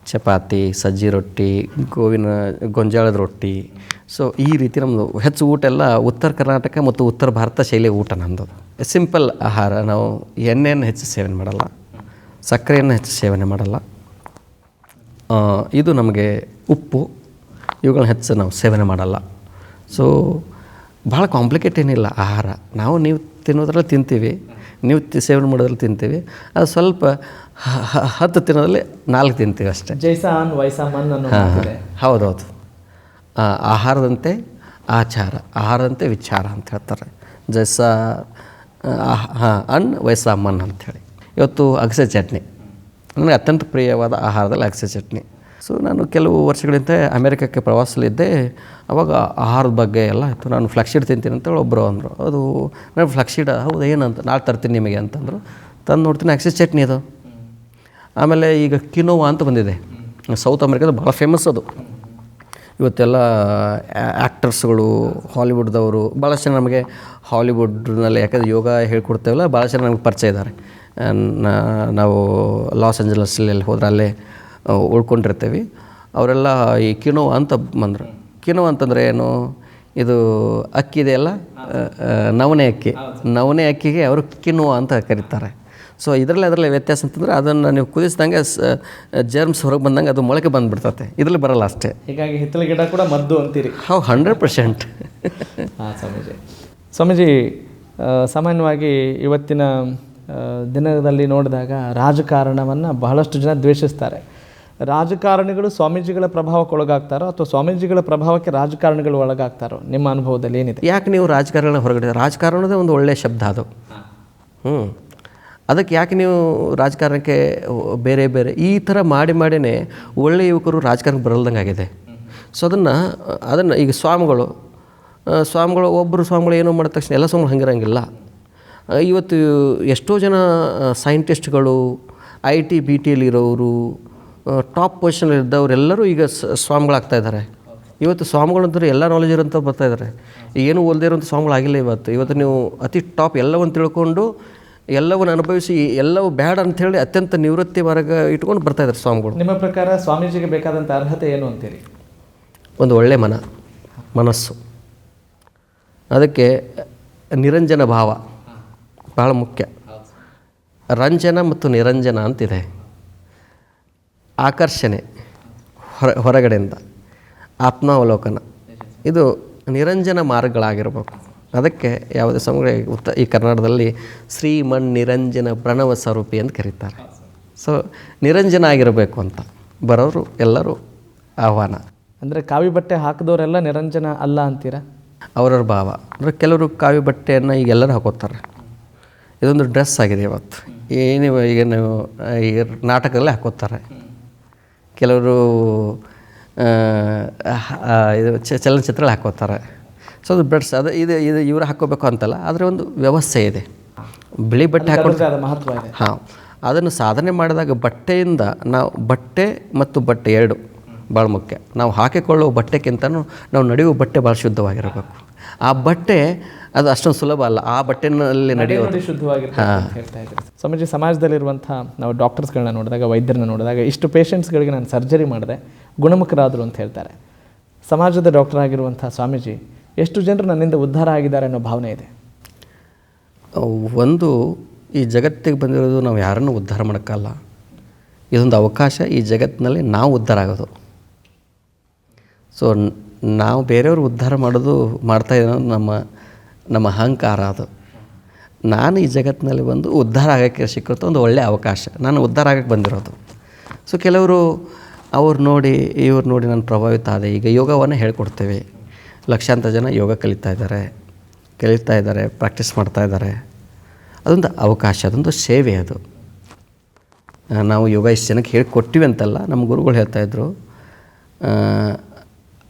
ಚಪಾತಿ, ಸಜ್ಜಿ ರೊಟ್ಟಿ, ಗೊಂಜಾಳದ ರೊಟ್ಟಿ. ಸೊ ಈ ರೀತಿ ನಮ್ಮದು ಹೆಚ್ಚು ಊಟ ಎಲ್ಲ ಉತ್ತರ ಕರ್ನಾಟಕ ಮತ್ತು ಉತ್ತರ ಭಾರತ ಶೈಲಿಯ ಊಟ ನಮ್ಮದು. ಸಿಂಪಲ್ ಆಹಾರ. ನಾವು ಎಣ್ಣೆಯನ್ನು ಹೆಚ್ಚು ಸೇವನೆ ಮಾಡಲ್ಲ, ಸಕ್ಕರೆಯನ್ನು ಹೆಚ್ಚು ಸೇವನೆ ಮಾಡಲ್ಲ. ಇದು ನಮಗೆ ಉಪ್ಪು ಇವುಗಳನ್ನ ಹೆಚ್ಚು ನಾವು ಸೇವನೆ ಮಾಡಲ್ಲ. ಸೊ ಭಾಳ ಕಾಂಪ್ಲಿಕೇಟ್ ಏನಿಲ್ಲ ಆಹಾರ. ನೀವು ತಿನ್ನೋದ್ರಲ್ಲಿ ತಿಂತೀವಿ, ನೀವು ಸೇವನೆ ಮಾಡೋದ್ರಲ್ಲಿ ತಿಂತೀವಿ. ಅದು ಸ್ವಲ್ಪ 10 ತಿನ್ನೋದ್ರಲ್ಲಿ 4 ತಿಂತೀವಿ ಅಷ್ಟೇ. ಜೈಸಾನ್ ವೈಸಾಮನ್ ಅನ್ನೋ ಹೌದೌದು. ಆಹಾರದಂತೆ ಆಚಾರ, ಆಹಾರದಂತೆ ವಿಚಾರ ಅಂತ ಹೇಳ್ತಾರೆ. ಜೈಸಾ ಅನ್ ವೈಸಾ ಮನ್ ಅಂಥೇಳಿ. ಇವತ್ತು ಅಗಸೆ ಚಟ್ನಿ ನನಗೆ ಅತ್ಯಂತ ಪ್ರಿಯವಾದ ಆಹಾರದಲ್ಲಿ ಅಗಸೆ ಚಟ್ನಿ. ಸೊ ನಾನು ಕೆಲವು ವರ್ಷಗಳಿಂದ ಅಮೇರಿಕಕ್ಕೆ ಪ್ರವಾಸದಲ್ಲಿದ್ದೆ. ಅವಾಗ ಆಹಾರದ ಬಗ್ಗೆ ಎಲ್ಲ ಆಯಿತು. ನಾನು ಫ್ಲಾಕ್ಸೀಡ್ ತಿಂತೀನಿ ಅಂತೇಳಿ ಒಬ್ಬರು ಅಂದರು. ಅದು ನಾನು ಫ್ಲಾಕ್ಸೀಡ್ ಹೌದು ಏನಂತ, ನಾಳೆ ತರ್ತೀನಿ ನಿಮಗೆ ಅಂತಂದರು. ತಂದು ನೋಡ್ತೀನಿ ಅಗಸೆ ಚಟ್ನಿ ಅದು. ಆಮೇಲೆ ಈಗ ಕಿನೋವಾ ಅಂತ ಬಂದಿದೆ, ಸೌತ್ ಅಮೇರಿಕಾದ ಭಾಳ ಫೇಮಸ್ ಅದು. ಇವತ್ತೆಲ್ಲ ಆ್ಯಕ್ಟರ್ಸ್ಗಳು, ಹಾಲಿವುಡ್ದವರು ಭಾಳಷ್ಟು ಜನ ನಮಗೆ ಹಾಲಿವುಡ್ನಲ್ಲಿ, ಯಾಕಂದರೆ ಯೋಗ ಹೇಳ್ಕೊಡ್ತೇವಲ್ಲ, ಭಾಳಷ್ಟು ಜನ ನಮಗೆ ಪರಿಚಯ ಇದ್ದಾರೆ. ನಾವು ಲಾಸ್ ಏಂಜಲಸಲ್ಲಿ ಹೋದ್ರೆ ಅಲ್ಲೇ ಉಳ್ಕೊಂಡಿರ್ತೀವಿ. ಅವರೆಲ್ಲ ಈ ಕಿನೋವಾ ಅಂತ ಬಂದರು. ಕಿನೋವಾ ಅಂತಂದರೆ ಏನು, ಇದು ಅಕ್ಕಿ ಇದೆಯಲ್ಲ, ನವಣೆ ಅಕ್ಕಿ, ನವಣೆ ಅಕ್ಕಿಗೆ ಅವರು ಕಿನೋವಾ ಅಂತ ಕರೀತಾರೆ. ಸೊ ಅದರಲ್ಲಿ ವ್ಯತ್ಯಾಸ ಅಂತಂದರೆ ಅದನ್ನು ನೀವು ಕುದಿಸಿದಂಗೆ ಜರ್ಮ್ಸ್ ಹೊರಗೆ ಬಂದಂಗೆ ಅದು ಮೊಳಕೆ ಬಂದುಬಿಡ್ತತೆ. ಇದರಲ್ಲಿ ಬರಲ್ಲ ಅಷ್ಟೇ. ಹೀಗಾಗಿ ಹಿತ್ತಲ ಗಿಡ ಕೂಡ ಮದ್ದು ಅಂತೀರಿ. 100%. ಹಾಂ ಸ್ವಾಮೀಜಿ, ಸಾಮಾನ್ಯವಾಗಿ ಇವತ್ತಿನ ದಿನದಲ್ಲಿ ನೋಡಿದಾಗ ರಾಜಕಾರಣವನ್ನು ಬಹಳಷ್ಟು ಜನ ದ್ವೇಷಿಸ್ತಾರೆ. ರಾಜಕಾರಣಿಗಳು ಸ್ವಾಮೀಜಿಗಳ ಪ್ರಭಾವಕ್ಕೆ ಒಳಗಾಗ್ತಾರೋ ಅಥವಾ ಸ್ವಾಮೀಜಿಗಳ ಪ್ರಭಾವಕ್ಕೆ ರಾಜಕಾರಣಿಗಳು ಒಳಗಾಗ್ತಾರೋ? ನಿಮ್ಮ ಅನುಭವದಲ್ಲಿ ಏನಿದೆ? ಯಾಕೆ ನೀವು ರಾಜಕಾರಣ ಹೊರಗಡೆ, ರಾಜಕಾರಣದೇ ಒಂದು ಒಳ್ಳೆಯ ಶಬ್ದ ಅದು. ಅದಕ್ಕೆ ಯಾಕೆ ನೀವು ರಾಜಕಾರಣಕ್ಕೆ ಬೇರೆ ಬೇರೆ ಈ ಥರ ಮಾಡಿನೇ ಒಳ್ಳೆಯ ಯುವಕರು ರಾಜಕಾರಣಕ್ಕೆ ಬರಲ್ದಂಗೆ ಆಗಿದೆ. ಸೊ ಅದನ್ನು ಈಗ ಸ್ವಾಮಿಗಳು ಒಬ್ಬರು ಸ್ವಾಮಿಗಳು ಏನೋ ಮಾಡಿದ ತಕ್ಷಣ ಎಲ್ಲ ಸ್ವಾಮಿಗಳು ಹಂಗಿರಂಗಿಲ್ಲ. ಇವತ್ತು ಎಷ್ಟೋ ಜನ ಸೈಂಟಿಸ್ಟ್ಗಳು, IT BTಯಲ್ಲಿ ಇರೋರು, ಟಾಪ್ ಪೊಸಿಷನಲ್ಲಿ ಇದ್ದವರೆಲ್ಲರೂ ಈಗ ಸ್ವಾಮಿಗಳಾಗ್ತಾಯಿದ್ದಾರೆ. ಇವತ್ತು ಸ್ವಾಮಿಗಳಂತೂ ಎಲ್ಲ ನಾಲೆಜ್ ಇರೋಂಥ ಬರ್ತಾಯಿದ್ದಾರೆ. ಏನು ಓದದೇ ಇರೋಂಥ ಸ್ವಾಮಿಗಳಾಗಿಲ್ಲ ಇವತ್ತು ನೀವು ಅತಿ ಟಾಪ್ ಎಲ್ಲವನ್ನು ತಿಳ್ಕೊಂಡು ಎಲ್ಲವನ್ನು ಅನುಭವಿಸಿ ಎಲ್ಲವೂ ಬ್ಯಾಡ ಅಂಥೇಳಿ ಅತ್ಯಂತ ನಿವೃತ್ತಿ ಮಾರ್ಗ ಇಟ್ಕೊಂಡು ಬರ್ತಾಯಿದ್ದಾರೆ ಸ್ವಾಮಿಗಳು. ನಿಮ್ಮ ಪ್ರಕಾರ ಸ್ವಾಮೀಜಿಗೆ ಬೇಕಾದಂಥ ಅರ್ಹತೆ ಏನು ಅಂತೀರಿ? ಒಂದು ಒಳ್ಳೆಯ ಮನಸ್ಸು. ಅದಕ್ಕೆ ನಿರಂಜನ ಭಾವ ಭಾಳ ಮುಖ್ಯ. ರಂಜನ ಮತ್ತು ನಿರಂಜನ ಅಂತಿದೆ. ಆಕರ್ಷಣೆ ಹೊರಗಡೆಯಿಂದ, ಆತ್ಮಾವಲೋಕನ, ಇದು ನಿರಂಜನ ಮಾರ್ಗಗಳಾಗಿರಬೇಕು. ಅದಕ್ಕೆ ಯಾವುದೇ ಸಮಯ ಈ ಕರ್ನಾಟಕದಲ್ಲಿ ಶ್ರೀಮನ್ ನಿರಂಜನ ಪ್ರಣವ ಸ್ವರೂಪಿ ಅಂತ ಕರೀತಾರೆ. ಸೊ ನಿರಂಜನ ಆಗಿರಬೇಕು ಅಂತ ಬರೋರು ಎಲ್ಲರೂ ಆಹ್ವಾನ. ಅಂದರೆ ಕಾವಿ ಬಟ್ಟೆ ಹಾಕಿದವರೆಲ್ಲ ನಿರಂಜನ ಅಲ್ಲ ಅಂತೀರಾ? ಅವರವ್ರ ಭಾವ. ಅಂದರೆ ಕೆಲವರು ಕಾವಿ ಬಟ್ಟೆಯನ್ನು ಈಗ ಎಲ್ಲರೂ ಹಾಕೋತಾರೆ. ಇದೊಂದು ಡ್ರೆಸ್ ಆಗಿದೆ ಇವತ್ತು. ಈಗ ನೀವು ಈಗ ನಾಟಕದಲ್ಲೇ ಹಾಕೋತಾರೆ. ಕೆಲವರು ಇದು ಚಲನಚಿತ್ರಗಳು ಹಾಕೋತಾರೆ. ಸೊ ಅದು ಡ್ರೆಸ್ ಅದು ಇದು ಇವರು ಹಾಕೋಬೇಕು ಅಂತಲ್ಲ, ಆದರೆ ಒಂದು ವ್ಯವಸ್ಥೆ ಇದೆ. ಬಿಳಿ ಬಟ್ಟೆ ಹಾಕೊಂಡು ಮಹತ್ವ ಇದೆ. ಹಾಂ, ಅದನ್ನು ಸಾಧನೆ ಮಾಡಿದಾಗ ಬಟ್ಟೆಯಿಂದ ನಾವು ಬಟ್ಟೆ ಮತ್ತು ಬಟ್ಟೆ ಎರಡು ಭಾಳ ಮುಖ್ಯ. ನಾವು ಹಾಕಿಕೊಳ್ಳುವ ಬಟ್ಟೆಗಿಂತನೂ ನಾವು ನಡೆಯುವ ಬಟ್ಟೆ ಭಾಳ ಶುದ್ಧವಾಗಿರಬೇಕು. ಆ ಬಟ್ಟೆ ಅದು ಅಷ್ಟೊಂದು ಸುಲಭ ಅಲ್ಲ. ಆ ಬಟ್ಟೆನಲ್ಲಿ ನಡೆಯೋದು ಶುದ್ಧವಾಗಿರ್ತಾರೆ. ಸ್ವಾಮೀಜಿ, ಸಮಾಜದಲ್ಲಿರುವಂಥ ನಾವು ಡಾಕ್ಟರ್ಸ್ಗಳನ್ನ ನೋಡಿದಾಗ, ವೈದ್ಯರನ್ನ ನೋಡಿದಾಗ, ಇಷ್ಟು ಪೇಷಂಟ್ಸ್ಗಳಿಗೆ ನಾನು ಸರ್ಜರಿ ಮಾಡಿದೆ, ಗುಣಮುಖರಾದರು ಅಂತ ಹೇಳ್ತಾರೆ. ಸಮಾಜದ ಡಾಕ್ಟರ್ ಆಗಿರುವಂಥ ಸ್ವಾಮೀಜಿ, ಎಷ್ಟು ಜನರು ನನ್ನಿಂದ ಉದ್ಧಾರ ಆಗಿದ್ದಾರೆ ಅನ್ನೋ ಭಾವನೆ ಇದೆ? ಒಂದು, ಈ ಜಗತ್ತಿಗೆ ಬಂದಿರೋದು ನಾವು ಯಾರನ್ನೂ ಉದ್ಧಾರ ಮಾಡೋಕ್ಕಲ್ಲ. ಇದೊಂದು ಅವಕಾಶ. ಈ ಜಗತ್ತಿನಲ್ಲಿ ನಾವು ಉದ್ಧಾರ ಆಗೋದು. ಸೊ ನಾವು ಬೇರೆಯವರು ಉದ್ಧಾರ ಮಾಡ್ತಾ ಇರೋದು ನಮ್ಮ ಅಹಂಕಾರ. ಅದು ನಾನು ಈ ಜಗತ್ತಿನಲ್ಲಿ ಬಂದು ಉದ್ಧಾರ ಆಗೋಕ್ಕೆ ಸಿಕ್ಕಿರೋ ಒಂದು ಒಳ್ಳೆಯ ಅವಕಾಶ. ನಾನು ಉದ್ಧಾರ ಆಗೋಕ್ಕೆ ಬಂದಿರೋದು. ಸೊ ಕೆಲವರು ಇವ್ರು ನೋಡಿ ನಾನು ಪ್ರಭಾವಿತ ಆದೆ. ಈಗ ಯೋಗವನ್ನು ಹೇಳ್ಕೊಡ್ತೇವೆ, ಲಕ್ಷಾಂತರ ಜನ ಯೋಗ ಕಲಿತಾ ಇದ್ದಾರೆ. ಕಲಿತಾ ಇದ್ದಾರೆ, ಪ್ರಾಕ್ಟೀಸ್ ಮಾಡ್ತಾ ಇದ್ದಾರೆ. ಅದೊಂದು ಅವಕಾಶ, ಅದೊಂದು ಸೇವೆ. ಅದು ನಾವು ಯೋಗ ಇಷ್ಟು ಜನಕ್ಕೆ ಹೇಳಿಕೊಟ್ಟಿವಿ ಅಂತಲ್ಲ, ನಮ್ಮ ಗುರುಗಳು ಹೇಳ್ತಾಯಿದ್ರು,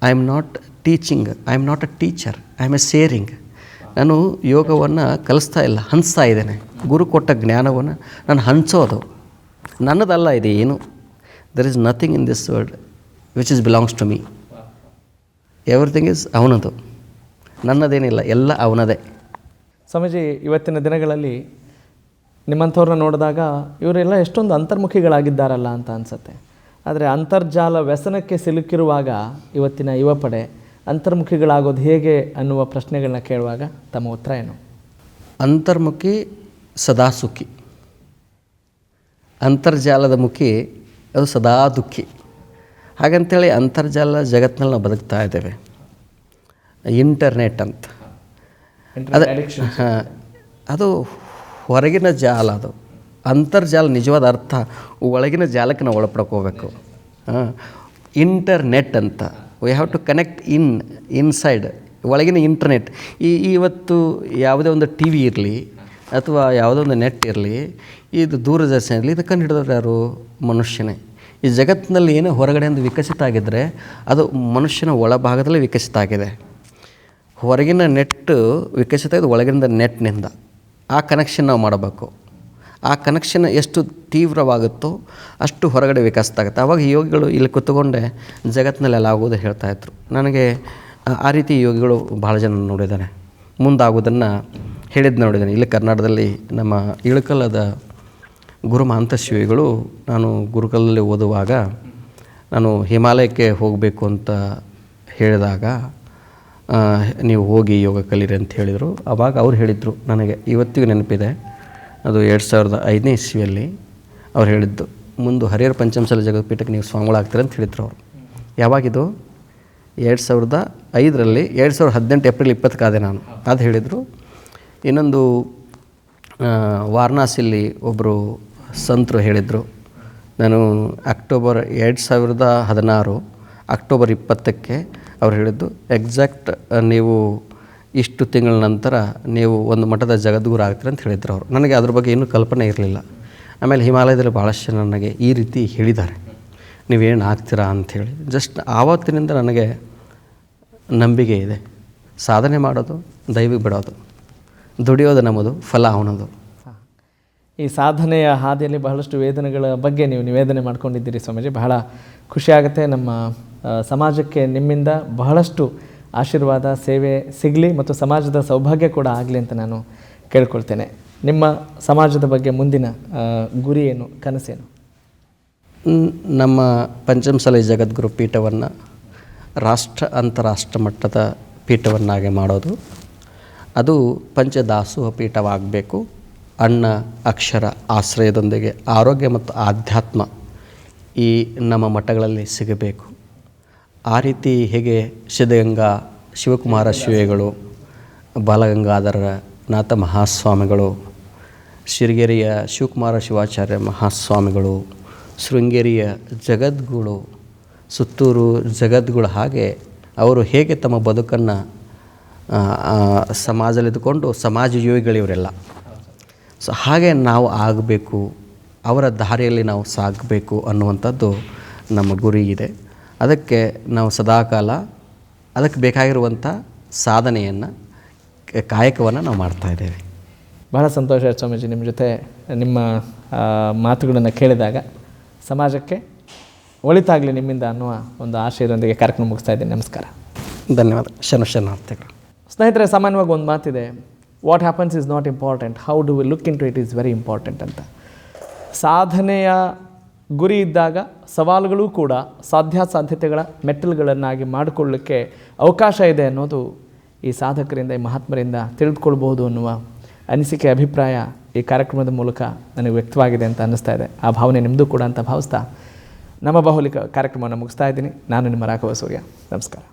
I am not teaching, I am not a teacher, I am A sharing. ನಾನು ಯೋಗವನ್ನು ಕಲಿಸ್ತಾ ಇಲ್ಲ, ಹಂಚ್ತಾ ಇದ್ದೇನೆ. ಗುರು ಕೊಟ್ಟ ಜ್ಞಾನವನ್ನು ನಾನು ಹಂಚೋದು. ನನ್ನದಲ್ಲ ಇದು ಏನು. There is nothing in this world which is belongs to me. Everything is ಅವನದು, ನನ್ನದೇನಿಲ್ಲ, ಎಲ್ಲ ಅವನದೇ. ಸ್ವಾಮೀಜಿ, ಇವತ್ತಿನ ದಿನಗಳಲ್ಲಿ ನಿಮ್ಮಂಥವ್ರನ್ನ ನೋಡಿದಾಗ ಇವರೆಲ್ಲ ಎಷ್ಟೊಂದು ಅಂತರ್ಮುಖಿಗಳಾಗಿದ್ದಾರಲ್ಲ ಅಂತ ಅನಿಸುತ್ತೆ. ಆದರೆ ಅಂತರ್ಜಾಲ ವ್ಯಸನಕ್ಕೆ ಸಿಲುಕಿರುವಾಗ ಇವತ್ತಿನ ಯುವ ಪಡೆ ಅಂತರ್ಮುಖಿಗಳಾಗೋದು ಹೇಗೆ ಅನ್ನುವ ಪ್ರಶ್ನೆಗಳನ್ನ ಕೇಳುವಾಗ ತಮ್ಮ ಉತ್ತರ ಏನು? ಅಂತರ್ಮುಖಿ ಸದಾ ಸುಖಿ, ಅಂತರ್ಜಾಲದ ಮುಖಿ ಅದು ಸದಾ ದುಃಖಿ. ಹಾಗಂತೇಳಿ ಅಂತರ್ಜಾಲ ಜಗತ್ತಿನಲ್ಲಿ ನಾವು ಬದುಕ್ತಾ ಇದ್ದೇವೆ. ಇಂಟರ್ನೆಟ್ ಅಂತ ಅದು ಹೊರಗಿನ ಜಾಲ. ಅದು ಅಂತರ್ಜಾಲ ನಿಜವಾದ ಅರ್ಥ ಒಳಗಿನ ಜಾಲಕ್ಕೆ ನಾವು ಒಳಪಡ್ಕೋಬೇಕು. ಇಂಟರ್ನೆಟ್ ಅಂತ we have to connect inside, ಒಳಗಿನ ಇಂಟರ್ನೆಟ್. ಇವತ್ತು ಯಾವುದೇ ಒಂದು ಟಿ ವಿ ಇರಲಿ ಅಥವಾ ಯಾವುದೋ ಒಂದು ನೆಟ್ ಇರಲಿ, ಇದು ದೂರದರ್ಶನ ಇರಲಿ, ಇದು ಕಂಡು ಹಿಡಿದವ್ರು ಯಾರು? ಮನುಷ್ಯನೇ. ಈ ಜಗತ್ತಿನಲ್ಲಿ ಏನೇ ಹೊರಗಡೆಯಿಂದ ವಿಕಸಿತ ಆಗಿದ್ದರೆ ಅದು ಮನುಷ್ಯನ ಒಳಭಾಗದಲ್ಲಿ ವಿಕಸಿತ ಆಗಿದೆ. ಹೊರಗಿನ ನೆಟ್ಟು ವಿಕಸಿತ ಆಗಿದೆ ಒಳಗಿನ ನೆಟ್ನಿಂದ. ಆ ಕನೆಕ್ಷನ್ ನಾವು ಮಾಡಬೇಕು. ಆ ಕನೆಕ್ಷನ್ ಎಷ್ಟು ತೀವ್ರವಾಗುತ್ತೋ ಅಷ್ಟು ಹೊರಗಡೆ ವಿಕಸಿತ ಆಗುತ್ತೆ. ಆವಾಗ ಯೋಗಿಗಳು ಇಲ್ಲಿ ಕೂತ್ಕೊಂಡೆ ಜಗತ್ತಿನಲ್ಲಿ ಎಲ್ಲ ಆಗೋದು ಹೇಳ್ತಾಯಿದ್ರು. ನನಗೆ ಆ ರೀತಿ ಯೋಗಿಗಳು ಭಾಳ ಜನ ನೋಡಿದ್ದಾರೆ, ಮುಂದಾಗೋದನ್ನು ಹೇಳಿದ್ದು ನೋಡಿದ್ದೇನೆ. ಇಲ್ಲಿ ಕರ್ನಾಟಕದಲ್ಲಿ ನಮ್ಮ ಇಳಕಲ್ಲದ ಗುರು ಮಹಾಂತಶಿವಿಗಳು, ನಾನು ಗುರುಕುಲದಲ್ಲಿ ಓದುವಾಗ ನಾನು ಹಿಮಾಲಯಕ್ಕೆ ಹೋಗಬೇಕು ಅಂತ ಹೇಳಿದಾಗ, ನೀವು ಹೋಗಿ ಯೋಗ ಕಲೀರಿ ಅಂತ ಹೇಳಿದರು. ಆವಾಗ ಅವ್ರು ಹೇಳಿದರು, ನನಗೆ ಇವತ್ತಿಗೂ ನೆನಪಿದೆ, ಅದು 2005ನೇ ಇಸ್ವಿಯಲ್ಲಿ ಅವ್ರು ಹೇಳಿದ್ದು, ಮುಂದೆ ಹರಿಹರ ಪಂಚಮಸಾಲಿ ಜಗತ್ಪೀಠಕ್ಕೆ ನೀವು ಸ್ವಾಮಿಗಳಾಗ್ತೀರ ಅಂತ ಹೇಳಿದರು ಅವರು. ಯಾವಾಗಿದು? 2005ರಲ್ಲಿ 2018 ಏಪ್ರಿಲ್ 20ಕ್ಕೆ ಆದೆ ನಾನು. ಅದು ಹೇಳಿದರು. ಇನ್ನೊಂದು ವಾರಣಾಸಿಯಲ್ಲಿ ಒಬ್ಬರು ಸಂತರು ಹೇಳಿದರು, ನಾನು ಅಕ್ಟೋಬರ್ 2016 ಅಕ್ಟೋಬರ್ 20ಕ್ಕೆ ಅವ್ರು ಹೇಳಿದ್ದು, ಎಕ್ಸಾಕ್ಟ್ ನೀವು ಇಷ್ಟು ತಿಂಗಳ ನಂತರ ನೀವು ಒಂದು ಮಠದ ಜಗದ್ಗುರು ಆಗ್ತೀರ ಅಂತ ಹೇಳಿದ್ರು ಅವರು. ನನಗೆ ಅದ್ರ ಬಗ್ಗೆ ಏನೂ ಕಲ್ಪನೆ ಇರಲಿಲ್ಲ. ಆಮೇಲೆ ಹಿಮಾಲಯದಲ್ಲಿ ಭಾಳಷ್ಟು ಜನ ನನಗೆ ಈ ರೀತಿ ಹೇಳಿದ್ದಾರೆ, ನೀವೇನು ಆಗ್ತೀರಾ ಅಂಥೇಳಿ. ಜಸ್ಟ್ ಆವತ್ತಿನಿಂದ ನನಗೆ ನಂಬಿಕೆ ಇದೆ. ಸಾಧನೆ ಮಾಡೋದು ದೈವಿಗೆ ಬಿಡೋದು, ದುಡಿಯೋದು ನಮ್ಮದು, ಫಲ ಅವನದು. ಈ ಸಾಧನೆಯ ಹಾದಿಯಲ್ಲಿ ಬಹಳಷ್ಟು ವೇದನೆಗಳ ಬಗ್ಗೆ ನೀವು ನಿವೇದನೆ ಮಾಡ್ಕೊಂಡಿದ್ದೀರಿ ಸ್ವಾಮೀಜಿ. ಬಹಳ ಖುಷಿಯಾಗುತ್ತೆ. ನಮ್ಮ ಸಮಾಜಕ್ಕೆ ನಿಮ್ಮಿಂದ ಬಹಳಷ್ಟು ಆಶೀರ್ವಾದ, ಸೇವೆ ಸಿಗಲಿ ಮತ್ತು ಸಮಾಜದ ಸೌಭಾಗ್ಯ ಕೂಡ ಆಗಲಿ ಅಂತ ನಾನು ಕೇಳ್ಕೊಳ್ತೇನೆ. ನಿಮ್ಮ ಸಮಾಜದ ಬಗ್ಗೆ ಮುಂದಿನ ಗುರಿ ಏನು, ಕನಸೇನು? ನಮ್ಮ ಪಂಚಮಸಾಲಿ ಜಗದ್ಗುರು ಪೀಠವನ್ನು ರಾಷ್ಟ್ರ ಅಂತಾರಾಷ್ಟ್ರ ಮಟ್ಟದ ಪೀಠವನ್ನಾಗಿ ಮಾಡೋದು. ಅದು ಪಂಚದಾಸೋಹ ಪೀಠವಾಗಬೇಕು. ಅನ್ನ ಅಕ್ಷರ ಆಶ್ರಯದೊಂದಿಗೆ ಆರೋಗ್ಯ ಮತ್ತು ಆಧ್ಯಾತ್ಮ ಈ ನಮ್ಮ ಮಠಗಳಲ್ಲಿ ಸಿಗಬೇಕು. ಆ ರೀತಿ ಹೇಗೆ ಸಿದ್ಧಗಂಗಾ ಶಿವಕುಮಾರ ಶಿವೆಗಳು, ಬಾಲಗಂಗಾಧರ ನಾಥ ಮಹಾಸ್ವಾಮಿಗಳು, ಶಿರಗೆರೆಯ ಶಿವಕುಮಾರ ಶಿವಾಚಾರ್ಯ ಮಹಾಸ್ವಾಮಿಗಳು, ಶೃಂಗೇರಿಯ ಜಗದ್ಗುರು, ಸುತ್ತೂರು ಜಗದ್ಗುರು, ಹಾಗೆ ಅವರು ಹೇಗೆ ತಮ್ಮ ಬದುಕನ್ನು ಸಮಾಜದಲ್ಲಿದ್ದುಕೊಂಡು ಸಮಾಜ ಯೋಗಿಗಳಿವರೆಲ್ಲ. ಸೊ ಹಾಗೆ ನಾವು ಆಗಬೇಕು, ಅವರ ದಾರಿಯಲ್ಲಿ ನಾವು ಸಾಗಬೇಕು ಅನ್ನುವಂಥದ್ದು ನಮ್ಮ ಗುರಿ ಇದೆ. ಅದಕ್ಕೆ ನಾವು ಸದಾಕಾಲ ಅದಕ್ಕೆ ಬೇಕಾಗಿರುವಂಥ ಸಾಧನೆಯನ್ನು, ಕಾಯಕವನ್ನು ನಾವು ಮಾಡ್ತಾಯಿದ್ದೇವೆ. ಬಹಳ ಸಂತೋಷ ಸ್ವಾಮೀಜಿ, ನಿಮ್ಮ ಜೊತೆ ನಿಮ್ಮ ಮಾತುಗಳನ್ನು ಕೇಳಿದಾಗ. ಸಮಾಜಕ್ಕೆ ಒಳಿತಾಗಲಿ ನಿಮ್ಮಿಂದ ಅನ್ನುವ ಒಂದು ಆಶಯದೊಂದಿಗೆ ಕಾರ್ಯಕ್ರಮ ಮುಗಿಸ್ತಾ ಇದ್ದೀನಿ. ನಮಸ್ಕಾರ. ಧನ್ಯವಾದ. ಶರಣಾರ್ಥಿಗಳು. ಸ್ನೇಹಿತರೆ, ಸಾಮಾನ್ಯವಾಗಿ ಒಂದು ಮಾತಿದೆ, what happens is not important, how do we look into it is very important ಅಂತ. ಸಾಧನೆಯ ಗುರಿ ಇದ್ದಾಗ ಸವಾಲುಗಳು ಕೂಡ ಸಾಧ್ಯತೆಗಳ ಮೆಟ್ಟಲುಗಳನ್ನಾಗಿ ಮಾಡಿಕೊಳ್ಳಲಿಕ್ಕೆ ಅವಕಾಶ ಇದೆ ಅನ್ನೋದು ಈ ಸಾಧಕರಿಂದ, ಈ ಮಹಾತ್ಮರಿಂದ ತಿಳಿದುಕೊಳ್ಬೋದು ಅನ್ನುವ ಅನಿಸಿಕೆ, ಅಭಿಪ್ರಾಯ ಈ ಕಾರ್ಯಕ್ರಮದ ಮೂಲಕ ನನಗೆ ವ್ಯಕ್ತವಾಗಿದೆ ಅಂತ ಅನ್ನಿಸ್ತಾ ಇದೆ. ಆ ಭಾವನೆ ನಿಮ್ಮದು ಕೂಡ ಅಂತ ಭಾವಿಸ್ತಾ ನಮ್ಮ ಬಾಹುಲಿಕ ಕಾರ್ಯಕ್ರಮವನ್ನು ಮುಗಿಸ್ತಾ ಇದ್ದೀನಿ. ನಾನು ನಿಮ್ಮ ರಾಘವ ಸೂರ್ಯ. ನಮಸ್ಕಾರ.